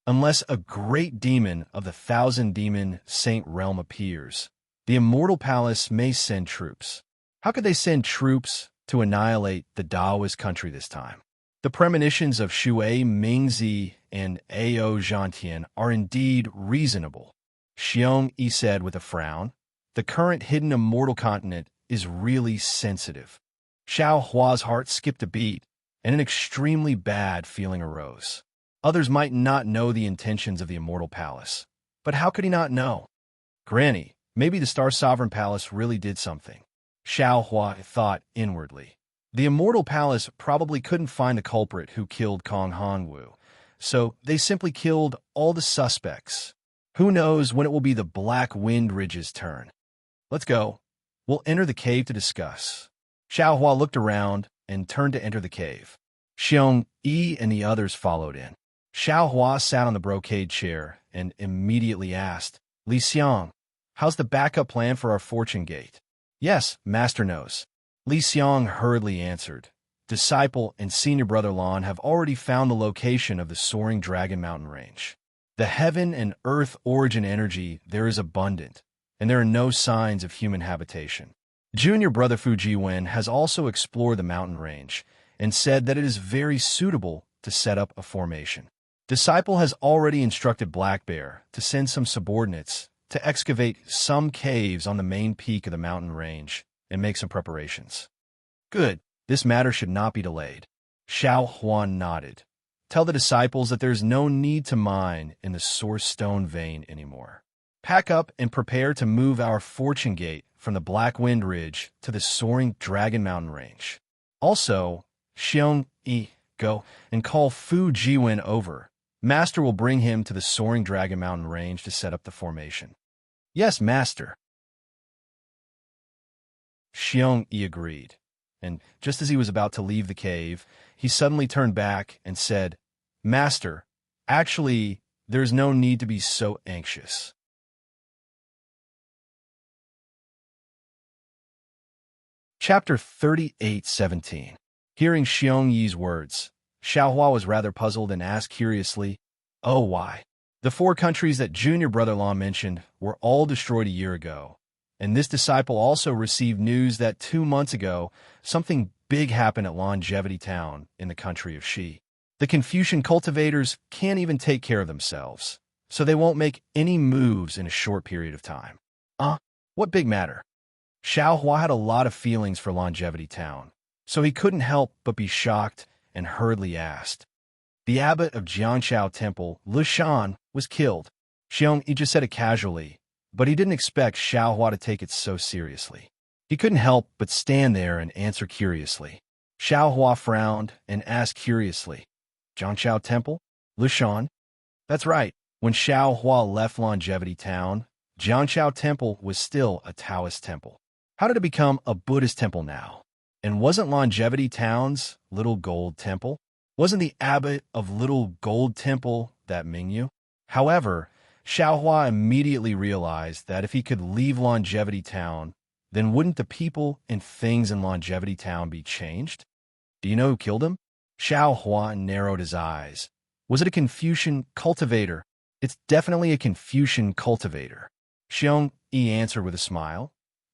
Unless a great demon of the 1,000-demon saint realm appears, the immortal palace may send troops. How could they send troops to annihilate the Daoist country this time? The premonitions of Shui Mingzi and Ao Zhantian are indeed reasonable, Xiong Yi said with a frown. The current hidden immortal continent is really sensitive. Xiao Hua's heart skipped a beat, and an extremely bad feeling arose. Others might not know the intentions of the immortal palace, but how could he not know? Granny, maybe the Star Sovereign Palace really did something, Xiao Hua thought inwardly. The immortal palace probably couldn't find the culprit who killed Kong Hongwu, so they simply killed all the suspects. Who knows when it will be the Black Wind Ridge's turn? Let's go. We'll enter the cave to discuss. Xiao Hua looked around and turned to enter the cave. Xiong Yi and the others followed in. Xiao Hua sat on the brocade chair and immediately asked, Li Xiang, how's the backup plan for our fortune gate? Yes, Master knows. Li Xiang hurriedly answered. Disciple and senior brother Lan have already found the location of the soaring Dragon Mountain Range. The heaven and earth origin energy there is abundant, and there are no signs of human habitation. Junior brother Fujiwen has also explored the mountain range and said that it is very suitable to set up a formation. Disciple has already instructed Black Bear to send some subordinates to excavate some caves on the main peak of the mountain range and make some preparations. Good. This matter should not be delayed. Xiao Huan nodded. Tell the disciples that there is no need to mine in the source stone vein anymore. Pack up and prepare to move our fortune gate from the Black Wind Ridge to the soaring Dragon Mountain Range. Also, Xiong Yi, go and call Fu Jiwen over. Master will bring him to the soaring Dragon Mountain Range to set up the formation. Yes, Master. Xiong Yi agreed, and just as he was about to leave the cave, he suddenly turned back and said, Master, actually, there's no need to be so anxious. Chapter 38:17. Hearing Xiong Yi's words, Xiao Hua was rather puzzled and asked curiously, Oh, why? The 4 countries that Junior Brother Lan mentioned were all destroyed a year ago, and this disciple also received news that 2 months ago, something big happened at Longevity Town in the country of Shi. The Confucian cultivators can't even take care of themselves, so they won't make any moves in a short period of time. What big matter? Xiao Hua had a lot of feelings for Longevity Town, so he couldn't help but be shocked and hurriedly asked. The abbot of Jiangshao Temple, Lushan, was killed. Xiong Yi just said it casually, but he didn't expect Xiao Hua to take it so seriously. He couldn't help but stand there and answer curiously. Xiao Hua frowned and asked curiously, Jiangshao Temple? Lushan? That's right. When Xiao Hua left Longevity Town, Jiangshao Temple was still a Taoist temple. How did it become a Buddhist temple now? And wasn't Longevity Town's Little Gold Temple? Wasn't the abbot of Little Gold Temple that Mingyu? However, Xiao Hua immediately realized that if he could leave Longevity Town, then wouldn't the people and things in Longevity Town be changed? Do you know who killed him? Xiao Hua narrowed his eyes. Was it a Confucian cultivator? It's definitely a Confucian cultivator. Xiong Yi answered with a smile.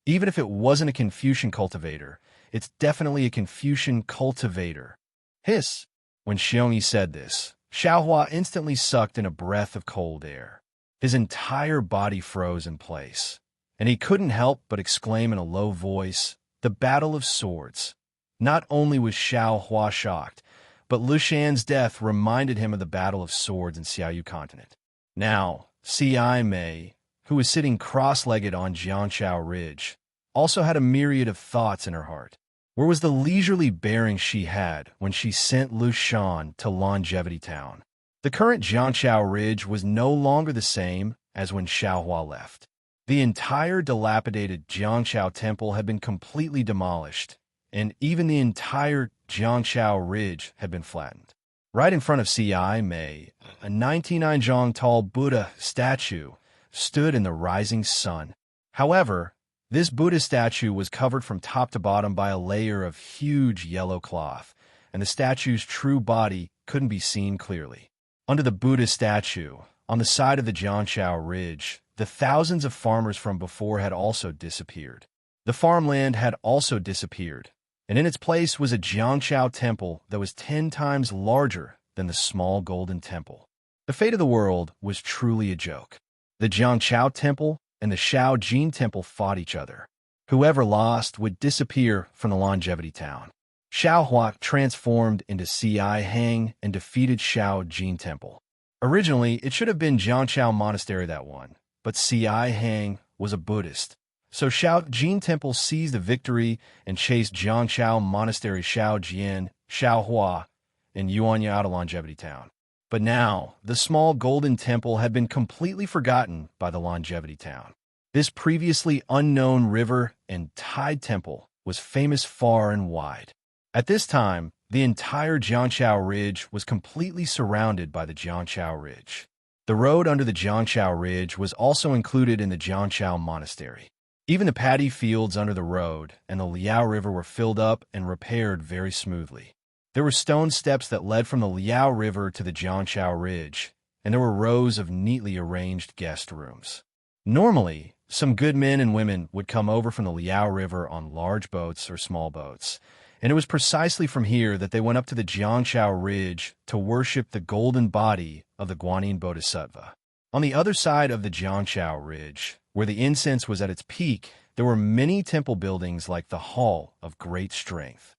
Even if it wasn't a Confucian cultivator, it's definitely a Confucian cultivator. Hiss! When Xiong Yi said this, Xiao Hua instantly sucked in a breath of cold air. His entire body froze in place, and he couldn't help but exclaim in a low voice, The Battle of Swords. Not only was Xiao Hua shocked, but Lushan's death reminded him of the Battle of Swords in Xiaoyu Continent. Now, C.I. Mei, who was sitting cross-legged on Jiangshao Ridge, also had a myriad of thoughts in her heart. Where was the leisurely bearing she had when she sent Lu Shan to Longevity Town? The current Jiangshao Ridge was no longer the same as when Xiaohua left. The entire dilapidated Jiangshao Temple had been completely demolished, and even the entire Jiangshao Ridge had been flattened. Right in front of C.I. Mei, a 99-zhang tall Buddha statue stood in the rising sun. However, this Buddha statue was covered from top to bottom by a layer of huge yellow cloth, and the statue's true body couldn't be seen clearly. Under the Buddha statue, on the side of the Jiangshao Ridge, the thousands of farmers from before had also disappeared. The farmland had also disappeared, and in its place was a Jiangshao temple that was 10 times larger than the small golden temple. The fate of the world was truly a joke. The Jiangshao temple and the Shaojin temple fought each other. Whoever lost would disappear from the Longevity Town. Xiaohua transformed into C.I. Hang and defeated Shaojin temple. Originally, it should have been Jiangshao Monastery that won, but C.I. Hang was a Buddhist. So Shaojin temple seized the victory and chased Jiangshao Monastery Shaojian, Xiaohua, and Yuanya out of Longevity Town. But now, the small golden temple had been completely forgotten by the Longevity Town. This previously unknown river and tide temple was famous far and wide. At this time, the entire Jiangshao Ridge was completely surrounded by the Jiangshao Ridge. The road under the Jiangshao Ridge was also included in the Jiangshao Monastery. Even the paddy fields under the road and the Liao River were filled up and repaired very smoothly. There were stone steps that led from the Liao River to the Jiangshao Ridge, and there were rows of neatly arranged guest rooms. Normally, some good men and women would come over from the Liao River on large boats or small boats, and it was precisely from here that they went up to the Jiangshao Ridge to worship the golden body of the Guanyin Bodhisattva. On the other side of the Jiangshao Ridge, where the incense was at its peak, there were many temple buildings like the Hall of Great Strength.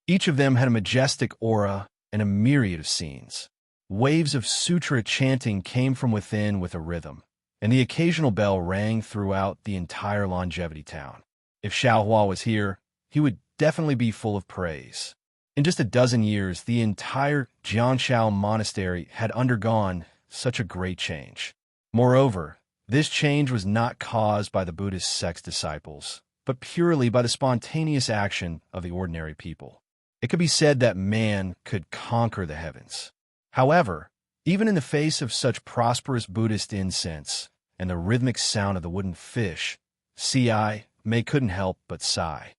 Each of them had a majestic aura and a myriad of scenes. Waves of sutra chanting came from within with a rhythm, and the occasional bell rang throughout the entire Longevity Town. If Xiaohua was here, he would definitely be full of praise. In just a dozen years, the entire Jiangshao Monastery had undergone such a great change. Moreover, this change was not caused by the Buddhist sect's disciples, but purely by the spontaneous action of the ordinary people. It could be said that man could conquer the heavens. However, even in the face of such prosperous Buddhist incense and the rhythmic sound of the wooden fish, C.I. Mei couldn't help but sigh.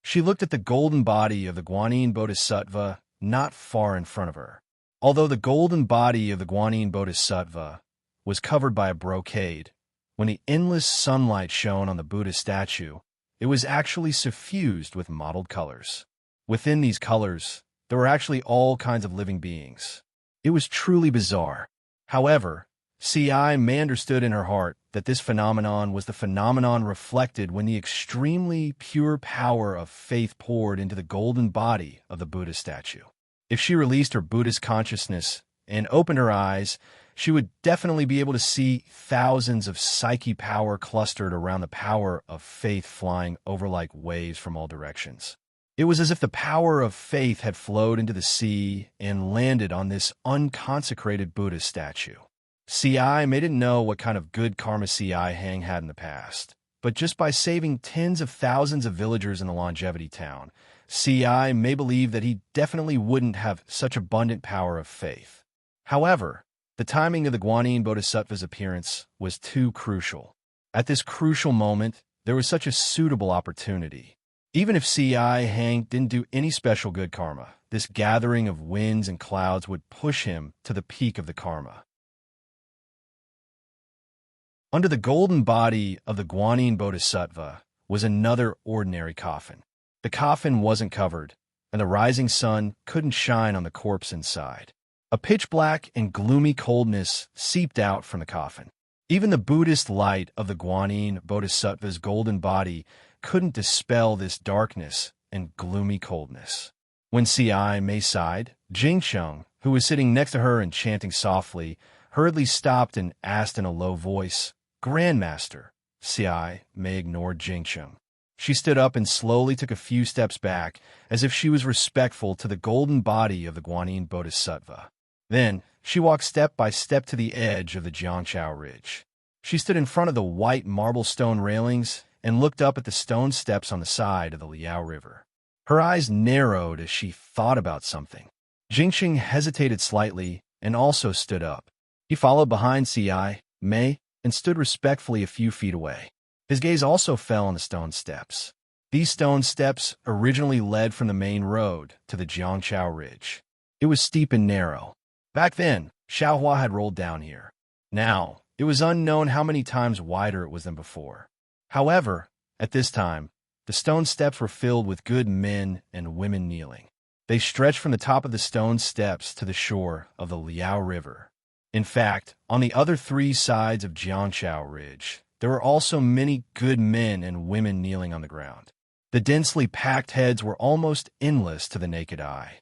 She looked at the golden body of the Guanyin Bodhisattva not far in front of her. Although the golden body of the Guanyin Bodhisattva was covered by a brocade, when the endless sunlight shone on the Buddha statue, it was actually suffused with mottled colors. Within these colors, there were actually all kinds of living beings. It was truly bizarre. However, C.I. Mei understood in her heart that this phenomenon was the phenomenon reflected when the extremely pure power of faith poured into the golden body of the Buddha statue. If she released her Buddhist consciousness and opened her eyes, she would definitely be able to see thousands of psyche power clustered around the power of faith flying over like waves from all directions. It was as if the power of faith had flowed into the sea and landed on this unconsecrated Buddha statue. C.I. Mei didn't know what kind of good karma C.I. Hang had in the past, but just by saving tens of thousands of villagers in the Longevity Town, C.I. Mei believed that he definitely wouldn't have such abundant power of faith. However, the timing of the Guanyin Bodhisattva's appearance was too crucial. At this crucial moment, there was such a suitable opportunity. Even if C.I. Hang didn't do any special good karma, this gathering of winds and clouds would push him to the peak of the karma. Under the golden body of the Guanyin Bodhisattva was another ordinary coffin. The coffin wasn't covered, and the rising sun couldn't shine on the corpse inside. A pitch-black and gloomy coldness seeped out from the coffin. Even the Buddhist light of the Guanyin Bodhisattva's golden body couldn't dispel this darkness and gloomy coldness. When C.I. Mei sighed, Jingsheng, who was sitting next to her and chanting softly, hurriedly stopped and asked in a low voice, "Grandmaster." C.I. Mei ignored Jingsheng. She stood up and slowly took a few steps back, as if she was respectful to the golden body of the Guanyin Bodhisattva. Then, she walked step by step to the edge of the Jiangqiao Ridge. She stood in front of the white marble stone railings and looked up at the stone steps on the side of the Liao River. Her eyes narrowed as she thought about something. Jingqing hesitated slightly and also stood up. He followed behind Ci, Mei, and stood respectfully a few feet away. His gaze also fell on the stone steps. These stone steps originally led from the main road to the Jiangqiao Ridge. It was steep and narrow. Back then, Xiaohua had rolled down here. Now, it was unknown how many times wider it was than before. However, at this time, the stone steps were filled with good men and women kneeling. They stretched from the top of the stone steps to the shore of the Liao River. In fact, on the other three sides of Jiangqiao Ridge, there were also many good men and women kneeling on the ground. The densely packed heads were almost endless to the naked eye.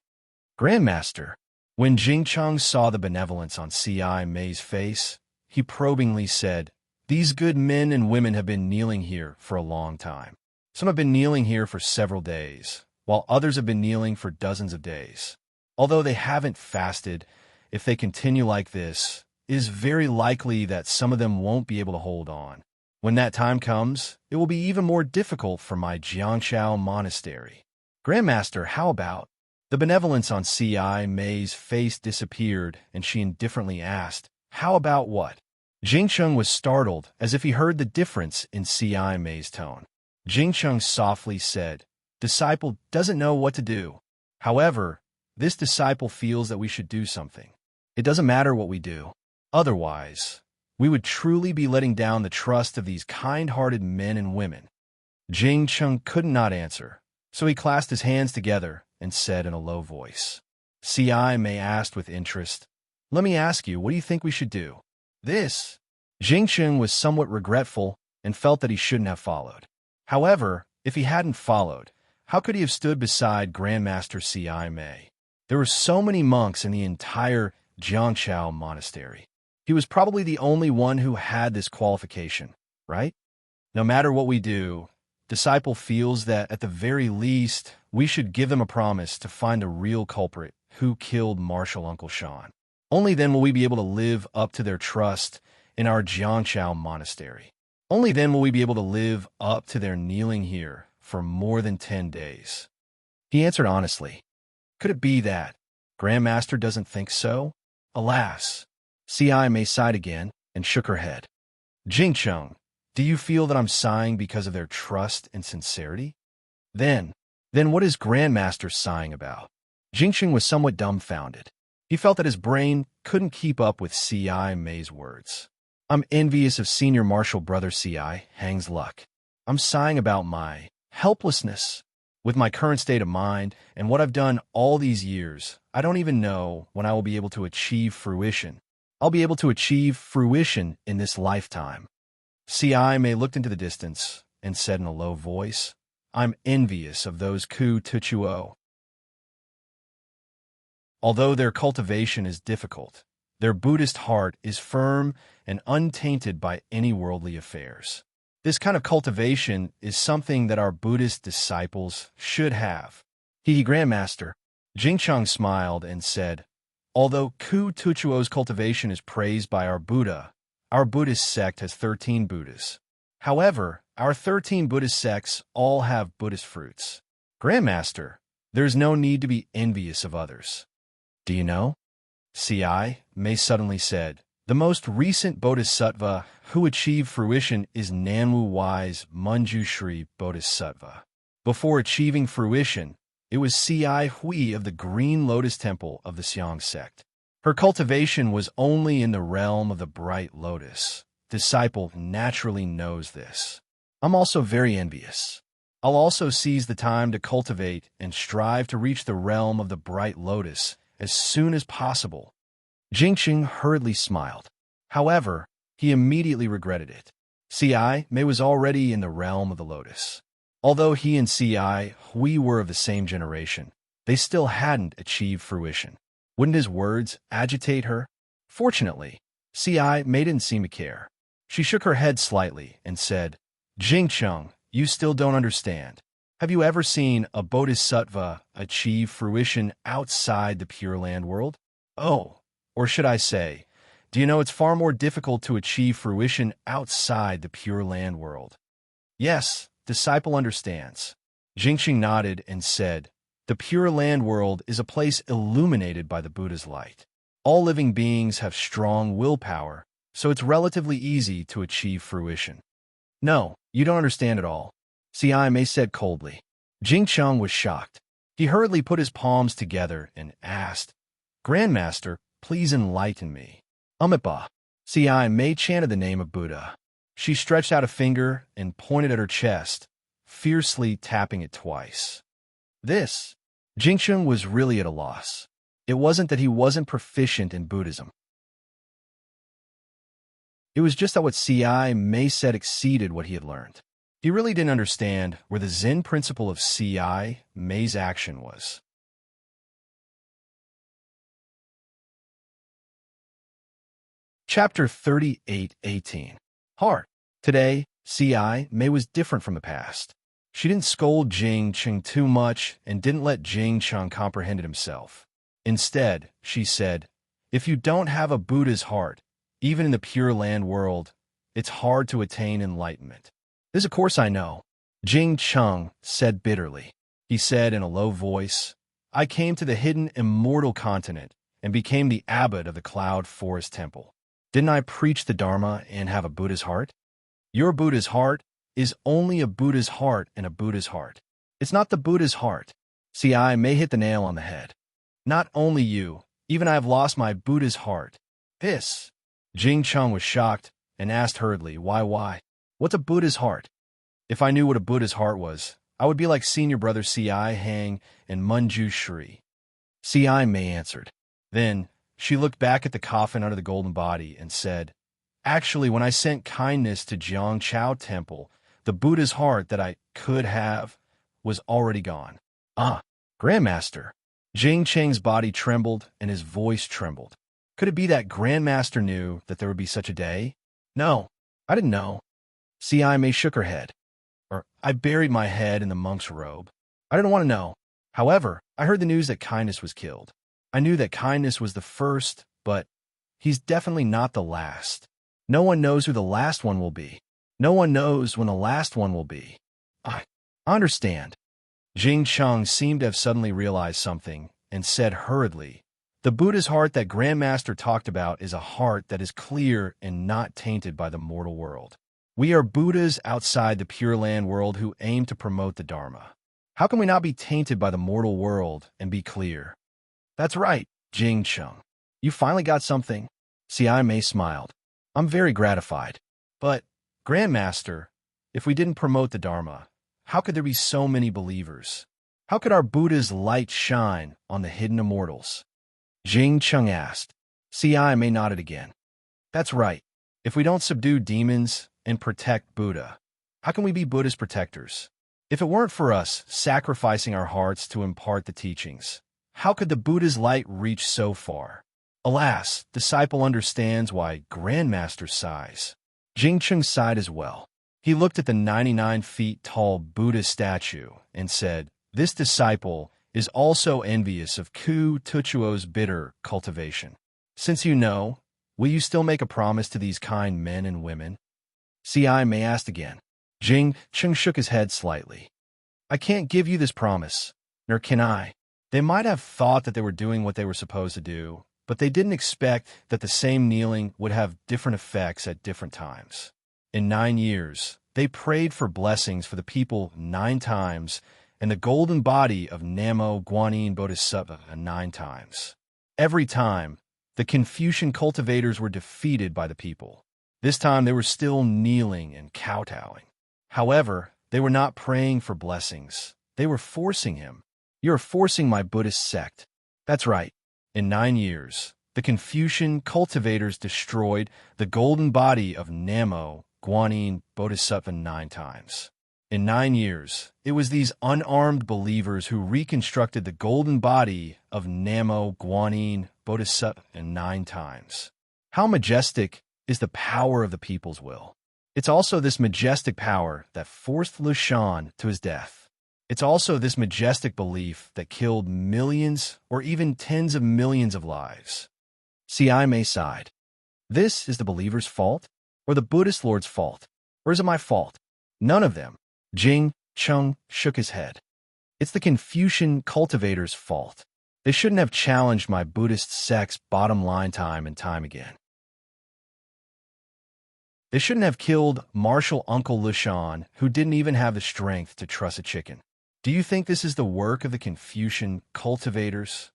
Grandmaster. When Jingcheng saw the benevolence on Ci Mei's face, he probingly said, "These good men and women have been kneeling here for a long time. Some have been kneeling here for several days, while others have been kneeling for dozens of days. Although they haven't fasted, if they continue like this, it is very likely that some of them won't be able to hold on. When that time comes, it will be even more difficult for my Jiangqiao monastery." Grandmaster, how about? The benevolence on Ci Mei's face disappeared, and she indifferently asked, "How about what?" Jingcheng was startled, as if he heard the difference in Ci Mei's tone. Jingcheng softly said, "Disciple doesn't know what to do. However, this disciple feels that we should do something. It doesn't matter what we do. Otherwise, we would truly be letting down the trust of these kind-hearted men and women." Jingcheng could not answer, so he clasped his hands together and said in a low voice. Ci Mei asked with interest, "Let me ask you, what do you think we should do?" This. Jingcheng was somewhat regretful and felt that he shouldn't have followed. However, if he hadn't followed, how could he have stood beside Grandmaster Ci Mei? There were so many monks in the entire Jiangqiao monastery. He was probably the only one who had this qualification, right? No matter what we do, disciple feels that at the very least, we should give them a promise to find the real culprit who killed Marshal Uncle Sean. Only then will we be able to live up to their trust in our Jiangqiao monastery. Only then will we be able to live up to their kneeling here for more than 10 days. He answered honestly. Could it be that Grandmaster doesn't think so? Alas. Ci Mei sighed again and shook her head. Jingcheng, do you feel that I'm sighing because of their trust and sincerity? Then what is Grandmaster sighing about? Jingcheng was somewhat dumbfounded. He felt that his brain couldn't keep up with Ci Mei's words. I'm envious of Senior Marshal Brother Ci Hang's luck. I'm sighing about my helplessness. With my current state of mind and what I've done all these years, I don't even know when I will be able to achieve fruition. I'll be able to achieve fruition in this lifetime. Ci Mei looked into the distance and said in a low voice, I'm envious of those Ku Tuchuo. Although their cultivation is difficult, their Buddhist heart is firm and untainted by any worldly affairs. This kind of cultivation is something that our Buddhist disciples should have. Grandmaster. Jingcheng smiled and said, although Ku Tuchuo's cultivation is praised by our Buddha, our Buddhist sect has 13 Buddhas. However, our 13 Buddhist sects all have Buddhist fruits. Grandmaster, there is no need to be envious of others. Do you know? Ci Mei suddenly said, the most recent Bodhisattva who achieved fruition is Nanwu Wai's Manjushri Bodhisattva. Before achieving fruition, it was Ci Hui of the Green Lotus Temple of the Xiang sect. Her cultivation was only in the realm of the Bright Lotus. Disciple naturally knows this. I'm also very envious. I'll also seize the time to cultivate and strive to reach the realm of the Bright Lotus as soon as possible. Jingqing hurriedly smiled. However, he immediately regretted it. Ci Mei was already in the realm of the lotus. Although he and Ci Hui were of the same generation, they still hadn't achieved fruition. Wouldn't his words agitate her? Fortunately, Ci Mei didn't seem to care. She shook her head slightly and said, Jingcheng, You still don't understand. Have you ever seen a bodhisattva achieve fruition outside the Pure Land world? Oh, or should I say, do you know it's far more difficult to achieve fruition outside the Pure Land world? Yes, disciple understands. Jingqing nodded and said, the Pure Land world is a place illuminated by the Buddha's light. All living beings have strong willpower, so it's relatively easy to achieve fruition. No, you don't understand at all, Siai Mei said coldly. Jingcheng was shocked. He hurriedly put his palms together and asked, Grandmaster, please enlighten me. Amipa. Siai Mei chanted the name of Buddha. She stretched out a finger and pointed at her chest, fiercely tapping it twice. Jingcheng was really at a loss. It wasn't that he wasn't proficient in Buddhism. It was just that what Siai Mei said exceeded what he had learned. He really didn't understand where the Zen principle of Siai Mei's action was. Chapter 38:18. Heart. Today, Siai Mei was different from the past. She didn't scold Jingcheng too much and didn't let Jingcheng comprehend it himself. Instead, she said, if you don't have a Buddha's heart, even in the Pure Land world, it's hard to attain enlightenment. This, of course, I know, Jingcheng said bitterly. He said in a low voice, I came to the hidden immortal continent and became the abbot of the Cloud Forest Temple. Didn't I preach the Dharma and have a Buddha's heart? Your Buddha's heart is only a Buddha's heart and a Buddha's heart. It's not the Buddha's heart. Siai Mei hit the nail on the head. Not only you, even I have lost my Buddha's heart. Jingcheng was shocked and asked hurriedly, why? What's a Buddha's heart? If I knew what a Buddha's heart was, I would be like senior brother Siai Hang and Munju Shri. Siai Mei answered. Then she looked back at the coffin under the golden body and said, actually, when I sent kindness to Jiangchao Temple, the Buddha's heart that I could have was already gone. Grandmaster. Jingcheng's body trembled and his voice trembled. Could it be that Grandmaster knew that there would be such a day? No, I didn't know. Siai Mei shook her head. I buried my head in the monk's robe. I didn't want to know. However, I heard the news that kindness was killed. I knew that kindness was the first, but he's definitely not the last. No one knows who the last one will be. No one knows when the last one will be. I understand. Jingcheng seemed to have suddenly realized something and said hurriedly, the Buddha's heart that Grandmaster talked about is a heart that is clear and not tainted by the mortal world. We are Buddhas outside the Pure Land world who aim to promote the Dharma. How can we not be tainted by the mortal world and be clear? That's right, Jingcheng. You finally got something. Siai Mei smiled. I'm very gratified. But, Grandmaster, if we didn't promote the Dharma, how could there be so many believers? How could our Buddha's light shine on the hidden immortals? Jingcheng asked. Siai Mei nodded again. That's right. If we don't subdue demons and protect Buddha, how can we be Buddha's protectors? If it weren't for us sacrificing our hearts to impart the teachings, how could the Buddha's light reach so far? Alas, disciple understands why Grandmaster sighs. Jingcheng sighed as well. He looked at the 99 feet tall Buddha statue and said, this disciple is also envious of Ku Tuchuo's bitter cultivation. Since you know, will you still make a promise to these kind men and women? Siai Mei asked again. Jingcheng shook his head slightly. I can't give you this promise, nor can I. They might have thought that they were doing what they were supposed to do, but they didn't expect that the same kneeling would have different effects at different times. In 9 years, they prayed for blessings for the people 9 times, and the golden body of Namo Guanyin Bodhisattva 9 times. Every time, the Confucian cultivators were defeated by the people. This time they were still kneeling and kowtowing. However, they were not praying for blessings. They were forcing him. You're forcing my Buddhist sect. That's right. In 9 years, the Confucian cultivators destroyed the golden body of Namo Guanyin Bodhisattva 9 times. In 9 years, it was these unarmed believers who reconstructed the golden body of Namo Guanyin Bodhisattva 9 times. How majestic is the power of the people's will. It's also this majestic power that forced Lushan to his death. It's also this majestic belief that killed millions or even tens of millions of lives. May sighed. This is the believer's fault? Or the Buddhist Lord's fault? Or is it my fault? None of them. Jing Chung shook his head. It's the Confucian cultivator's fault. They shouldn't have challenged my Buddhist sect's bottom line time and time again. They shouldn't have killed Martial Uncle Lushan, who didn't even have the strength to truss a chicken. Do you think this is the work of the Confucian cultivators?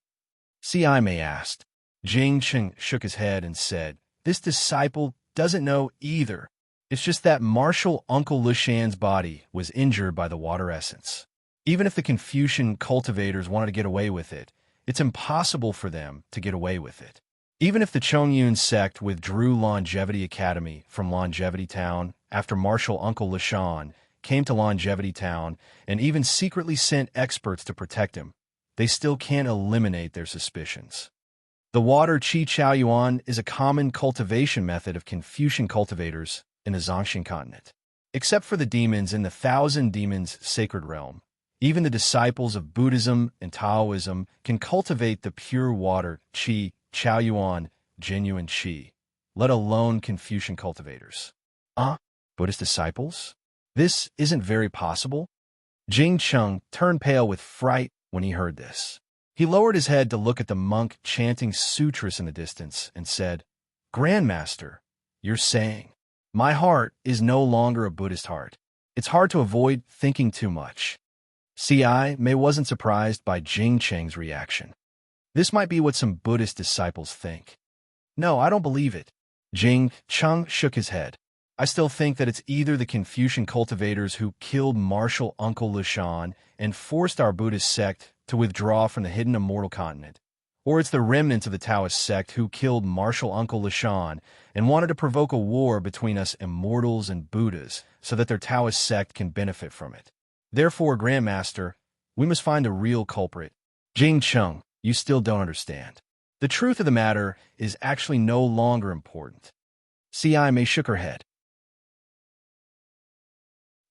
May asked. Jing Chung shook his head and said, this disciple doesn't know either. It's just that Martial Uncle Lushan's body was injured by the water essence. Even if the Confucian cultivators wanted to get away with it, it's impossible for them to get away with it. Even if the Chongyun sect withdrew Longevity Academy from Longevity Town after Martial Uncle Lushan came to Longevity Town and even secretly sent experts to protect him, they still can't eliminate their suspicions. The water Qi Chao Yuan is a common cultivation method of Confucian cultivators in the Zhongxing continent. Except for the demons in the Thousand Demons sacred realm, even the disciples of Buddhism and Taoism can cultivate the pure water Qi Chao Yuan, genuine Qi, let alone Confucian cultivators. Buddhist disciples? This isn't very possible. Jing Chung turned pale with fright when he heard this. He lowered his head to look at the monk chanting sutras in the distance and said, Grandmaster, you're saying, my heart is no longer a Buddhist heart. It's hard to avoid thinking too much. May wasn't surprised by Jing Cheng's reaction. This might be what some Buddhist disciples think. No, I don't believe it. Jing Chung shook his head. I still think that it's either the Confucian cultivators who killed Martial Uncle Lushan and forced our Buddhist sect to withdraw from the hidden immortal continent, or it's the remnants of the Taoist sect who killed Martial Uncle Lushan and wanted to provoke a war between us immortals and Buddhas so that their Taoist sect can benefit from it. Therefore, Grandmaster, we must find the real culprit. Jing Chung, you still don't understand. The truth of the matter is actually no longer important. May shook her head.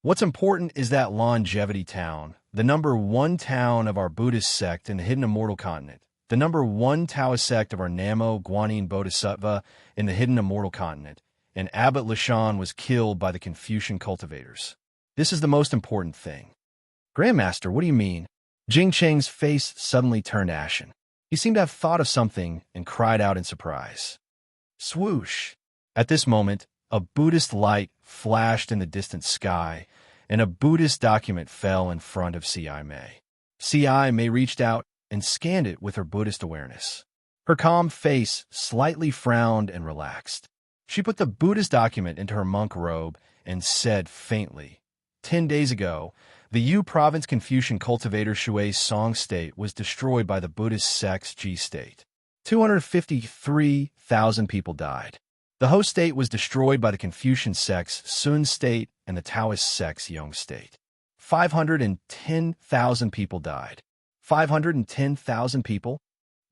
What's important is that Longevity Town, the number one town of our Buddhist sect in the hidden immortal continent, the number one Taoist sect of our Namo Guanyin Bodhisattva in the hidden immortal continent, and Abbot Lushan was killed by the Confucian cultivators. This is the most important thing. Grandmaster, what do you mean? Jing Cheng's face suddenly turned ashen. He seemed to have thought of something and cried out in surprise. Swoosh! At this moment, a Buddhist light flashed in the distant sky, and a Buddhist document fell in front of May. May reached out and scanned it with her Buddhist awareness. Her calm face slightly frowned and relaxed. She put the Buddhist document into her monk robe and said faintly, 10 days ago, the Yu province Confucian cultivator Shui's Song state was destroyed by the Buddhist sect's Ji state. 253,000 people died. The Ho state was destroyed by the Confucian sect's Sun state and the Taoist sect's Yong state. 510,000 people died. 510,000 people?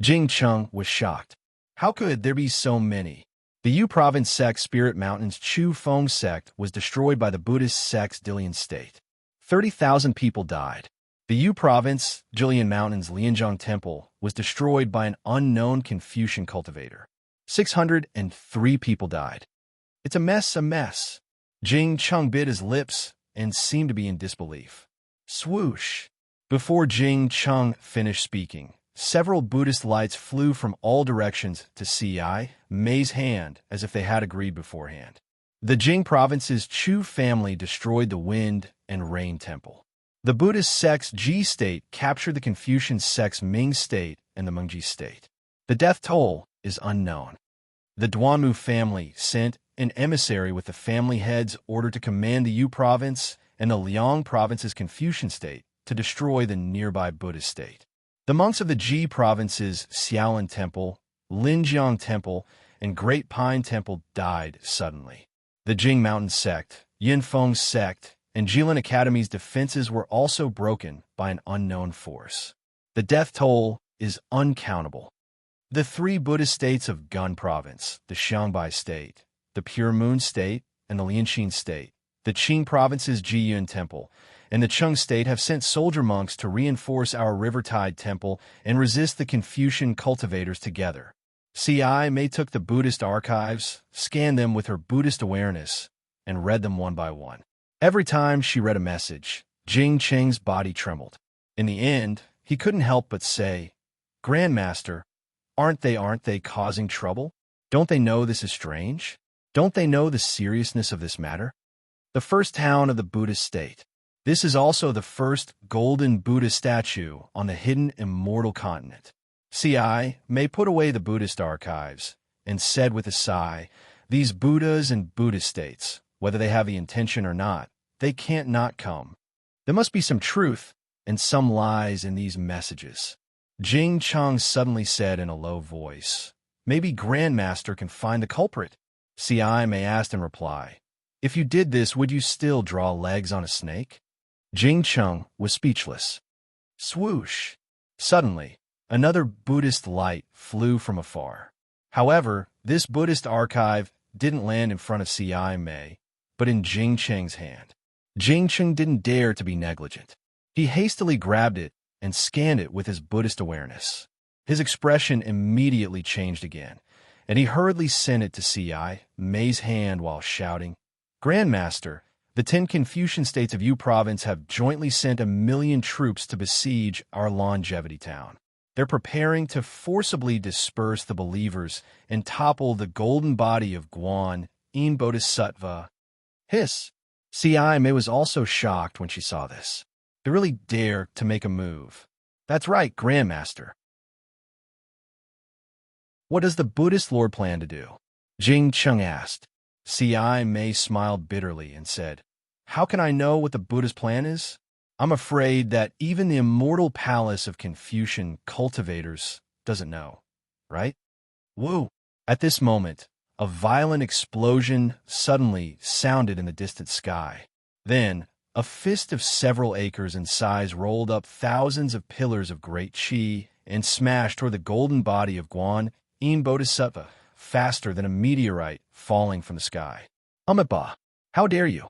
Jing Chung was shocked. How could there be so many? The Yu province sect's Spirit Mountain's Chu Feng sect was destroyed by the Buddhist sect's Dilian state. 30,000 people died. The Yu province, Jilian Mountain's Lianzhong temple, was destroyed by an unknown Confucian cultivator. 603 people died. It's a mess. Jing Chung bit his lips and seemed to be in disbelief. Swoosh! Before Jing Chung finished speaking, several Buddhist lights flew from all directions to May's hand as if they had agreed beforehand. The Jing province's Chu family destroyed the Wind and Rain temple. The Buddhist sect's Ji state captured the Confucian sect's Ming state and the Mengji state. The death toll is unknown. The Duanmu family sent an emissary with the family head's order to command the Yu province and the Liang province's Confucian state to destroy the nearby Buddhist state. The monks of the Ji province's Xiaolin temple, Linjiang temple, and Great Pine temple died suddenly. The Jing Mountain sect, Yinfeng sect, and Jilin Academy's defenses were also broken by an unknown force. The death toll is uncountable. The three Buddhist states of Gun province, the Xiangbai state, the Pure Moon state, and the Lianxin State, the Qing Province's Jiyun Temple, and the Cheng State have sent soldier monks to reinforce our Rivertide Temple and resist the Confucian cultivators together. CI May took the Buddhist archives, scanned them with her Buddhist awareness, and read them one by one. Every time she read a message, Jing Cheng's body trembled. In the end, he couldn't help but say, "Grandmaster, aren't they causing trouble? Don't they know this is strange? Don't they know the seriousness of this matter?" The first town of the Buddhist state. This is also the first golden Buddha statue on the hidden immortal continent. CI May put away the Buddhist archives and said with a sigh, "These Buddhas and Buddhist states, whether they have the intention or not, they can't not come. There must be some truth and some lies in these messages." Jing Cheng suddenly said in a low voice, "Maybe Grandmaster can find the culprit." CI May asked in reply, "If you did this, would you still draw legs on a snake?" Jing Cheng was speechless. Swoosh! Suddenly, another Buddhist light flew from afar. However, this Buddhist archive didn't land in front of CI May, but in Jing Cheng's hand. Jing Cheng didn't dare to be negligent. He hastily grabbed it and scanned it with his Buddhist awareness. His expression immediately changed again, and he hurriedly sent it to CI May's hand while shouting, "Grandmaster, the 10 Confucian states of Yu Province have jointly sent 1,000,000 troops to besiege our Longevity Town. They're preparing to forcibly disperse the believers and topple the golden body of Guan, Yin Bodhisattva." Hiss! CI May was also shocked when she saw this. They really dare to make a move. "That's right, Grandmaster." "What does the Buddhist Lord plan to do?" Jing Cheng asked. CI May smiled bitterly and said, "How can I know what the Buddha's plan is? I'm afraid that even the immortal palace of Confucian cultivators doesn't know, right?" Woo! At this moment, a violent explosion suddenly sounded in the distant sky. Then, a fist of several acres in size rolled up thousands of pillars of great chi and smashed toward the golden body of Guan, Yin Bodhisattva, faster than a meteorite falling from the sky. "Amitabha, how dare you?"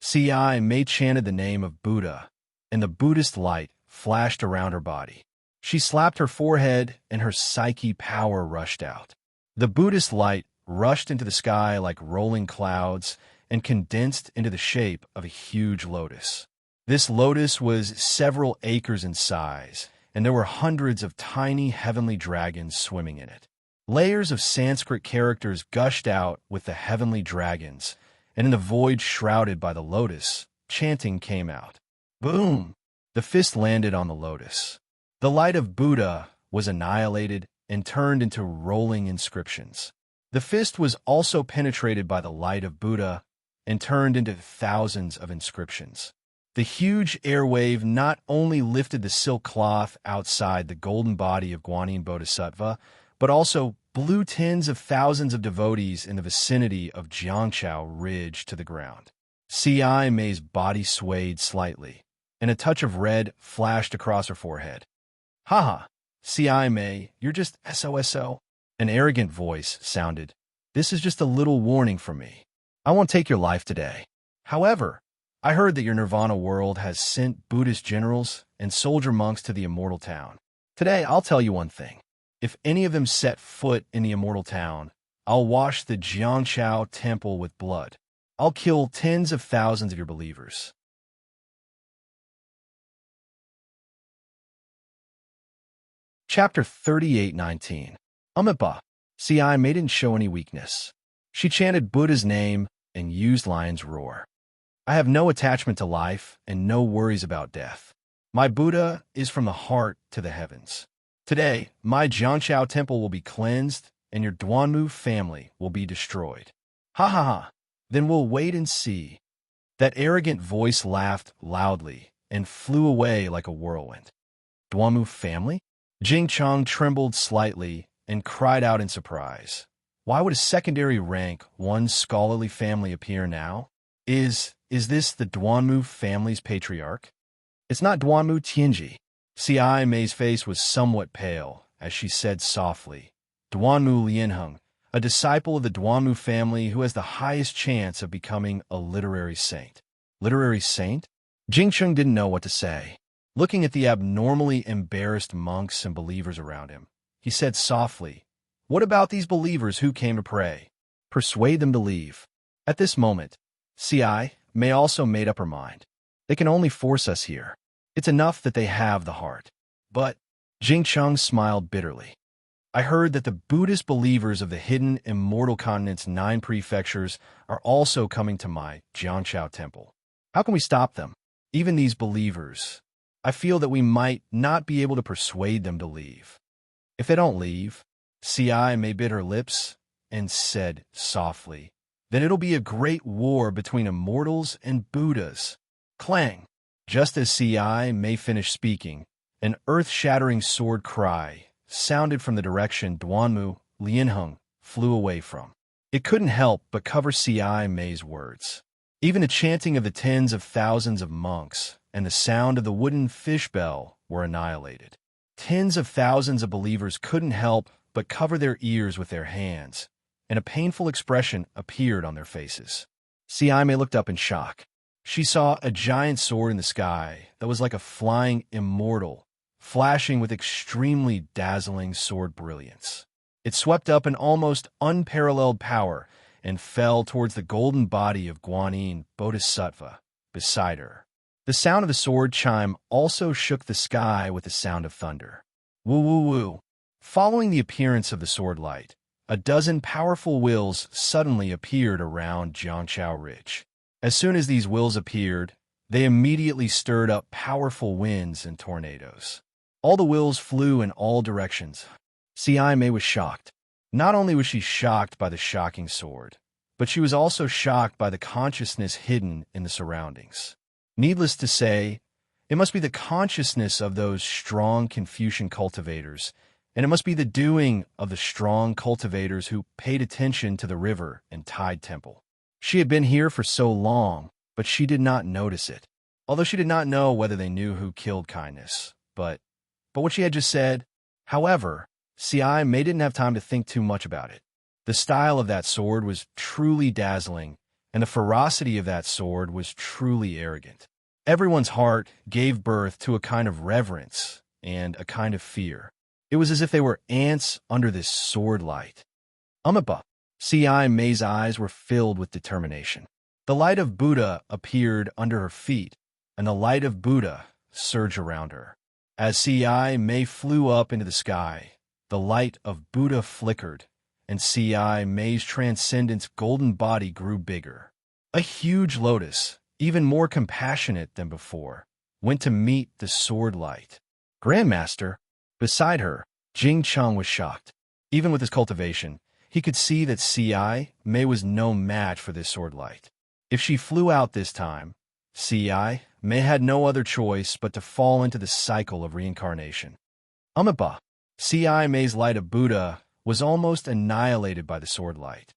CI May chanted the name of Buddha, and the Buddhist light flashed around her body. She slapped her forehead, and her psyche power rushed out. The Buddhist light rushed into the sky like rolling clouds and condensed into the shape of a huge lotus. This lotus was several acres in size, and there were hundreds of tiny heavenly dragons swimming in it. Layers of Sanskrit characters gushed out with the heavenly dragons, and in the void shrouded by the lotus, chanting came out. Boom! The fist landed on the lotus. The light of Buddha was annihilated and turned into rolling inscriptions. The fist was also penetrated by the light of Buddha and turned into thousands of inscriptions. The huge airwave not only lifted the silk cloth outside the golden body of Guanyin Bodhisattva, but also blew tens of thousands of devotees in the vicinity of Jiangchao Ridge to the ground. CI May's body swayed slightly, and a touch of red flashed across her forehead. "Haha, CI May, you're just SOSO." An arrogant voice sounded. "This is just a little warning from me. I won't take your life today. However, I heard that your Nirvana world has sent Buddhist generals and soldier monks to the immortal town. Today, I'll tell you one thing. If any of them set foot in the immortal town, I'll wash the Jiangchao temple with blood. I'll kill tens of thousands of your believers." Chapter 38:19. Amitabha. CI May didn't show any weakness. She chanted Buddha's name and used lion's roar. "I have no attachment to life and no worries about death. My Buddha is from the heart to the heavens. Today, my Jiangchao temple will be cleansed and your Duanmu family will be destroyed." "Ha ha ha, then we'll wait and see." That arrogant voice laughed loudly and flew away like a whirlwind. "Duanmu family?" Jing Cheng trembled slightly and cried out in surprise. Why would a secondary rank, one scholarly family appear now? Is this the Duanmu family's patriarch? "It's not Duanmu Tianji." CI May's face was somewhat pale as she said softly, "Duanmu Lianheng, a disciple of the Duanmu family who has the highest chance of becoming a literary saint. Literary saint? Jingcheng didn't know what to say. Looking at the abnormally embarrassed monks and believers around him, he said softly, "What about these believers who came to pray? Persuade them to leave." At this moment, Ci May also made up her mind. They can only force us here. It's enough that they have the heart. But Jingcheng smiled bitterly. "I heard that the Buddhist believers of the hidden immortal continent's 9 prefectures are also coming to my Jiangshao temple. How can we stop them? Even these believers. I feel that we might not be able to persuade them to leave. If they don't leave," Ci May bit her lips and said softly, "then it'll be a great war between immortals and Buddhas." Clang! Just as Ci May finished speaking, an earth-shattering sword cry sounded from the direction Duanmu Lianheng flew away from. It couldn't help but cover Ci May's words. Even the chanting of the tens of thousands of monks and the sound of the wooden fish bell were annihilated. Tens of thousands of believers couldn't help but cover their ears with their hands, and a painful expression appeared on their faces. Ci May looked up in shock. She saw a giant sword in the sky that was like a flying immortal, flashing with extremely dazzling sword brilliance. It swept up in almost unparalleled power and fell towards the golden body of Guanyin Bodhisattva beside her. The sound of the sword chime also shook the sky with the sound of thunder. Woo woo woo. Following the appearance of the sword light, a dozen powerful wills suddenly appeared around Jiangshao Ridge. As soon as these wills appeared, they immediately stirred up powerful winds and tornadoes. All the wills flew in all directions. Ci May was shocked. Not only was she shocked by the shocking sword, but she was also shocked by the consciousness hidden in the surroundings. Needless to say, it must be the consciousness of those strong Confucian cultivators, and it must be the doing of the strong cultivators who paid attention to the river and tide temple. She had been here for so long, but she did not notice it, although she did not know whether they knew who killed kindness. But what she had just said, however, Ci May didn't have time to think too much about it. The style of that sword was truly dazzling, and the ferocity of that sword was truly arrogant. Everyone's heart gave birth to a kind of reverence and a kind of fear. It was as if they were ants under this sword light. Umaba. Ci May's eyes were filled with determination. The light of Buddha appeared under her feet, and the light of Buddha surged around her. As Ci May flew up into the sky, the light of Buddha flickered, and Ci May's transcendent golden body grew bigger. A huge lotus, even more compassionate than before, went to meet the sword light. Grandmaster, beside her, Jingcheng was shocked. Even with his cultivation, he could see that Ci May was no match for this sword light. If she flew out this time, Ci May had no other choice but to fall into the cycle of reincarnation. Umaba. Ci May's light of Buddha was almost annihilated by the sword light.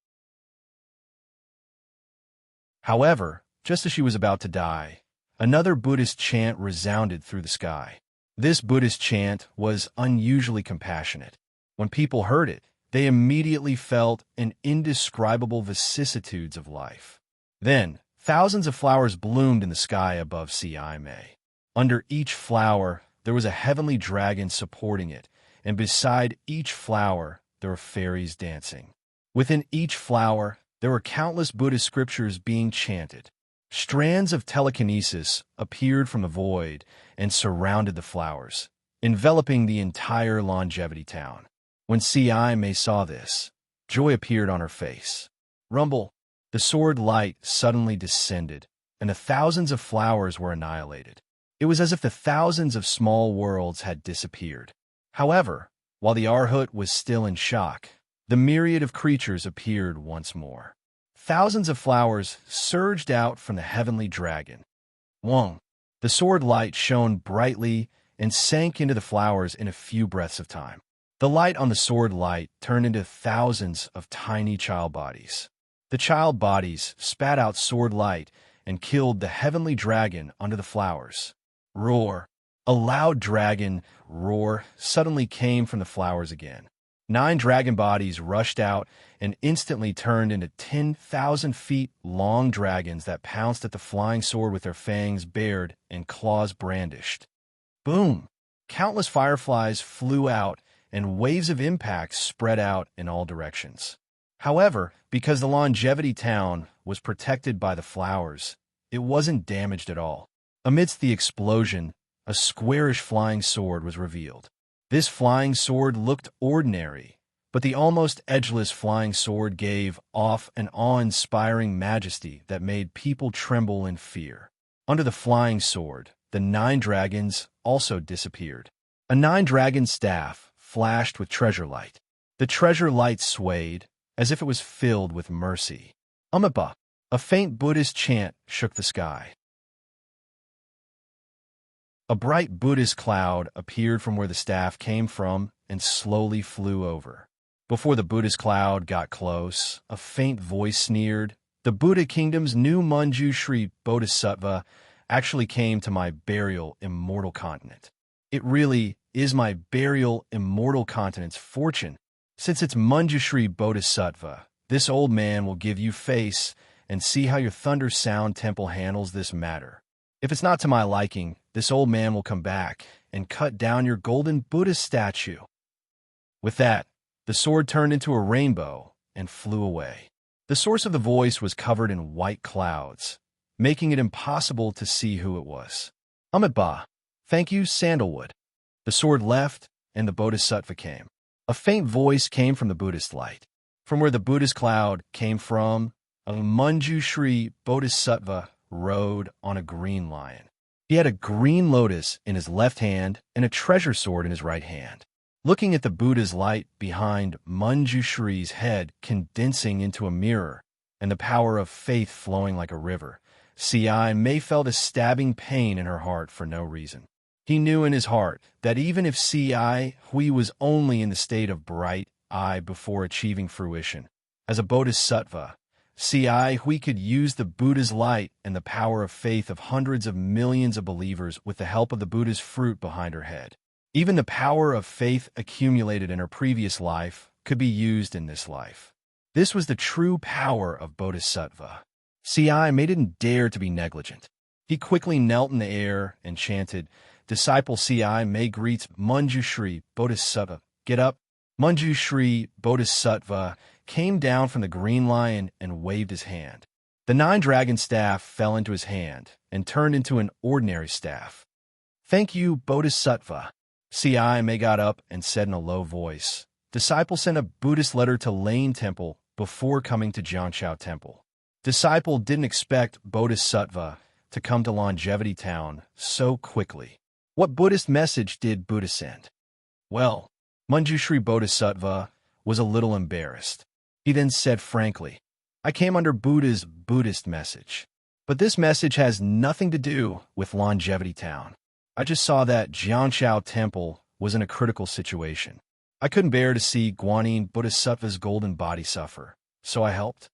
However, just as she was about to die, another Buddhist chant resounded through the sky. This Buddhist chant was unusually compassionate. When people heard it, they immediately felt an indescribable vicissitudes of life. Then, thousands of flowers bloomed in the sky above Ci May. Under each flower, there was a heavenly dragon supporting it, and beside each flower, there were fairies dancing. Within each flower, there were countless Buddhist scriptures being chanted. Strands of telekinesis appeared from the void and surrounded the flowers, enveloping the entire Longevity Town. When Ci May saw this, joy appeared on her face. Rumble, the sword light suddenly descended, and the thousands of flowers were annihilated. It was as if the thousands of small worlds had disappeared. However, while the Arhat was still in shock, the myriad of creatures appeared once more. Thousands of flowers surged out from the heavenly dragon. Wong, the sword light shone brightly and sank into the flowers in a few breaths of time. The light on the sword light turned into thousands of tiny child bodies. The child bodies spat out sword light and killed the heavenly dragon under the flowers. Roar! A loud dragon roar suddenly came from the flowers again. 9 dragon bodies rushed out and instantly turned into 10,000 feet long dragons that pounced at the flying sword with their fangs bared and claws brandished. Boom! Countless fireflies flew out, and waves of impact spread out in all directions. However, because the Longevity Town was protected by the flowers, it wasn't damaged at all. Amidst the explosion, a squarish flying sword was revealed. This flying sword looked ordinary, but the almost edgeless flying sword gave off an awe-inspiring majesty that made people tremble in fear. Under the flying sword, the 9 dragons also disappeared. A 9-dragon staff flashed with treasure light. The treasure light swayed as if it was filled with mercy. Umaba, a faint Buddhist chant shook the sky. A bright Buddhist cloud appeared from where the staff came from and slowly flew over. Before the Buddhist cloud got close, a faint voice sneered, "The Buddha Kingdom's new Manjushri Bodhisattva actually came to my burial immortal continent. It really is my burial immortal continent's fortune. Since it's Manjushri Bodhisattva, this old man will give you face and see how your Thunder Sound Temple handles this matter. If it's not to my liking, this old man will come back and cut down your golden Buddha statue." With that, the sword turned into a rainbow and flew away. The source of the voice was covered in white clouds, making it impossible to see who it was. "Amitabha, thank you, Sandalwood." The sword left, and the Bodhisattva came. A faint voice came from the Buddhist light. From where the Buddhist cloud came from, a Manjushri Bodhisattva rode on a green lion. He had a green lotus in his left hand and a treasure sword in his right hand. Looking at the Buddha's light behind Manjushri's head condensing into a mirror and the power of faith flowing like a river, C.I. May felt a stabbing pain in her heart for no reason. He knew in his heart that even if C.I. Hui was only in the state of bright eye before achieving fruition, as a bodhisattva, C.I. Hui could use the Buddha's light and the power of faith of hundreds of millions of believers with the help of the Buddha's fruit behind her head. Even the power of faith accumulated in her previous life could be used in this life. This was the true power of bodhisattva. C.I. May didn't dare to be negligent. He quickly knelt in the air and chanted, "Disciple C.I. May greets Manjushri Bodhisattva. Get up." Manjushri Bodhisattva came down from the green lion and waved his hand. The 9-dragon staff fell into his hand and turned into an ordinary staff. "Thank you, Bodhisattva." C.I. May got up and said in a low voice, "Disciple sent a Buddhist letter to Lane Temple before coming to Jianshao Temple." Disciple didn't expect Bodhisattva to come to Longevity Town so quickly. What Buddhist message did Buddha send? Well, Manjushri Bodhisattva was a little embarrassed. He then said frankly, "I came under Buddha's Buddhist message, but this message has nothing to do with Longevity Town. I just saw that Jianshao Temple was in a critical situation. I couldn't bear to see Guanyin Bodhisattva's golden body suffer, so I helped."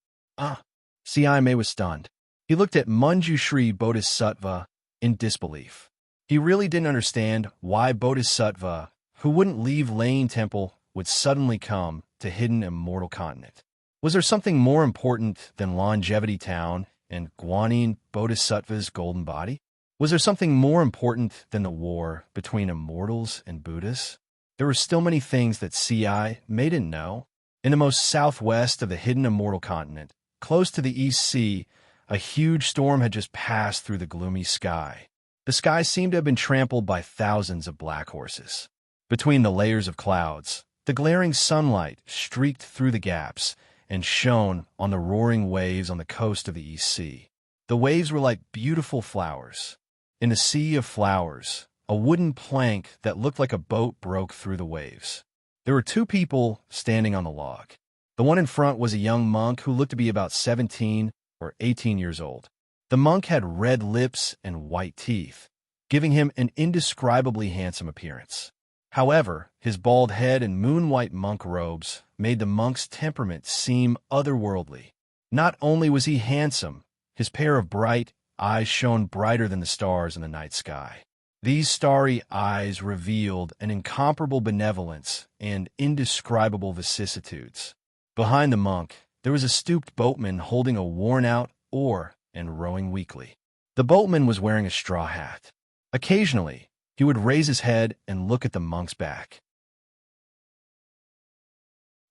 C.I. May was stunned. He looked at Manjushri Bodhisattva in disbelief. He really didn't understand why Bodhisattva, who wouldn't leave Lane Temple, would suddenly come to hidden immortal continent. Was there something more important than Longevity Town and Guanyin Bodhisattva's golden body? Was there something more important than the war between immortals and Buddhas? There were still many things that C.I. May didn't know. In the most southwest of the hidden immortal continent, close to the East Sea, a huge storm had just passed through the gloomy sky. The sky seemed to have been trampled by thousands of black horses. Between the layers of clouds, the glaring sunlight streaked through the gaps and shone on the roaring waves on the coast of the East Sea. The waves were like beautiful flowers. In the sea of flowers, a wooden plank that looked like a boat broke through the waves. There were 2 people standing on the log. The one in front was a young monk who looked to be about 17 or 18 years old. The monk had red lips and white teeth, giving him an indescribably handsome appearance. However, his bald head and moon-white monk robes made the monk's temperament seem otherworldly. Not only was he handsome, his pair of bright eyes shone brighter than the stars in the night sky. These starry eyes revealed an incomparable benevolence and indescribable vicissitudes. Behind the monk, there was a stooped boatman holding a worn-out oar and rowing weakly. The boatman was wearing a straw hat. Occasionally, he would raise his head and look at the monk's back.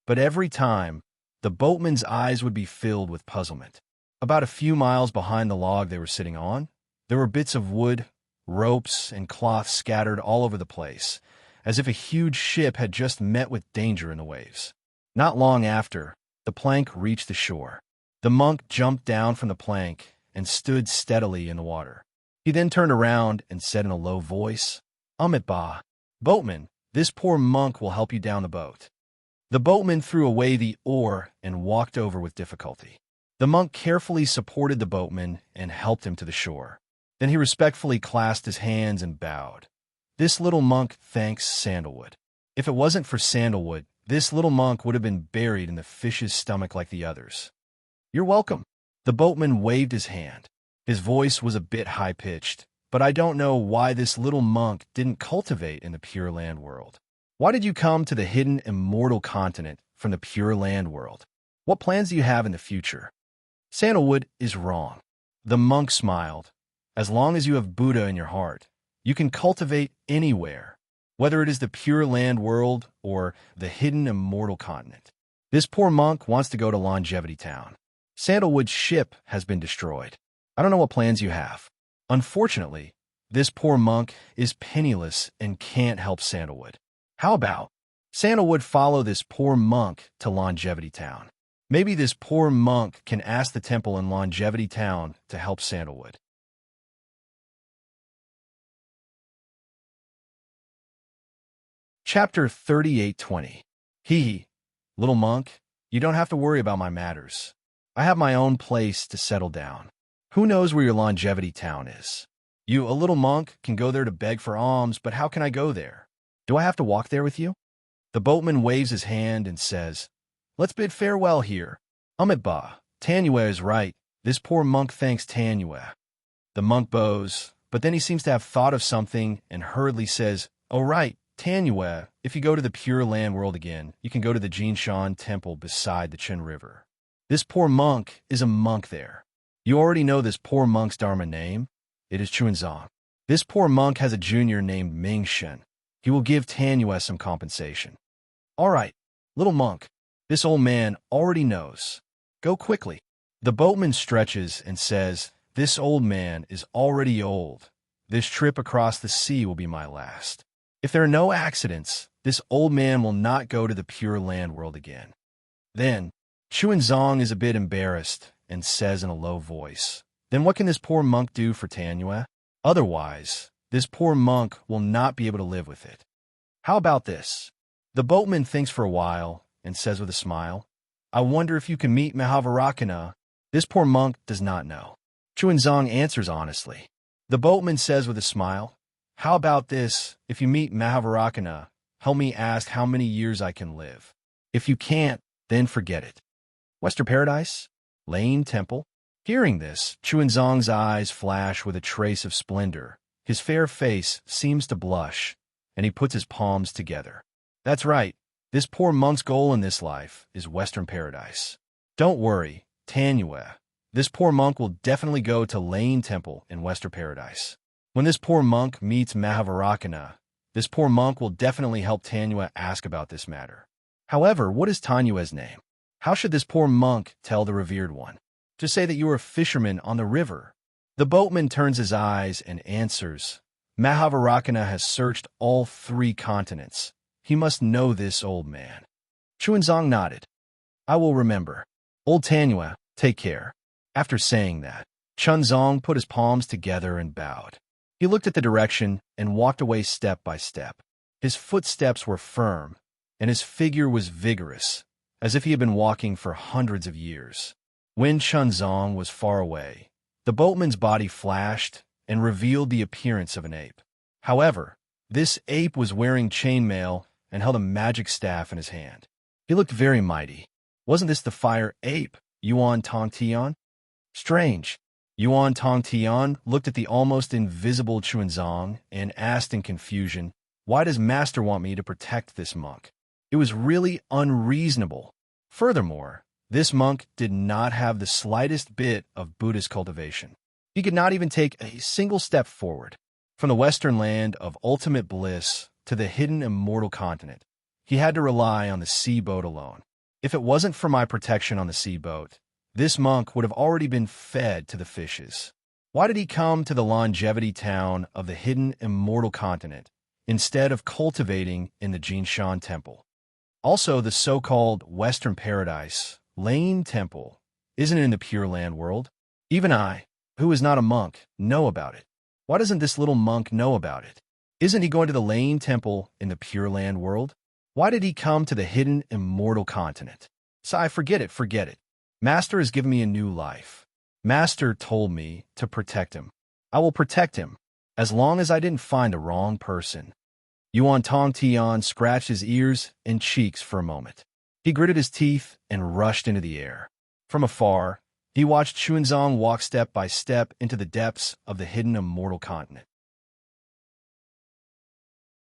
But every time, the boatman's eyes would be filled with puzzlement. About a few miles behind the log they were sitting on, there were bits of wood, ropes, and cloth scattered all over the place, as if a huge ship had just met with danger in the waves. Not long after, the plank reached the shore. The monk jumped down from the plank and stood steadily in the water. He then turned around and said in a low voice, "Ba, boatman, this poor monk will help you down the boat." The boatman threw away the oar and walked over with difficulty. The monk carefully supported the boatman and helped him to the shore. Then he respectfully clasped his hands and bowed. "This little monk thanks Sandalwood. If it wasn't for Sandalwood, this little monk would have been buried in the fish's stomach like the others." "You're welcome." The boatman waved his hand. His voice was a bit high-pitched, but I don't know why this little monk didn't cultivate in the Pure Land world. Why did you come to the hidden immortal continent from the Pure Land world? What plans do you have in the future? Sandalwood is wrong. The monk smiled. As long as you have Buddha in your heart, you can cultivate anywhere, whether it is the Pure Land world or the hidden immortal continent. This poor monk wants to go to Longevity Town. Sandalwood's ship has been destroyed. I don't know what plans you have. Unfortunately, this poor monk is penniless and can't help Sandalwood. How about Sandalwood follow this poor monk to Longevity Town? Maybe this poor monk can ask the temple in Longevity Town to help Sandalwood. Chapter 38:20. Little monk, you don't have to worry about my matters. I have my own place to settle down. Who knows where your Longevity Town is? You, a little monk, can go there to beg for alms, but how can I go there? Do I have to walk there with you? The boatman waves his hand and says, "Let's bid farewell here. Ba, Tanua is right. This poor monk thanks Tanua." The monk bows, but then he seems to have thought of something and hurriedly says, "Oh right, Tanua, if you go to the Pure Land world again, you can go to the Jinshan temple beside the Chen River. This poor monk is a monk there. You already know this poor monk's Dharma name. It is Chuanzong. This poor monk has a junior named Mingshen. He will give Tanua some compensation." "All right, little monk, this old man already knows. Go quickly." The boatman stretches and says, "This old man is already old. This trip across the sea will be my last. If there are no accidents, this old man will not go to the Pure Land world again." Then, Chuanzong is a bit embarrassed and says in a low voice, "Then what can this poor monk do for Tanua? Otherwise, this poor monk will not be able to live with it. How about this?" The boatman thinks for a while and says with a smile, "I wonder if you can meet Mahavarakana." This poor monk does not know. Chuanzong answers honestly. The boatman says with a smile, "How about this? If you meet Mahavarakana, help me ask how many years I can live. If you can't, then forget it." Western Paradise? Lane Temple? Hearing this, Chuanzong's eyes flash with a trace of splendor. His fair face seems to blush, and he puts his palms together. That's right. This poor monk's goal in this life is Western Paradise. Don't worry, Tanua. This poor monk will definitely go to Lane Temple in Western Paradise. When this poor monk meets Mahavarakana, this poor monk will definitely help Tanua ask about this matter. However, what is Tanua's name? How should this poor monk tell the revered one? To say that you are a fisherman on the river. The boatman turns his eyes and answers, "Mahavarakana has searched all 3 continents. He must know this old man." Chuanzong nodded. "I will remember. Old Tanua, take care." After saying that, Chuanzong put his palms together and bowed. He looked at the direction and walked away step by step. His footsteps were firm, and his figure was vigorous, as if he had been walking for hundreds of years. When Chuanzong was far away, the boatman's body flashed and revealed the appearance of an ape. However, this ape was wearing chainmail and held a magic staff in his hand. He looked very mighty. Wasn't this the fire ape, Yuan Tongtian? Strange. Yuan Tongtian looked at the almost invisible Chuanzong and asked in confusion, "Why does Master want me to protect this monk?" It was really unreasonable. Furthermore, this monk did not have the slightest bit of Buddhist cultivation. He could not even take a single step forward. From the western land of ultimate bliss to the hidden immortal continent, he had to rely on the sea boat alone. If it wasn't for my protection on the sea boat, this monk would have already been fed to the fishes. Why did he come to the longevity town of the hidden immortal continent instead of cultivating in the Jinshan Temple? Also, the so-called Western Paradise, Lane Temple, isn't in the Pure Land world. Even I, who is not a monk, know about it. Why doesn't this little monk know about it? Isn't he going to the Lane Temple in the Pure Land world? Why did he come to the hidden immortal continent? Sai, forget it. Master has given me a new life. Master told me to protect him. I will protect him, as long as I didn't find the wrong person. Yuan Tongtian scratched his ears and cheeks for a moment. He gritted his teeth and rushed into the air. From afar, he watched Chuanzong walk step by step into the depths of the hidden immortal continent.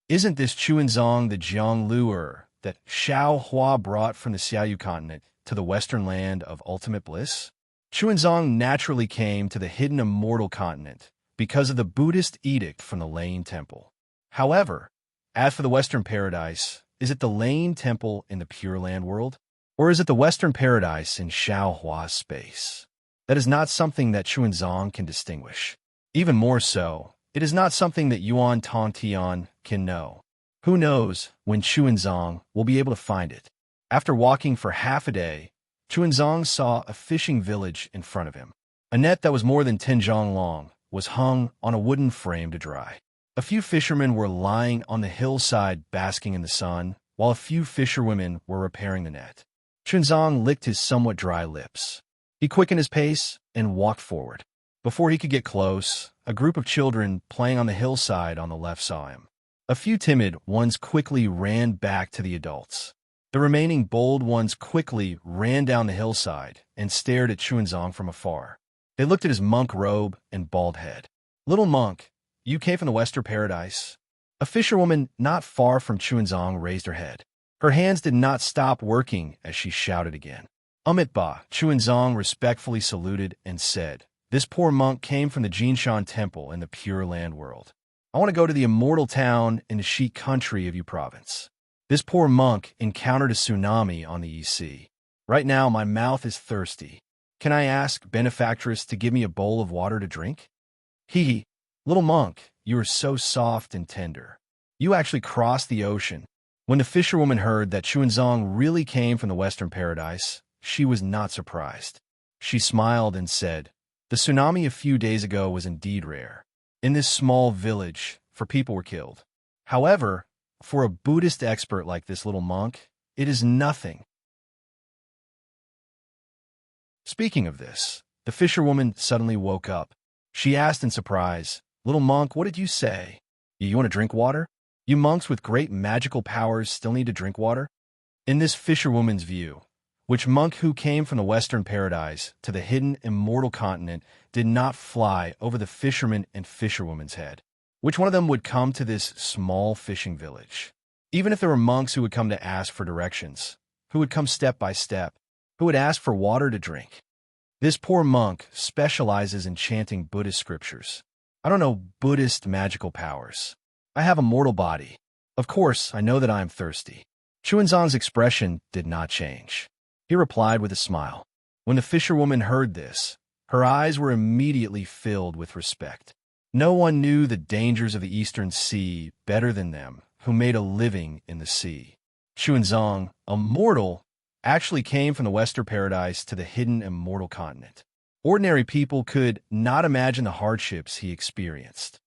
Isn't this Chuanzong the Jiang Luer that Xiao Hua brought from the Xiaoyu continent to the western land of ultimate bliss? Chuanzong naturally came to the hidden immortal continent because of the Buddhist edict from the Lane Temple. However, as for the Western Paradise, is it the Lane Temple in the Pure Land world? Or is it the Western Paradise in Xiao Hua's space? That is not something that Chuanzong can distinguish. Even more so, it is not something that Yuan Tongtian can know. Who knows when Chuanzong will be able to find it? After walking for half a day, Chuanzong saw a fishing village in front of him. A net that was more than 10 zhang long was hung on a wooden frame to dry. A few fishermen were lying on the hillside basking in the sun, while a few fisherwomen were repairing the net. Chuanzong licked his somewhat dry lips. He quickened his pace and walked forward. Before he could get close, a group of children playing on the hillside on the left saw him. A few timid ones quickly ran back to the adults. The remaining bold ones quickly ran down the hillside and stared at Chuanzong from afar. They looked at his monk robe and bald head. "Little monk, you came from the Western Paradise?" A fisherwoman not far from Chuanzong raised her head. Her hands did not stop working as she shouted again. "Ba." Chuanzong respectfully saluted and said, "This poor monk came from the Jinshan Temple in the Pure Land world. I want to go to the immortal town in the Shi country of Yu province. This poor monk encountered a tsunami on the Yi Sea. Right now, my mouth is thirsty. Can I ask benefactress to give me a bowl of water to drink?" "Hee. Little monk, you are so soft and tender. You actually crossed the ocean." When the fisherwoman heard that Chuanzong really came from the Western Paradise, she was not surprised. She smiled and said, "The tsunami a few days ago was indeed rare. In this small village, 4 people were killed. However, for a Buddhist expert like this little monk, it is nothing." Speaking of this, the fisherwoman suddenly woke up. She asked in surprise, "Little monk, what did you say? You want to drink water? You monks with great magical powers still need to drink water?" In this fisherwoman's view, which monk who came from the Western Paradise to the hidden immortal continent did not fly over the fisherman and fisherwoman's head? Which one of them would come to this small fishing village? Even if there were monks who would come to ask for directions, who would come step by step, who would ask for water to drink. This poor monk specializes in chanting Buddhist scriptures. I don't know Buddhist magical powers. I have a mortal body. Of course, I know that I am thirsty." Chuanzong's expression did not change. He replied with a smile. When the fisherwoman heard this, her eyes were immediately filled with respect. No one knew the dangers of the Eastern Sea better than them who made a living in the sea. Chuanzong, a mortal, actually came from the Western Paradise to the hidden immortal continent. Ordinary people could not imagine the hardships he experienced.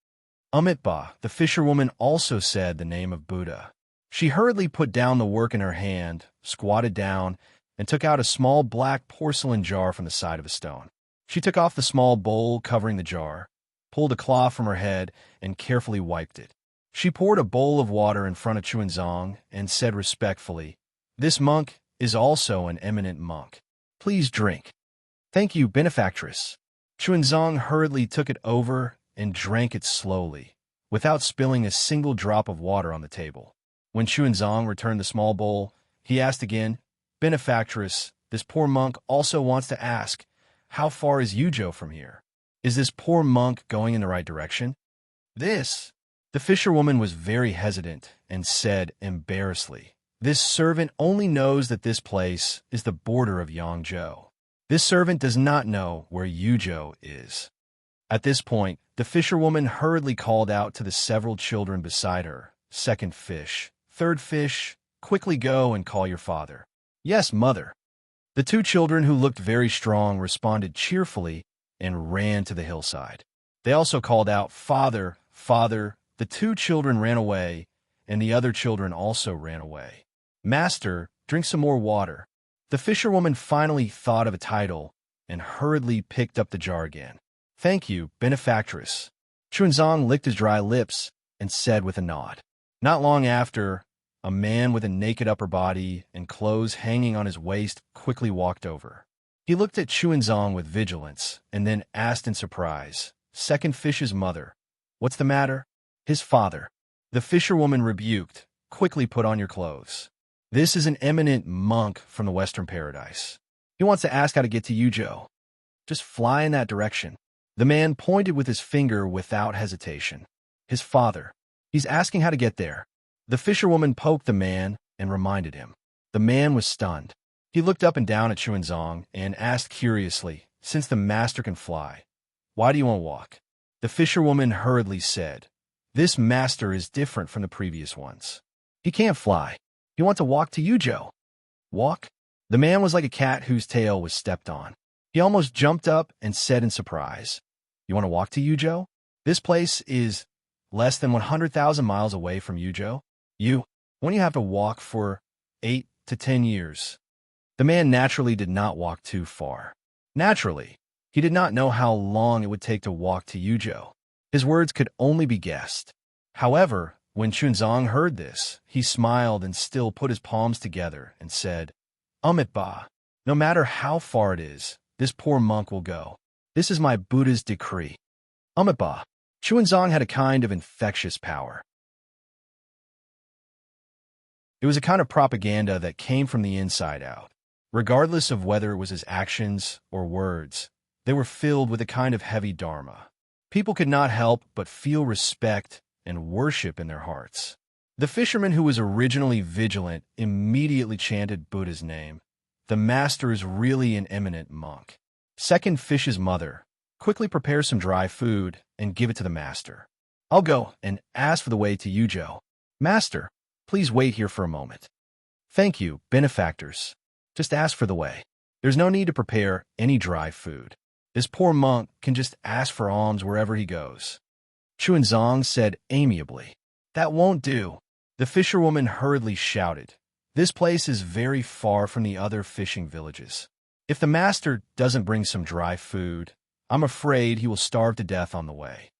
Ba, the fisherwoman also said the name of Buddha. She hurriedly put down the work in her hand, squatted down, and took out a small black porcelain jar from the side of a stone. She took off the small bowl covering the jar, pulled a cloth from her head, and carefully wiped it. She poured a bowl of water in front of Chuanzong and said respectfully, "This monk is also an eminent monk. Please drink." "Thank you, benefactress." Chuanzong hurriedly took it over and drank it slowly, without spilling a single drop of water on the table. When Chuanzong returned the small bowl, he asked again, "Benefactress, this poor monk also wants to ask, how far is Yuzhou from here? Is this poor monk going in the right direction?" "This." The fisherwoman was very hesitant and said embarrassedly, "This servant only knows that this place is the border of Yangzhou. This servant does not know where Yuzhou is." At this point, the fisherwoman hurriedly called out to the several children beside her, "Second fish, third fish, quickly go and call your father." "Yes, mother." The two children, who looked very strong, responded cheerfully and ran to the hillside. They also called out, "Father, father." The two children ran away, and the other children also ran away. "Master, drink some more water." The fisherwoman finally thought of a title and hurriedly picked up the jar again. "Thank you, benefactress." Chuanzong licked his dry lips and said with a nod. Not long after, a man with a naked upper body and clothes hanging on his waist quickly walked over. He looked at Chuanzong with vigilance and then asked in surprise, "Second fish's mother, what's the matter?" "His father." The fisherwoman rebuked, "Quickly put on your clothes. This is an eminent monk from the Western Paradise. He wants to ask how to get to Yuzhou. Just fly in that direction." The man pointed with his finger without hesitation. "His father. He's asking how to get there." The fisherwoman poked the man and reminded him. The man was stunned. He looked up and down at Chuanzong and asked curiously, "Since the master can fly, why do you want to walk?" The fisherwoman hurriedly said, "This master is different from the previous ones. He can't fly. He wants to walk to Yuzhou." "Walk?" The man was like a cat whose tail was stepped on. He almost jumped up and said in surprise, "You want to walk to Yuzhou? This place is less than 100,000 miles away from Yuzhou. When you have to walk for 8 to 10 years. The man naturally did not walk too far. Naturally, he did not know how long it would take to walk to Yuzhou. His words could only be guessed. However, when Chuanzong heard this, he smiled and still put his palms together and said, "Ba, no matter how far it is, this poor monk will go. This is my Buddha's decree." Ba. Chuanzong had a kind of infectious power. It was a kind of propaganda that came from the inside out. Regardless of whether it was his actions or words, they were filled with a kind of heavy dharma. People could not help but feel respect and worship in their hearts. The fisherman, who was originally vigilant, immediately chanted Buddha's name. "The master is really an eminent monk." Second fish's mother, "Quickly prepare some dry food and give it to the master. I'll go and ask for the way to Yuzhou." "Master, please wait here for a moment." "Thank you, benefactors. Just ask for the way. There's no need to prepare any dry food. This poor monk can just ask for alms wherever he goes." Chuanzong said amiably, "That won't do." The fisherwoman hurriedly shouted, "This place is very far from the other fishing villages. If the master doesn't bring some dry food, I'm afraid he will starve to death on the way."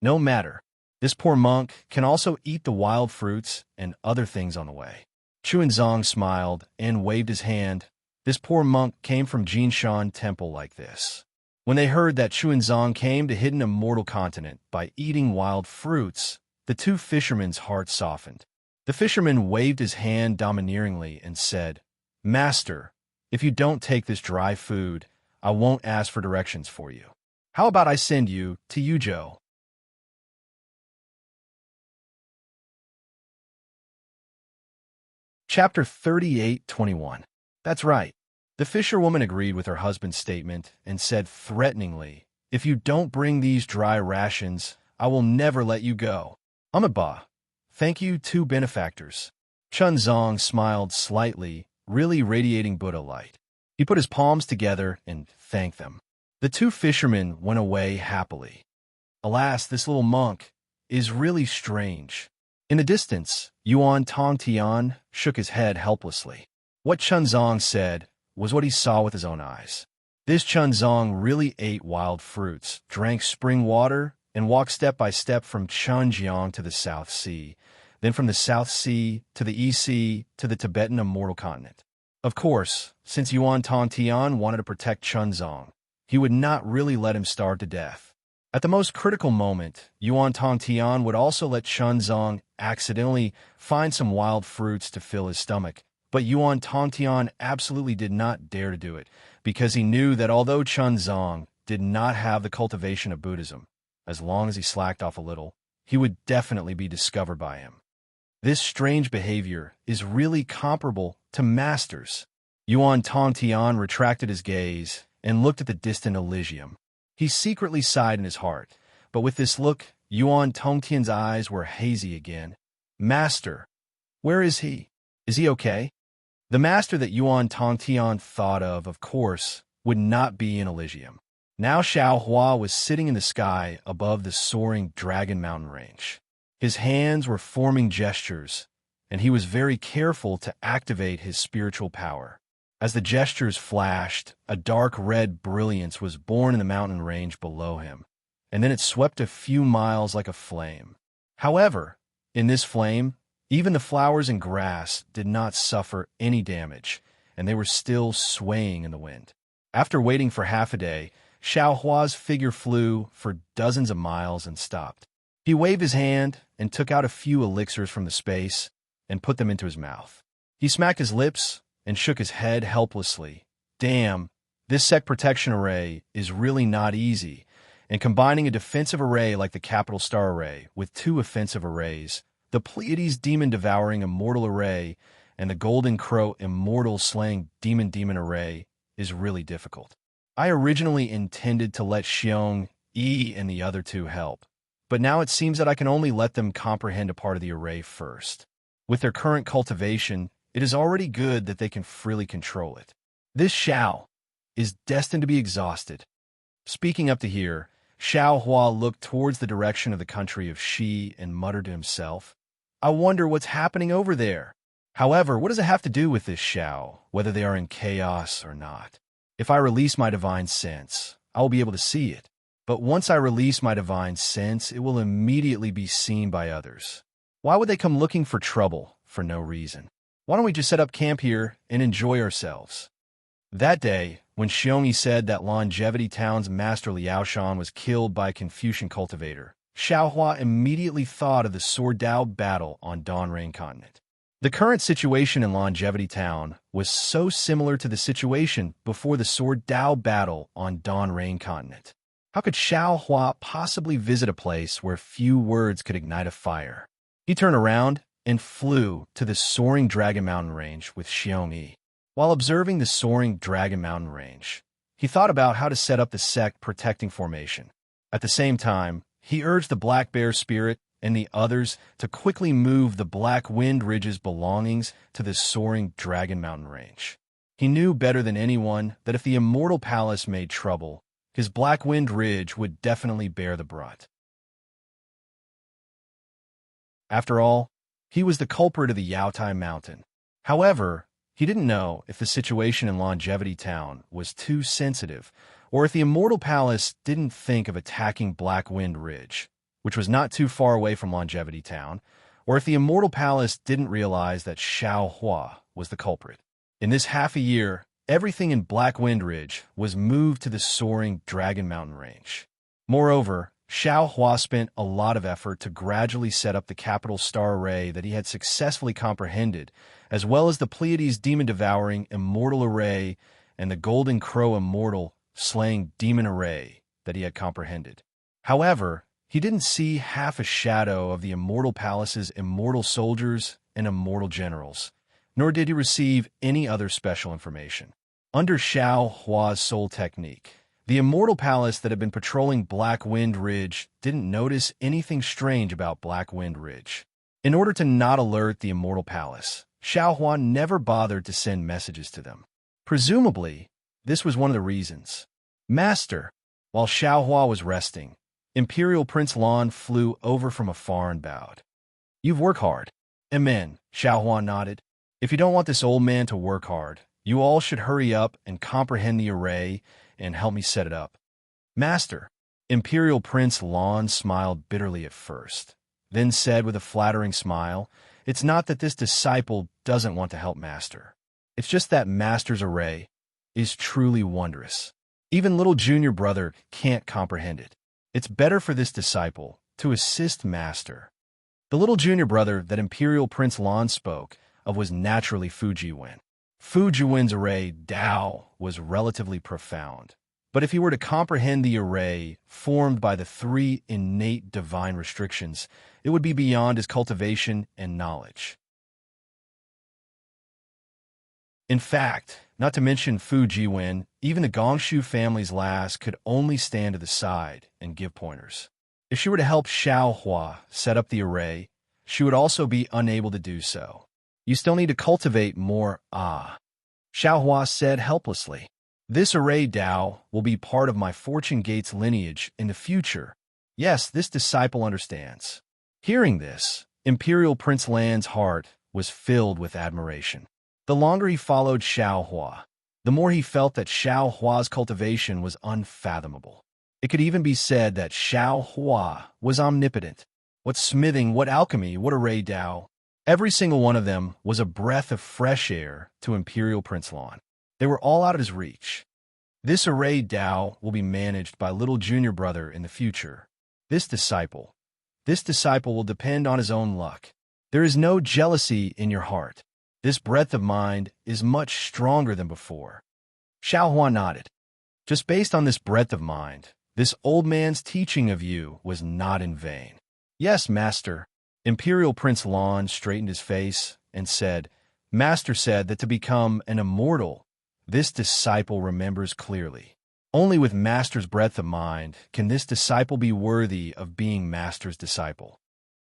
"No matter. This poor monk can also eat the wild fruits and other things on the way." Chuanzong smiled and waved his hand. This poor monk came from Jinshan Temple like this. When they heard that Chuanzong came to hidden immortal continent by eating wild fruits, the two fishermen's hearts softened. The fisherman waved his hand domineeringly and said, "Master, if you don't take this dry food, I won't ask for directions for you. How about I send you to Yuzhou?" Chapter 38:21. That's right. The fisherwoman agreed with her husband's statement and said threateningly, "If you don't bring these dry rations, I will never let you go." Ba. Thank you, two benefactors." Chuanzong smiled slightly, really radiating Buddha light. He put his palms together and thanked them. The two fishermen went away happily. Alas, this little monk is really strange. In the distance, Yuan Tongtian shook his head helplessly. What Chuanzong said was what he saw with his own eyes. This Chuanzong really ate wild fruits, drank spring water, and walked step by step from Chunjiang to the South Sea, then from the South Sea to the East Sea to the Tibetan immortal continent. Of course, since Yuan Tongtian wanted to protect Chuanzong, he would not really let him starve to death. At the most critical moment, Yuan Tongtian would also let Chun Zong accidentally find some wild fruits to fill his stomach, but Yuan Tongtian absolutely did not dare to do it, because he knew that although Chun Zong did not have the cultivation of Buddhism, as long as he slacked off a little, he would definitely be discovered by him. This strange behavior is really comparable to Master's. Yuan Tongtian retracted his gaze and looked at the distant Elysium. He secretly sighed in his heart, but with this look, Yuan Tongtian's eyes were hazy again. Master, where is he? Is he okay? The master that Yuan Tongtian thought of course, would not be in Elysium. Now Xiao Hua was sitting in the sky above the soaring Dragon Mountain range. His hands were forming gestures, and he was very careful to activate his spiritual power. As the gestures flashed, a dark red brilliance was born in the mountain range below him, and then it swept a few miles like a flame. However, in this flame, even the flowers and grass did not suffer any damage, and they were still swaying in the wind. After waiting for half a day, Xiao Hua's figure flew for dozens of miles and stopped. He waved his hand and took out a few elixirs from the space and put them into his mouth. He smacked his lips and shook his head helplessly. Damn, this sect protection array is really not easy, and combining a defensive array like the Capital Star Array with two offensive arrays, the Pleiades Demon-Devouring Immortal Array and the Golden Crow Immortal Slaying Demon Array is really difficult. I originally intended to let Xiong, Yi, and the other two help, but now it seems that I can only let them comprehend a part of the array first. With their current cultivation, it is already good that they can freely control it. This Xiao is destined to be exhausted. Speaking up to here, Xiao Hua looked towards the direction of the country of Shi and muttered to himself, I wonder what's happening over there. However, what does it have to do with this Xiao, whether they are in chaos or not? If I release my divine sense, I will be able to see it. But once I release my divine sense, it will immediately be seen by others. Why would they come looking for trouble for no reason? Why don't we just set up camp here and enjoy ourselves? That day, when Xiongyi said that Longevity Town's master Liaoshan was killed by a Confucian cultivator, Xiaohua immediately thought of the Sword Dao battle on Dawn Rain Continent. The current situation in Longevity Town was so similar to the situation before the Sword Dao battle on Dawn Rain Continent. How could Xiao Hua possibly visit a place where few words could ignite a fire? He turned around and flew to the soaring Dragon Mountain range with Xiongyi. While observing the soaring Dragon Mountain range, he thought about how to set up the sect protecting formation. At the same time, he urged the Black Bear Spirit and the others to quickly move the Black Wind Ridge's belongings to the soaring Dragon Mountain range. He knew better than anyone that if the Immortal Palace made trouble, his Black Wind Ridge would definitely bear the brunt. After all, he was the culprit of the Yaotai Mountain. However, he didn't know if the situation in Longevity Town was too sensitive, or if the Immortal Palace didn't think of attacking Black Wind Ridge, which was not too far away from Longevity Town, or if the Immortal Palace didn't realize that Xiao Hua was the culprit. In this half a year, everything in Black Wind Ridge was moved to the soaring Dragon Mountain range. Moreover, Xiao Hua spent a lot of effort to gradually set up the Capital Star Array that he had successfully comprehended, as well as the Pleiades Demon-Devouring Immortal Array and the Golden Crow Immortal Slaying Demon Array that he had comprehended. However, he didn't see half a shadow of the Immortal Palace's immortal soldiers and immortal generals, nor did he receive any other special information. Under Xiao Hua's soul technique, the Immortal Palace that had been patrolling Black Wind Ridge didn't notice anything strange about Black Wind Ridge. In order to not alert the Immortal Palace, Xiao Hua never bothered to send messages to them. Presumably, this was one of the reasons. Master, while Xiao Hua was resting, Imperial Prince Lan flew over from afar and bowed. You've worked hard. Amen, Xiao Hua nodded. If you don't want this old man to work hard, you all should hurry up and comprehend the array and help me set it up. Master, Imperial Prince Lan smiled bitterly at first, then said with a flattering smile, it's not that this disciple doesn't want to help Master. It's just that Master's array is truly wondrous. Even little junior brother can't comprehend it. It's better for this disciple to assist master. The little junior brother that Imperial Prince Lan spoke of was naturally Fujiwen. Fujiwen's array Dao was relatively profound, but if he were to comprehend the array formed by the three innate divine restrictions, it would be beyond his cultivation and knowledge. In fact, not to mention Fujiwen, even the Gongshu family's lass could only stand to the side and give pointers. If she were to help Xiaohua set up the array, she would also be unable to do so. You still need to cultivate more Xiaohua said helplessly. This array Dao will be part of my Fortune Gates lineage in the future. Yes, this disciple understands. Hearing this, Imperial Prince Lan's heart was filled with admiration. The longer he followed Xiaohua, the more he felt that Xiaohua's cultivation was unfathomable. It could even be said that Xiaohua was omnipotent. What smithing, what alchemy, what array Dao. Every single one of them was a breath of fresh air to Imperial Prince Lan. They were all out of his reach. This array Dao will be managed by little junior brother in the future. This disciple will depend on his own luck. There is no jealousy in your heart. This breadth of mind is much stronger than before. Xiaohua nodded. Just based on this breadth of mind, this old man's teaching of you was not in vain. Yes, Master. Imperial Prince Lan straightened his face and said, Master said that to become an immortal, this disciple remembers clearly. Only with Master's breadth of mind can this disciple be worthy of being Master's disciple.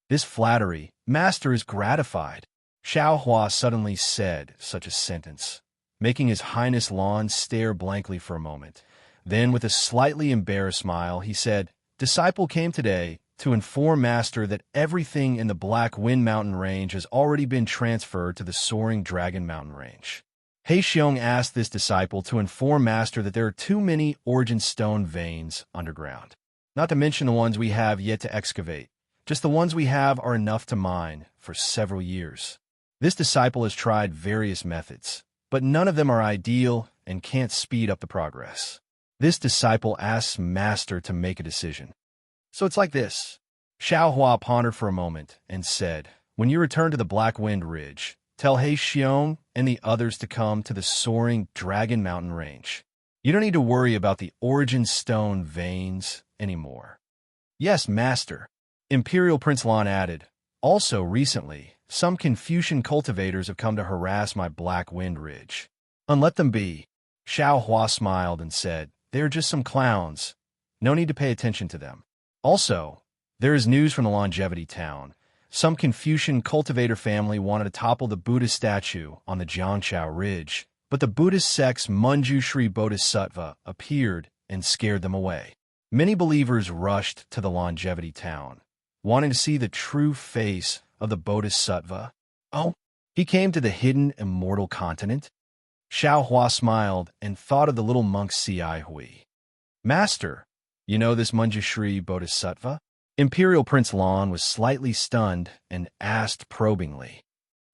This flattery, Master is gratified. Xiaohua suddenly said such a sentence, making His Highness Lan stare blankly for a moment. Then, with a slightly embarrassed smile, he said, Disciple came today to inform Master that everything in the Black Wind Mountain Range has already been transferred to the Soaring Dragon Mountain Range. He Xiong asked this disciple to inform Master that there are too many origin stone veins underground. Not to mention the ones we have yet to excavate. Just the ones we have are enough to mine for several years. This disciple has tried various methods, but none of them are ideal and can't speed up the progress. This disciple asks Master to make a decision. So it's like this. Xiaohua pondered for a moment and said, When you return to the Black Wind Ridge, tell He Xiong and the others to come to the Soaring Dragon Mountain Range. You don't need to worry about the origin stone veins anymore. Yes, Master. Imperial Prince Lan added, Also recently, some Confucian cultivators have come to harass my Black Wind Ridge. Let them be. Xiaohua smiled and said, They are just some clowns. No need to pay attention to them. Also, there is news from the Longevity Town. Some Confucian cultivator family wanted to topple the Buddhist statue on the Jiangqiao Ridge, but the Buddhist sect's Manjushri Bodhisattva appeared and scared them away. Many believers rushed to the Longevity Town, wanting to see the true face of the Bodhisattva. Oh, he came to the hidden immortal continent? Xiaohua smiled and thought of the little monk Siai Hui. Master, you know this Manjushri Bodhisattva? Imperial Prince Lan was slightly stunned and asked probingly.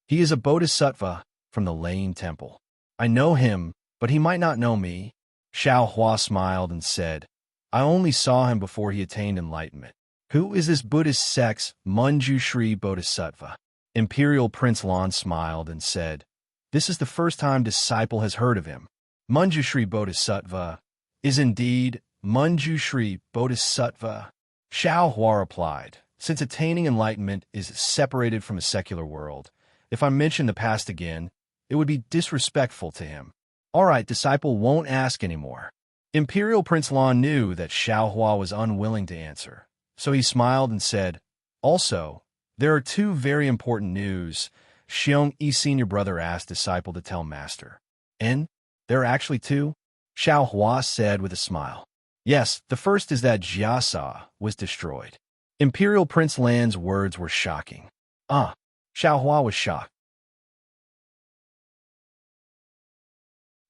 He is a Bodhisattva from the Lane Temple. I know him, but he might not know me. Xiaohua smiled and said, I only saw him before he attained enlightenment. Who is this Buddhist sect's Manjushri Bodhisattva? Imperial Prince Lan smiled and said, This is the first time disciple has heard of him. Manjushri Bodhisattva is indeed Manjushri Bodhisattva. Xiaohua replied, Since attaining enlightenment is separated from a secular world, if I mention the past again, it would be disrespectful to him. All right, disciple won't ask anymore. Imperial Prince Lan knew that Xiaohua was unwilling to answer, so he smiled and said, Also, there are two very important news. Xiong Yi senior brother asked disciple to tell Master. And? There are actually two? Xiaohua said with a smile. Yes, the first is that Jiasa was destroyed. Imperial Prince Lan's words were shocking. Xiaohua was shocked.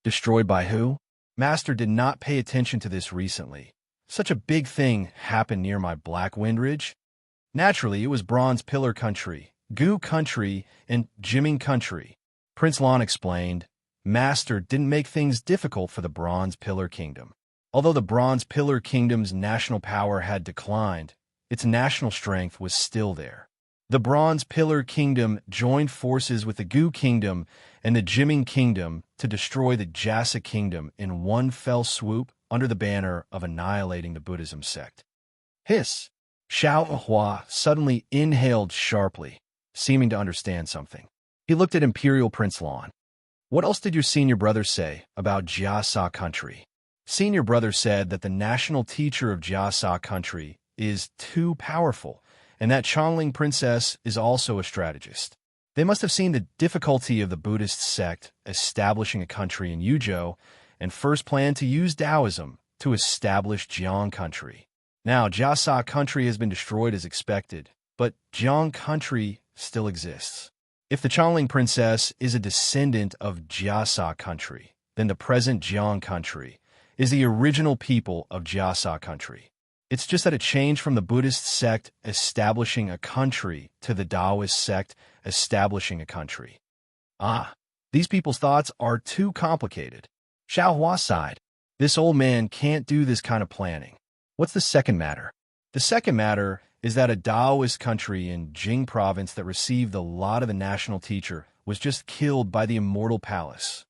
Destroyed by who? Master did not pay attention to this recently. Such a big thing happened near my Black Wind Ridge. Naturally, it was Bronze Pillar Country, Gu Country, and Jimming Country. Prince Lan explained, Master didn't make things difficult for the Bronze Pillar Kingdom. Although the Bronze Pillar Kingdom's national power had declined, its national strength was still there. The Bronze Pillar Kingdom joined forces with the Gu Kingdom and the Jiming Kingdom to destroy the Jasa Kingdom in one fell swoop under the banner of annihilating the Buddhism sect. Hiss! Xiao Hua suddenly inhaled sharply, seeming to understand something. He looked at Imperial Prince Lan. What else did your senior brother say about Jiasa country? Senior brother said that the national teacher of Jiasa country is too powerful, and that Chongling princess is also a strategist. They must have seen the difficulty of the Buddhist sect establishing a country in Yuzhou and first planned to use Taoism to establish Jiang country. Now, Jiasa country has been destroyed as expected, but Jiang country still exists. If the Chongling princess is a descendant of Jiasa country, then the present Jiang country is the original people of Jiasa country. It's just that it changed from the Buddhist sect establishing a country to the Taoist sect establishing a country. These people's thoughts are too complicated. Xiao Hua sighed. This old man can't do this kind of planning. What's the second matter? The second matter is that a Taoist country in Jing province that received the lot of the national teacher was just killed by the immortal palace.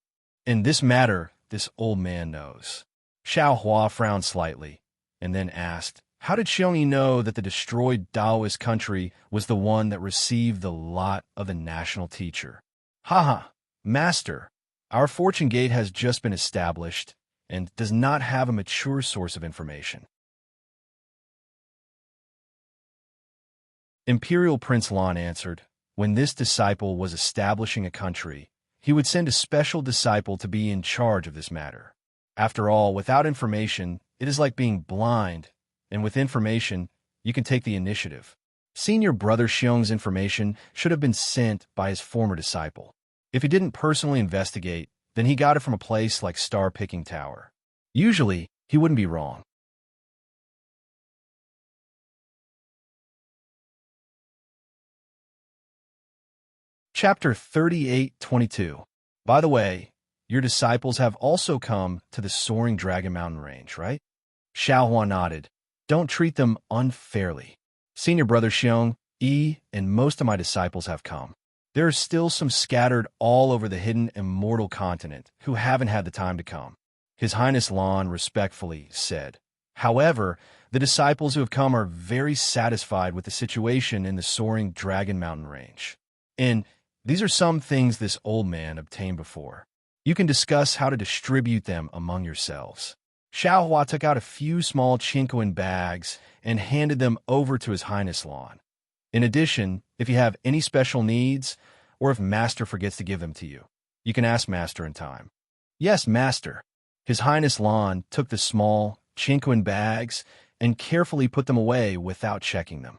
In this matter, this old man knows. Xiao Hua frowned slightly, and then asked, how did Xiongyi know that the destroyed Taoist country was the one that received the lot of the national teacher? Master, our fortune gate has just been established and does not have a mature source of information. Imperial Prince Lan answered, when this disciple was establishing a country, he would send a special disciple to be in charge of this matter. After all, without information, it is like being blind, and with information, you can take the initiative. Senior brother Xiong's information should have been sent by his former disciple. If he didn't personally investigate, then he got it from a place like Star Picking Tower. Usually, he wouldn't be wrong. Chapter 38:22. By the way, your disciples have also come to the Soaring Dragon Mountain Range, right? Xiao Hua nodded. Don't treat them unfairly. Senior brother Xiong, and most of my disciples have come. There are still some scattered all over the hidden immortal continent who haven't had the time to come. His Highness Lan respectfully said. However, the disciples who have come are very satisfied with the situation in the Soaring Dragon Mountain Range. And these are some things this old man obtained before. You can discuss how to distribute them among yourselves. Xiao Hua took out a few small Chinquan bags and handed them over to His Highness Lan. In addition, if you have any special needs, or if Master forgets to give them to you, you can ask Master in time. Yes, Master. His Highness Lan took the small Chinquan bags and carefully put them away without checking them.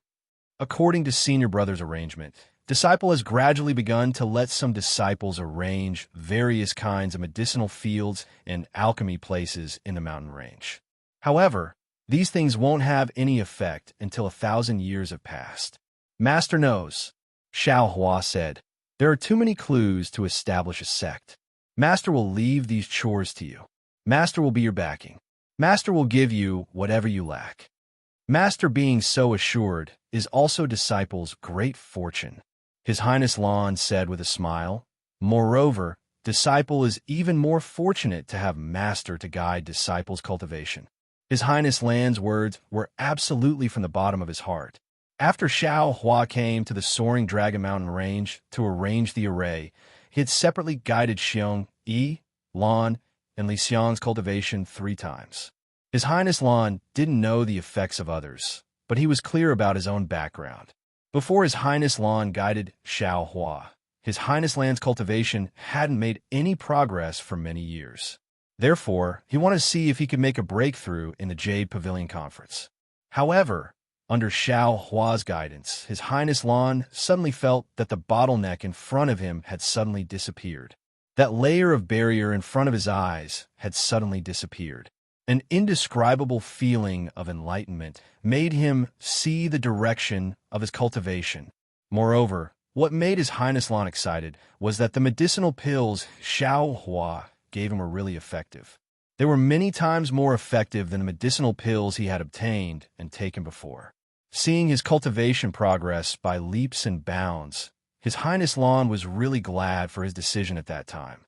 According to Senior Brother's arrangement, Disciple has gradually begun to let some disciples arrange various kinds of medicinal fields and alchemy places in the mountain range. However, these things won't have any effect until 1,000 years have passed. Master knows, Xiao Hua said, there are too many clues to establish a sect. Master will leave these chores to you. Master will be your backing. Master will give you whatever you lack. Master being so assured is also Disciple's great fortune. His Highness Lan said with a smile. Moreover, Disciple is even more fortunate to have Master to guide Disciple's cultivation. His Highness Lan's words were absolutely from the bottom of his heart. After Xiao Hua came to the Soaring Dragon Mountain Range to arrange the array, he had separately guided Xiong, Lan, and Li Xiang's cultivation 3 times. His Highness Lan didn't know the effects of others, but he was clear about his own background. Before His Highness Lan guided Xiao Hua, His Highness Lan's cultivation hadn't made any progress for many years. Therefore, he wanted to see if he could make a breakthrough in the Jade Pavilion Conference. However, under Xiao Hua's guidance, His Highness Lan suddenly felt that the bottleneck in front of him had suddenly disappeared. That layer of barrier in front of his eyes had suddenly disappeared. An indescribable feeling of enlightenment made him see the direction of his cultivation. Moreover, what made His Highness Lan excited was that the medicinal pills Xiao Hua gave him were really effective. They were many times more effective than the medicinal pills he had obtained and taken before. Seeing his cultivation progress by leaps and bounds, His Highness Lon was really glad for his decision at that time.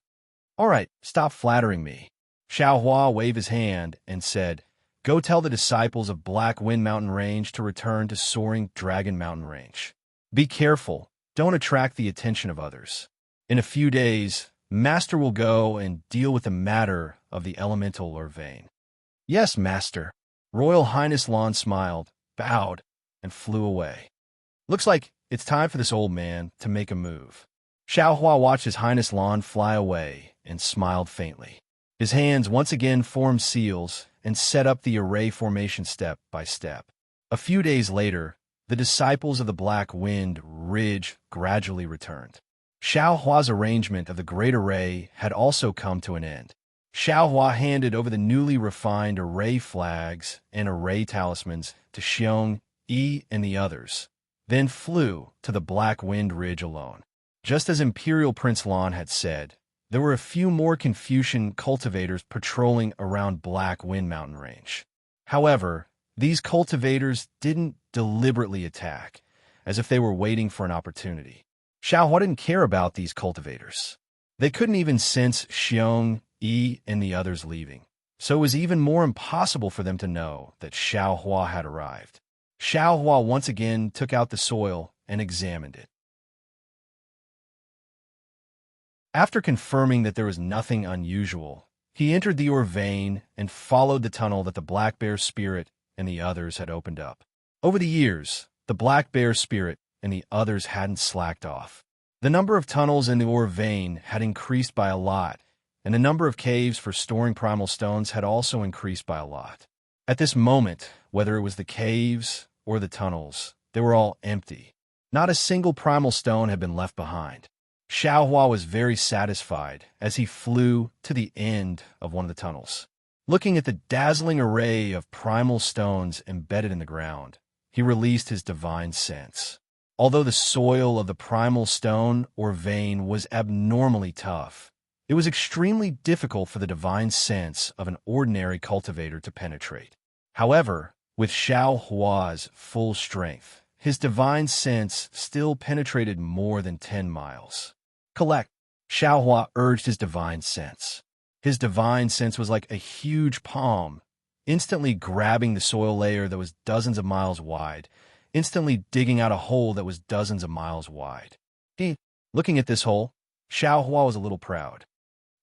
"All right, stop flattering me." Xiao Hua waved his hand and said, "Go tell the disciples of Black Wind Mountain Range to return to Soaring Dragon Mountain Range. Be careful, don't attract the attention of others. In a few days, Master will go and deal with the matter of the elemental or vein." "Yes, Master." Royal Highness Lon smiled, bowed, and flew away. "Looks like it's time for this old man to make a move." Xiao Hua watched His Highness Lon fly away and smiled faintly. His hands once again formed seals and set up the array formation step by step. A few days later, the disciples of the Black Wind Ridge gradually returned. Xiao Hua's arrangement of the Great Array had also come to an end. Xiao Hua handed over the newly refined array flags and array talismans to Xiong, Yi, and the others, then flew to the Black Wind Ridge alone. Just as Imperial Prince Lon had said, there were a few more Confucian cultivators patrolling around Black Wind Mountain Range. However, these cultivators didn't deliberately attack, as if they were waiting for an opportunity. Xiao Hua didn't care about these cultivators. They couldn't even sense Xiong, Yi, and the others leaving, so it was even more impossible for them to know that Xiao Hua had arrived. Xiao Hua once again took out the soil and examined it. After confirming that there was nothing unusual, he entered the ore vein and followed the tunnel that the Black Bear Spirit and the others had opened up. Over the years, the Black Bear Spirit and the others hadn't slacked off. The number of tunnels in the ore vein had increased by a lot, and the number of caves for storing primal stones had also increased by a lot. At this moment, whether it was the caves or the tunnels, they were all empty. Not a single primal stone had been left behind. Xiao Hua was very satisfied as he flew to the end of one of the tunnels. Looking at the dazzling array of primal stones embedded in the ground, he released his divine sense. Although the soil of the primal stone or vein was abnormally tough, it was extremely difficult for the divine sense of an ordinary cultivator to penetrate. However, with Xiao Hua's full strength, his divine sense still penetrated more than 10 miles. "Collect," Xiao Hua urged his divine sense. His divine sense was like a huge palm, instantly grabbing the soil layer that was dozens of miles wide, instantly digging out a hole that was dozens of miles wide. Looking at this hole, Xiao Hua was a little proud.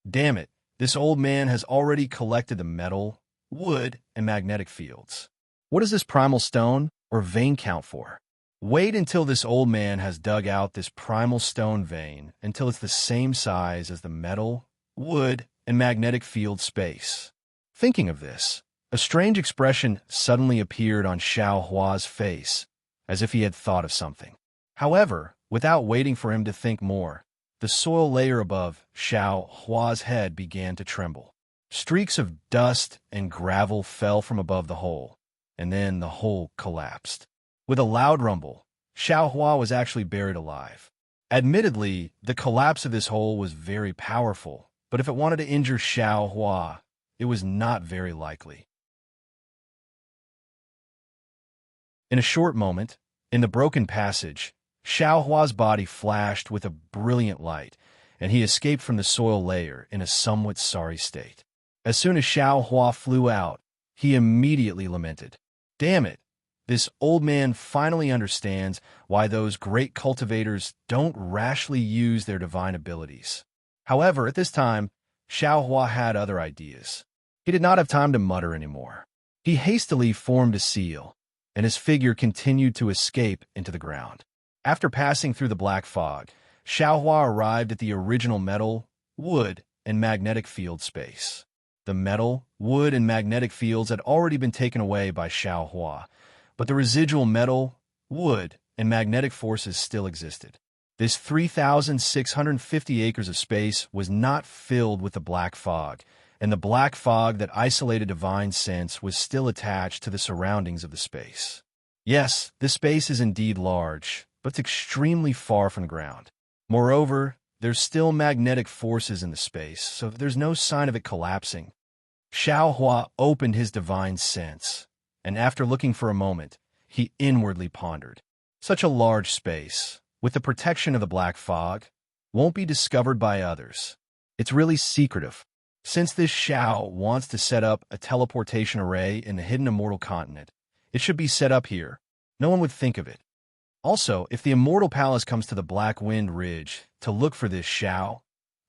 Damn it, this old man has already collected the metal, wood, and magnetic fields. What does this primal stone or vein count for? Wait until this old man has dug out this primal stone vein until it's the same size as the metal, wood, and magnetic field space. Thinking of this, a strange expression suddenly appeared on Xiao Hua's face, as if he had thought of something. However, without waiting for him to think more, the soil layer above Xiao Hua's head began to tremble. Streaks of dust and gravel fell from above the hole, and then the hole collapsed. With a loud rumble, Xiao Hua was actually buried alive. Admittedly, the collapse of this hole was very powerful, but if it wanted to injure Xiao Hua, it was not very likely. In a short moment, in the broken passage, Xiao Hua's body flashed with a brilliant light, and he escaped from the soil layer in a somewhat sorry state. As soon as Xiao Hua flew out, he immediately lamented, "Damn it, this old man finally understands why those great cultivators don't rashly use their divine abilities." However, at this time, Xiao Hua had other ideas. He did not have time to mutter anymore. He hastily formed a seal, and his figure continued to escape into the ground. After passing through the black fog, Xiao Hua arrived at the original metal, wood, and magnetic field space. The metal, wood, and magnetic fields had already been taken away by Xiao Hua, but the residual metal, wood, and magnetic forces still existed. This 3,650 acres of space was not filled with the black fog, and the black fog that isolated divine sense was still attached to the surroundings of the space. Yes, this space is indeed large, but it's extremely far from the ground. Moreover, there's still magnetic forces in the space, so there's no sign of it collapsing. Xiao Hua opened his divine sense, and after looking for a moment, he inwardly pondered. Such a large space, with the protection of the black fog, won't be discovered by others. It's really secretive. Since this Xiao wants to set up a teleportation array in the hidden immortal continent, it should be set up here. No one would think of it. Also, if the Immortal Palace comes to the Black Wind Ridge to look for this Xiao,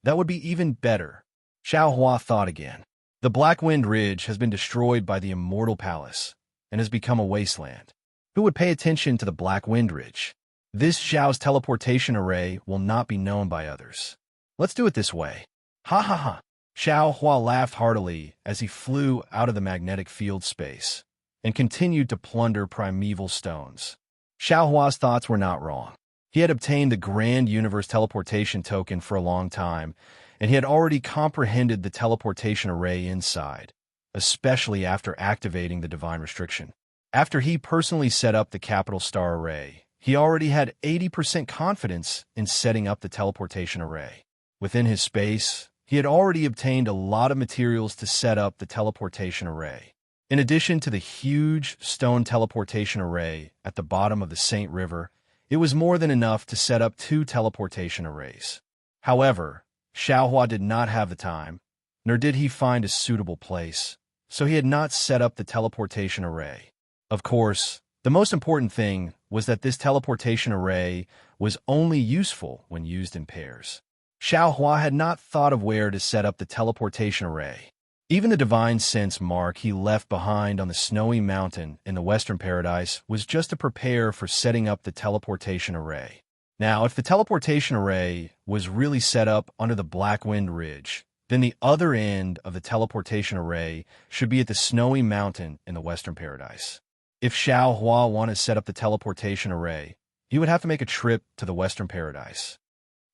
that would be even better. Xiao Hua thought again. The Black Wind Ridge has been destroyed by the Immortal Palace and has become a wasteland. Who would pay attention to the Black Wind Ridge? This Xiao's teleportation array will not be known by others. Let's do it this way. Ha ha ha. Xiao Hua laughed heartily as he flew out of the magnetic field space and continued to plunder primeval stones. Xiao Hua's thoughts were not wrong. He had obtained the Grand Universe Teleportation Token for a long time, and he had already comprehended the teleportation array inside, especially after activating the Divine Restriction. After he personally set up the Capital Star Array, he already had 80% confidence in setting up the teleportation array. Within his space, he had already obtained a lot of materials to set up the teleportation array. In addition to the huge stone teleportation array at the bottom of the Saint River, it was more than enough to set up 2 teleportation arrays. However, Xiao Hua did not have the time, nor did he find a suitable place, so he had not set up the teleportation array. Of course, the most important thing was that this teleportation array was only useful when used in pairs. Xiao Hua had not thought of where to set up the teleportation array. Even the divine sense mark he left behind on the snowy mountain in the Western Paradise was just to prepare for setting up the teleportation array. Now, if the teleportation array was really set up under the Black Wind Ridge, then the other end of the teleportation array should be at the snowy mountain in the Western Paradise. If Xiao Hua wanted to set up the teleportation array, he would have to make a trip to the Western Paradise.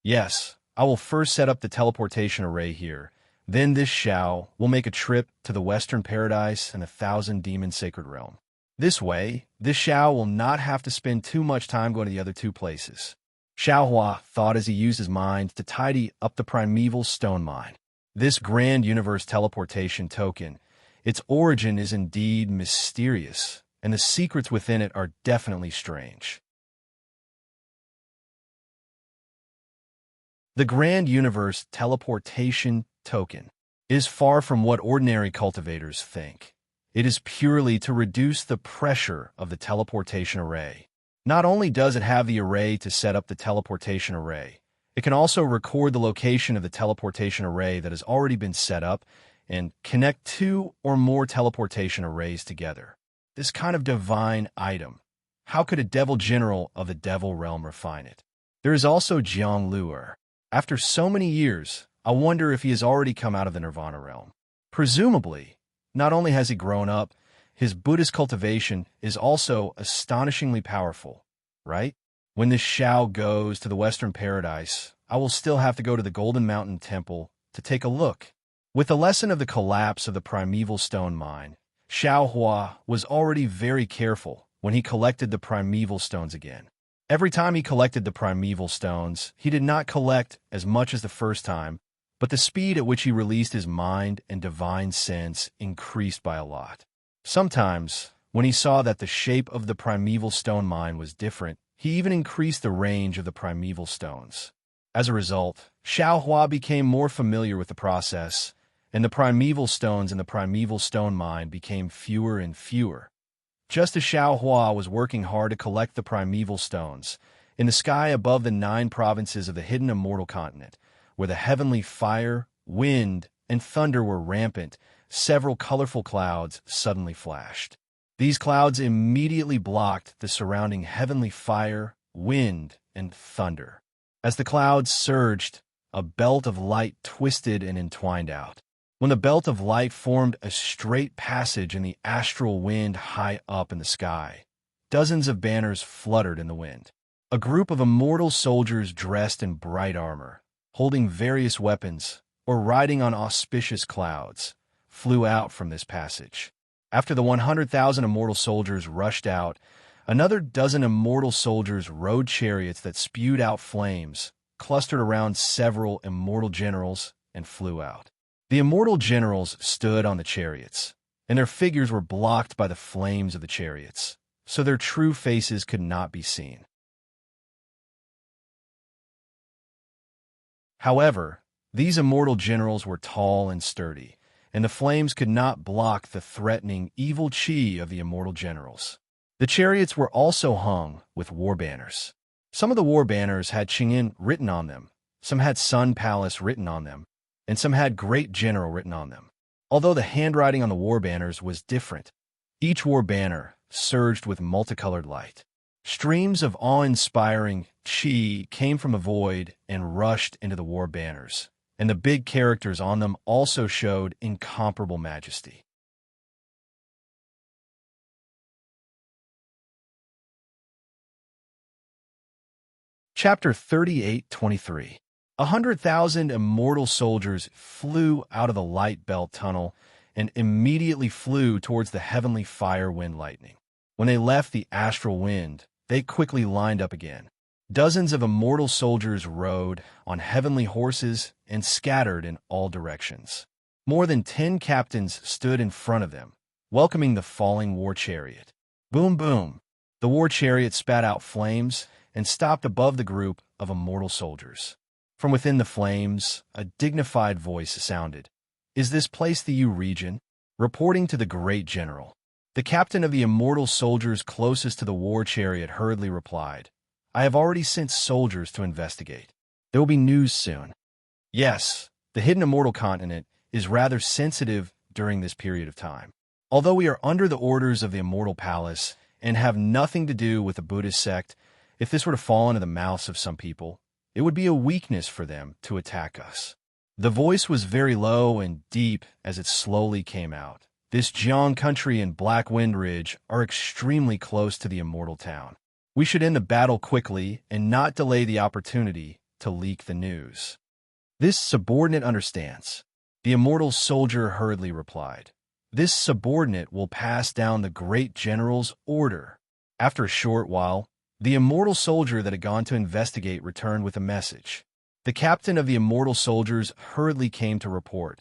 Yes, I will first set up the teleportation array here. Then this Xiao will make a trip to the Western Paradise and the Thousand Demon Sacred Realm. This way, this Xiao will not have to spend too much time going to the other 2 places. Xiao Hua thought as he used his mind to tidy up the primeval stone mine. This Grand Universe Teleportation Token, its origin is indeed mysterious, and the secrets within it are definitely strange. The Grand Universe Teleportation Token is far from what ordinary cultivators think. It is purely to reduce the pressure of the teleportation array. Not only does it have the array to set up the teleportation array, it can also record the location of the teleportation array that has already been set up and connect 2 or more teleportation arrays together. This kind of divine item, how could a devil general of the devil realm refine it? There is also Jiang Luer. After so many years, I wonder if he has already come out of the Nirvana realm. Presumably, not only has he grown up, his Buddhist cultivation is also astonishingly powerful, right? When this Xiao goes to the Western Paradise, I will still have to go to the Golden Mountain Temple to take a look. With the lesson of the collapse of the primeval stone mine, Xiao Hua was already very careful when he collected the primeval stones again. Every time he collected the primeval stones, he did not collect as much as the first time, but the speed at which he released his mind and divine sense increased by a lot. Sometimes, when he saw that the shape of the primeval stone mine was different, he even increased the range of the primeval stones. As a result, Xiao Hua became more familiar with the process, and the primeval stones in the primeval stone mine became fewer and fewer. Just as Xiao Hua was working hard to collect the primeval stones, in the sky above the 9 provinces of the hidden immortal continent, where the heavenly fire, wind, and thunder were rampant, several colorful clouds suddenly flashed. These clouds immediately blocked the surrounding heavenly fire, wind, and thunder. As the clouds surged, a belt of light twisted and entwined out. When the belt of light formed a straight passage in the astral wind high up in the sky, dozens of banners fluttered in the wind. A group of immortal soldiers dressed in bright armor, holding various weapons, or riding on auspicious clouds, flew out from this passage. After the 100,000 immortal soldiers rushed out, another dozen immortal soldiers rode chariots that spewed out flames, clustered around several immortal generals, and flew out. The immortal generals stood on the chariots, and their figures were blocked by the flames of the chariots, so their true faces could not be seen. However, these immortal generals were tall and sturdy, and the flames could not block the threatening, evil chi of the immortal generals. The chariots were also hung with war banners. Some of the war banners had Qingyin written on them, some had Sun Palace written on them, and some had Great General written on them. Although the handwriting on the war banners was different, each war banner surged with multicolored light. Streams of awe-inspiring chi came from the void and rushed into the war banners, and the big characters on them also showed incomparable majesty. Chapter 38:23. 100,000 immortal soldiers flew out of the light belt tunnel and immediately flew towards the heavenly fire wind lightning. When they left the astral wind, they quickly lined up again. Dozens of immortal soldiers rode on heavenly horses and scattered in all directions. More than 10 captains stood in front of them, welcoming the falling war chariot. Boom, boom! The war chariot spat out flames and stopped above the group of immortal soldiers. From within the flames, a dignified voice sounded. "Is this place the U region?" Reporting to the great general. The captain of the immortal soldiers closest to the war chariot hurriedly replied, "I have already sent soldiers to investigate. There will be news soon." Yes, the hidden immortal continent is rather sensitive during this period of time. Although we are under the orders of the immortal palace and have nothing to do with the Buddhist sect, if this were to fall into the mouths of some people, it would be a weakness for them to attack us. The voice was very low and deep as it slowly came out. This Jiang country and Black Wind Ridge are extremely close to the immortal town. We should end the battle quickly and not delay the opportunity to leak the news. This subordinate understands. The immortal soldier hurriedly replied. This subordinate will pass down the great general's order. After a short while, the immortal soldier that had gone to investigate returned with a message. The captain of the immortal soldiers hurriedly came to report.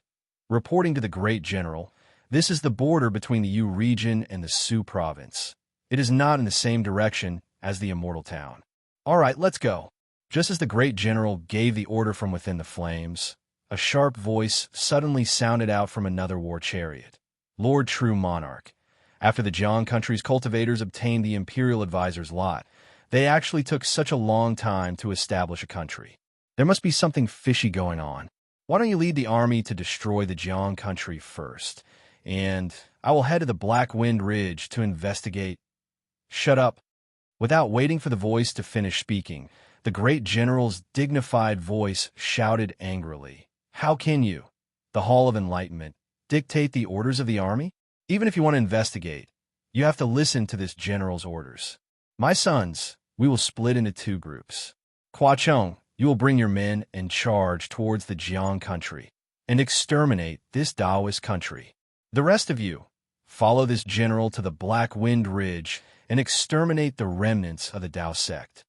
Reporting to the great general, "This is the border between the U region and the Su province. It is not in the same direction as the immortal town." "All right, let's go." Just as the great general gave the order from within the flames, a sharp voice suddenly sounded out from another war chariot. "Lord True Monarch, after the Jiang country's cultivators obtained the imperial advisor's lot, they actually took such a long time to establish a country. There must be something fishy going on. Why don't you lead the army to destroy the Jiang country first, and I will head to the Black Wind Ridge to investigate." "Shut up." Without waiting for the voice to finish speaking, the great general's dignified voice shouted angrily, "How can you, the Hall of Enlightenment, dictate the orders of the army? Even if you want to investigate, you have to listen to this general's orders. My sons, we will split into 2 groups. Hua Cheng, you will bring your men and charge towards the Jiang country and exterminate this Taoist country. The rest of you, follow this general to the Black Wind Ridge and exterminate the remnants of the Tao sect."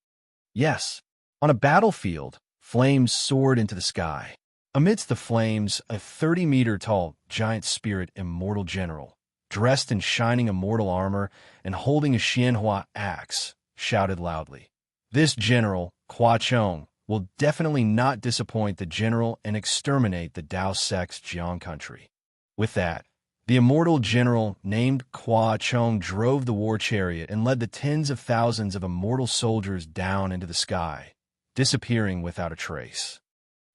Yes, on a battlefield, flames soared into the sky. Amidst the flames, a 30-meter-tall giant spirit immortal general, dressed in shining immortal armor and holding a Xianhua axe, shouted loudly. This general, Hua Cheng, will definitely not disappoint the general and exterminate the Tao sect's Jiang country. With that, the immortal general named Hua Cheng drove the war chariot and led the tens of thousands of immortal soldiers down into the sky, disappearing without a trace.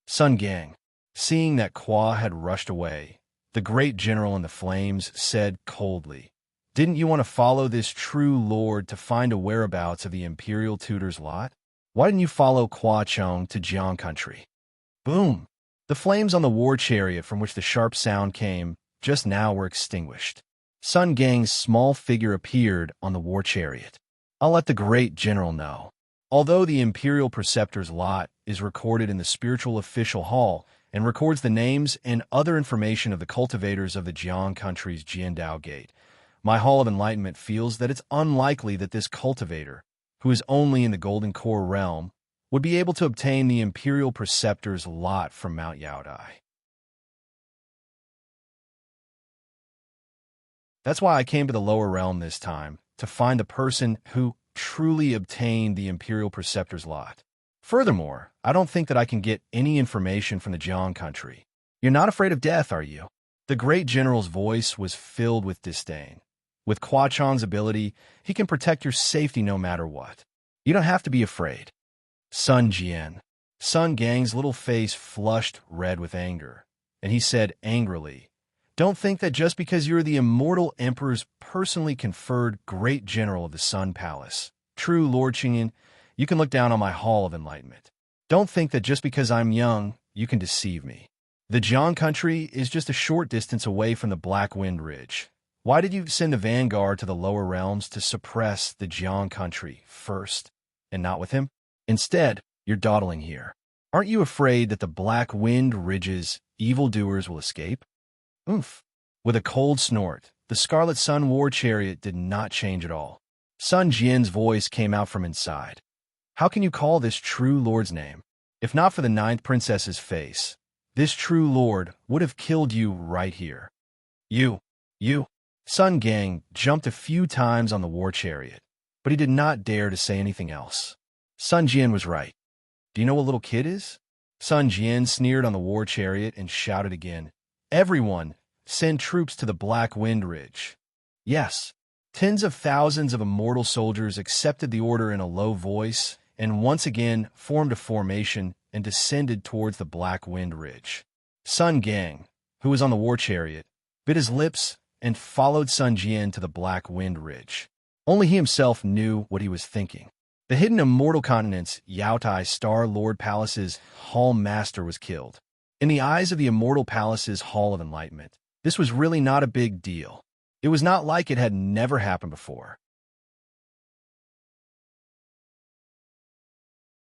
Sun Gang, seeing that Hua had rushed away, the great general in the flames said coldly, "Didn't you want to follow this true lord to find a whereabouts of the imperial tutor's lot? Why didn't you follow Hua Cheng to Jiang country?" Boom! The flames on the war chariot from which the sharp sound came just now were extinguished. Sun Gang's small figure appeared on the war chariot. "I'll let the great general know." Although the imperial preceptor's lot is recorded in the spiritual official hall and records the names and other information of the cultivators of the Jiang country's Jiandao Gate, my Hall of Enlightenment feels that it's unlikely that this cultivator, who is only in the Golden Core realm, would be able to obtain the imperial preceptor's lot from Mount Yaodai. That's why I came to the lower realm this time, to find the person who truly obtained the Imperial Preceptor's lot. Furthermore, I don't think that I can get any information from the Jiang country. You're not afraid of death, are you? The great general's voice was filled with disdain. With Kwa Chang's ability, he can protect your safety no matter what. You don't have to be afraid. Sun Jian. Sun Gang's little face flushed red with anger, and he said angrily, "Don't think that just because you're the immortal emperor's personally conferred great general of the Sun Palace, true Lord Qingyan, you can look down on my Hall of Enlightenment. Don't think that just because I'm young, you can deceive me. The Jiang country is just a short distance away from the Black Wind Ridge. Why did you send the vanguard to the lower realms to suppress the Jiang country first, and not with him? Instead, you're dawdling here. Aren't you afraid that the Black Wind Ridge's evildoers will escape?" Oomph. With a cold snort, the Scarlet Sun war chariot did not change at all. Sun Jian's voice came out from inside. "How can you call this true lord's name? If not for the ninth princess's face, this true lord would have killed you right here." You. Sun Gang jumped a few times on the war chariot, but he did not dare to say anything else. Sun Jian was right. "Do you know what little kid is?" Sun Jian sneered on the war chariot and shouted again, "Everyone, send troops to the Black Wind Ridge." Yes, tens of thousands of immortal soldiers accepted the order in a low voice and once again formed a formation and descended towards the Black Wind Ridge. Sun Gang, who was on the war chariot, bit his lips and followed Sun Jian to the Black Wind Ridge. Only he himself knew what he was thinking. The hidden immortal continent's Yaotai Star Lord Palace's Hall Master was killed. In the eyes of the Immortal Palace's Hall of Enlightenment, this was really not a big deal. It was not like it had never happened before.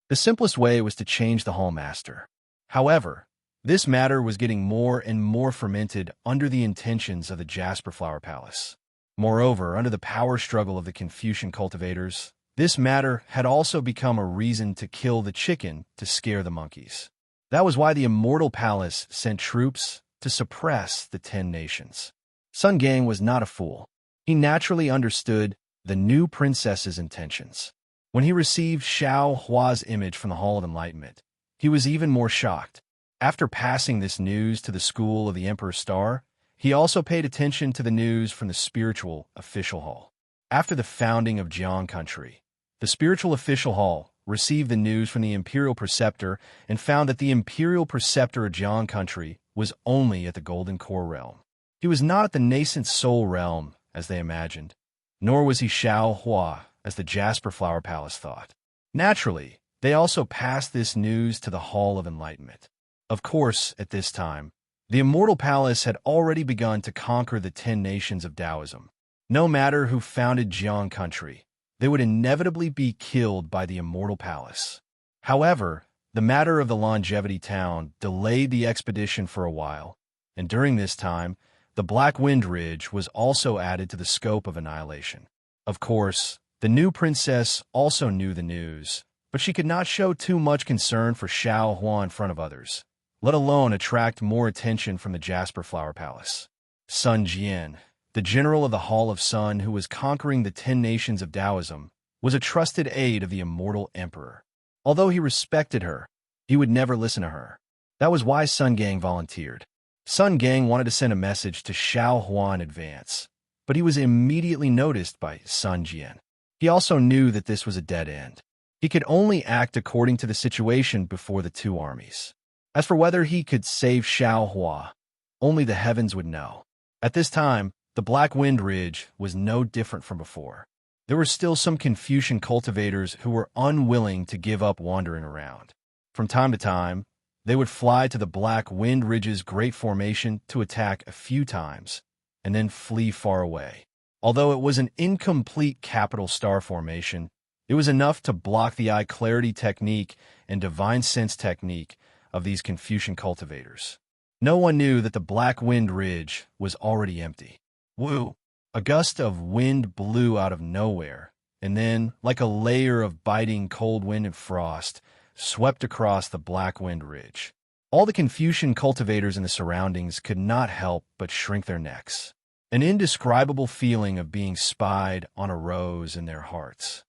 The simplest way was to change the Hall Master. However, this matter was getting more and more fermented under the intentions of the Jasper Flower Palace. Moreover, under the power struggle of the Confucian cultivators, this matter had also become a reason to kill the chicken to scare the monkeys. That was why the Immortal Palace sent troops to suppress the 10 nations. Sun Gang was not a fool. He naturally understood the new princess's intentions. When he received Xiao Hua's image from the Hall of Enlightenment, he was even more shocked. After passing this news to the school of the Emperor's Star, he also paid attention to the news from the Spiritual Official Hall. After the founding of Jiang Country, the Spiritual Official Hall received the news from the Imperial Preceptor and found that the Imperial Preceptor of Jiang Country was only at the Golden Core Realm. He was not at the nascent Soul Realm, as they imagined, nor was he Xiao Hua, as the Jasper Flower Palace thought. Naturally, they also passed this news to the Hall of Enlightenment. Of course, at this time, the Immortal Palace had already begun to conquer the 10 nations of Taoism. No matter who founded Jiang Country, they would inevitably be killed by the Immortal Palace. However, the matter of the Longevity Town delayed the expedition for a while, and during this time, the Black Wind Ridge was also added to the scope of annihilation. Of course, the new princess also knew the news, but she could not show too much concern for Xiao Hua in front of others, let alone attract more attention from the Jasper Flower Palace. Sun Jian, the general of the Hall of Sun who was conquering the 10 nations of Taoism, was a trusted aide of the immortal emperor. Although he respected her, he would never listen to her. That was why Sun Gang volunteered. Sun Gang wanted to send a message to Xiao Hua in advance, but he was immediately noticed by Sun Jian. He also knew that this was a dead end. He could only act according to the situation before the two armies. As for whether he could save Xiao Hua, only the heavens would know. At this time, the Black Wind Ridge was no different from before. There were still some Confucian cultivators who were unwilling to give up wandering around. From time to time, they would fly to the Black Wind Ridge's Great Formation to attack a few times, and then flee far away. Although it was an incomplete capital star formation, it was enough to block the eye clarity technique and divine sense technique of these Confucian cultivators. No one knew that the Black Wind Ridge was already empty. Woo! A gust of wind blew out of nowhere, and then, like a layer of biting cold wind and frost, swept across the Black Wind Ridge. All the Confucian cultivators in the surroundings could not help but shrink their necks. an indescribable feeling of being spied on arose in their hearts.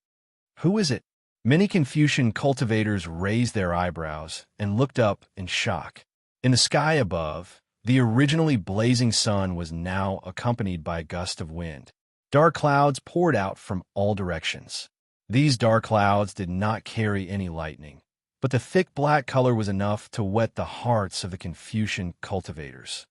Who is it? Many Confucian cultivators raised their eyebrows and looked up in shock. In the sky above, the originally blazing sun was now accompanied by a gust of wind. Dark clouds poured out from all directions. These dark clouds did not carry any lightning, but the thick black color was enough to whet the hearts of the Confucian cultivators.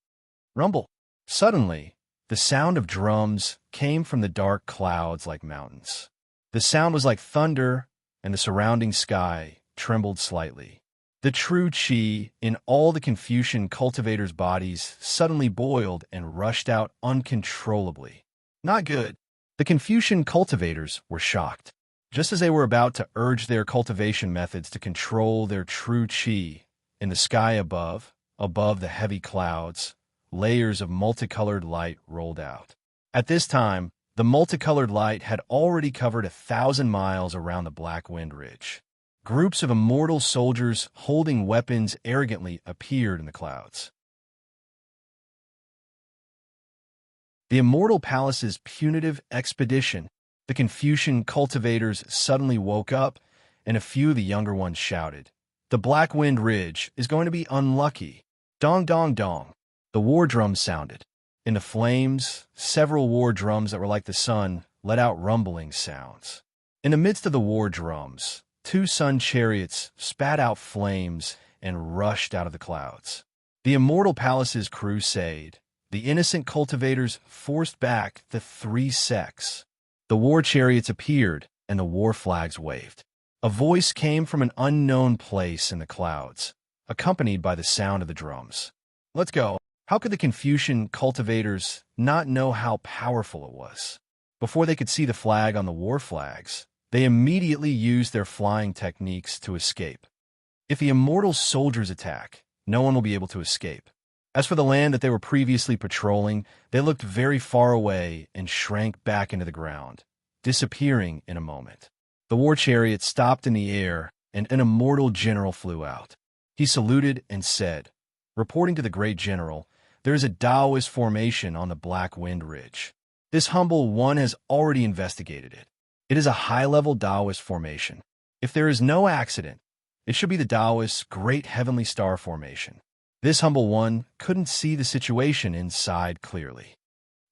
Rumble! Suddenly, the sound of drums came from the dark clouds like mountains. The sound was like thunder, and the surrounding sky trembled slightly. The true qi in all the Confucian cultivators' bodies suddenly boiled and rushed out uncontrollably. Not good. The Confucian cultivators were shocked. Just as they were about to urge their cultivation methods to control their true qi, in the sky above the heavy clouds, layers of multicolored light rolled out. At this time, the multicolored light had already covered 1,000 miles around the Black Wind Ridge. Groups of immortal soldiers holding weapons arrogantly appeared in the clouds. The Immortal Palace's punitive expedition. The Confucian cultivators suddenly woke up, and a few of the younger ones shouted, "The Black Wind Ridge is going to be unlucky." Dong, dong, dong. The war drums sounded. In the flames, several war drums that were like the sun let out rumbling sounds. In the midst of the war drums, 2 sun chariots spat out flames and rushed out of the clouds. The Immortal Palace's crusade. The innocent cultivators forced back the 3 sects. The war chariots appeared, and the war flags waved. A voice came from an unknown place in the clouds, accompanied by the sound of the drums. Let's go. How could the Confucian cultivators not know how powerful it was? Before they could see the flag on the war flags, they immediately used their flying techniques to escape. If the immortal soldiers attack, no one will be able to escape. As for the land that they were previously patrolling, they looked very far away and shrank back into the ground, disappearing in a moment. The war chariot stopped in the air, and an immortal general flew out. He saluted and said, "Reporting to the great general, there is a Taoist formation on the Black Wind Ridge. This humble one has already investigated it. It is a high-level Taoist formation. If there is no accident, it should be the Taoist's Great Heavenly Star Formation." This humble one couldn't see the situation inside clearly.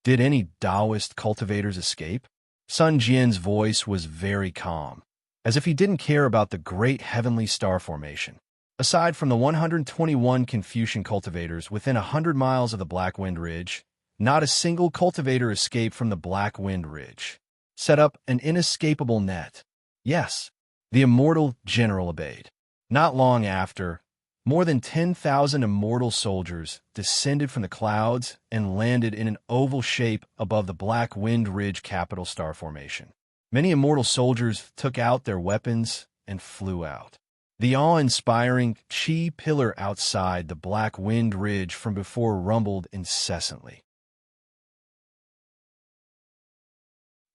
Did any Taoist cultivators escape? Sun Jian's voice was very calm, as if he didn't care about the Great Heavenly Star Formation. Aside from the 121 Confucian cultivators within 100 miles of the Black Wind Ridge, not a single cultivator escaped from the Black Wind Ridge. Set up an inescapable net. Yes, the immortal general obeyed. Not long after, more than 10,000 immortal soldiers descended from the clouds and landed in an oval shape above the Black Wind Ridge capital star formation. Many immortal soldiers took out their weapons and flew out. The awe-inspiring Qi pillar outside the Black Wind Ridge from before rumbled incessantly.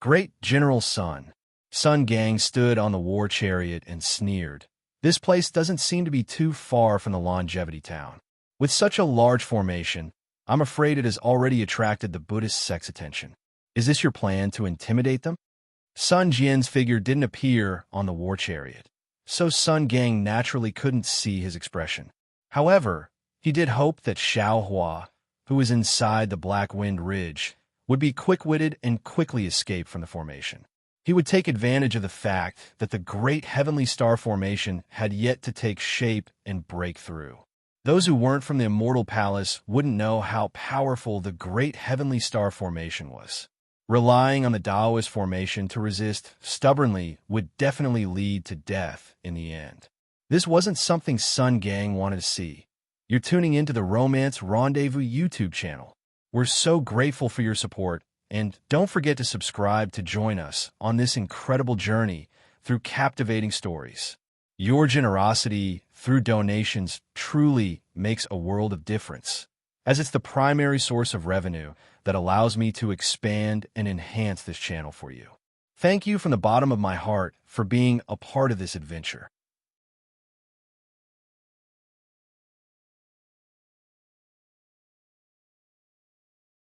Great General Sun. Sun Gang stood on the war chariot and sneered. This place doesn't seem to be too far from the Longevity Town. With such a large formation, I'm afraid it has already attracted the Buddhist sect's attention. Is this your plan to intimidate them? Sun Jian's figure didn't appear on the war chariot, so Sun Gang naturally couldn't see his expression. However, he did hope that Xiao Hua, who was inside the Black Wind Ridge, would be quick-witted and quickly escape from the formation. He would take advantage of the fact that the Great Heavenly Star Formation had yet to take shape and break through. Those who weren't from the Immortal Palace wouldn't know how powerful the Great Heavenly Star Formation was. Relying on the Taoist formation to resist stubbornly would definitely lead to death in the end. This wasn't something Sun Gang wanted to see. You're tuning into the Romance Rendezvous YouTube channel. We're so grateful for your support, and don't forget to subscribe to join us on this incredible journey through captivating stories. Your generosity through donations truly makes a world of difference, as it's the primary source of revenue that allows me to expand and enhance this channel for you. Thank you from the bottom of my heart for being a part of this adventure.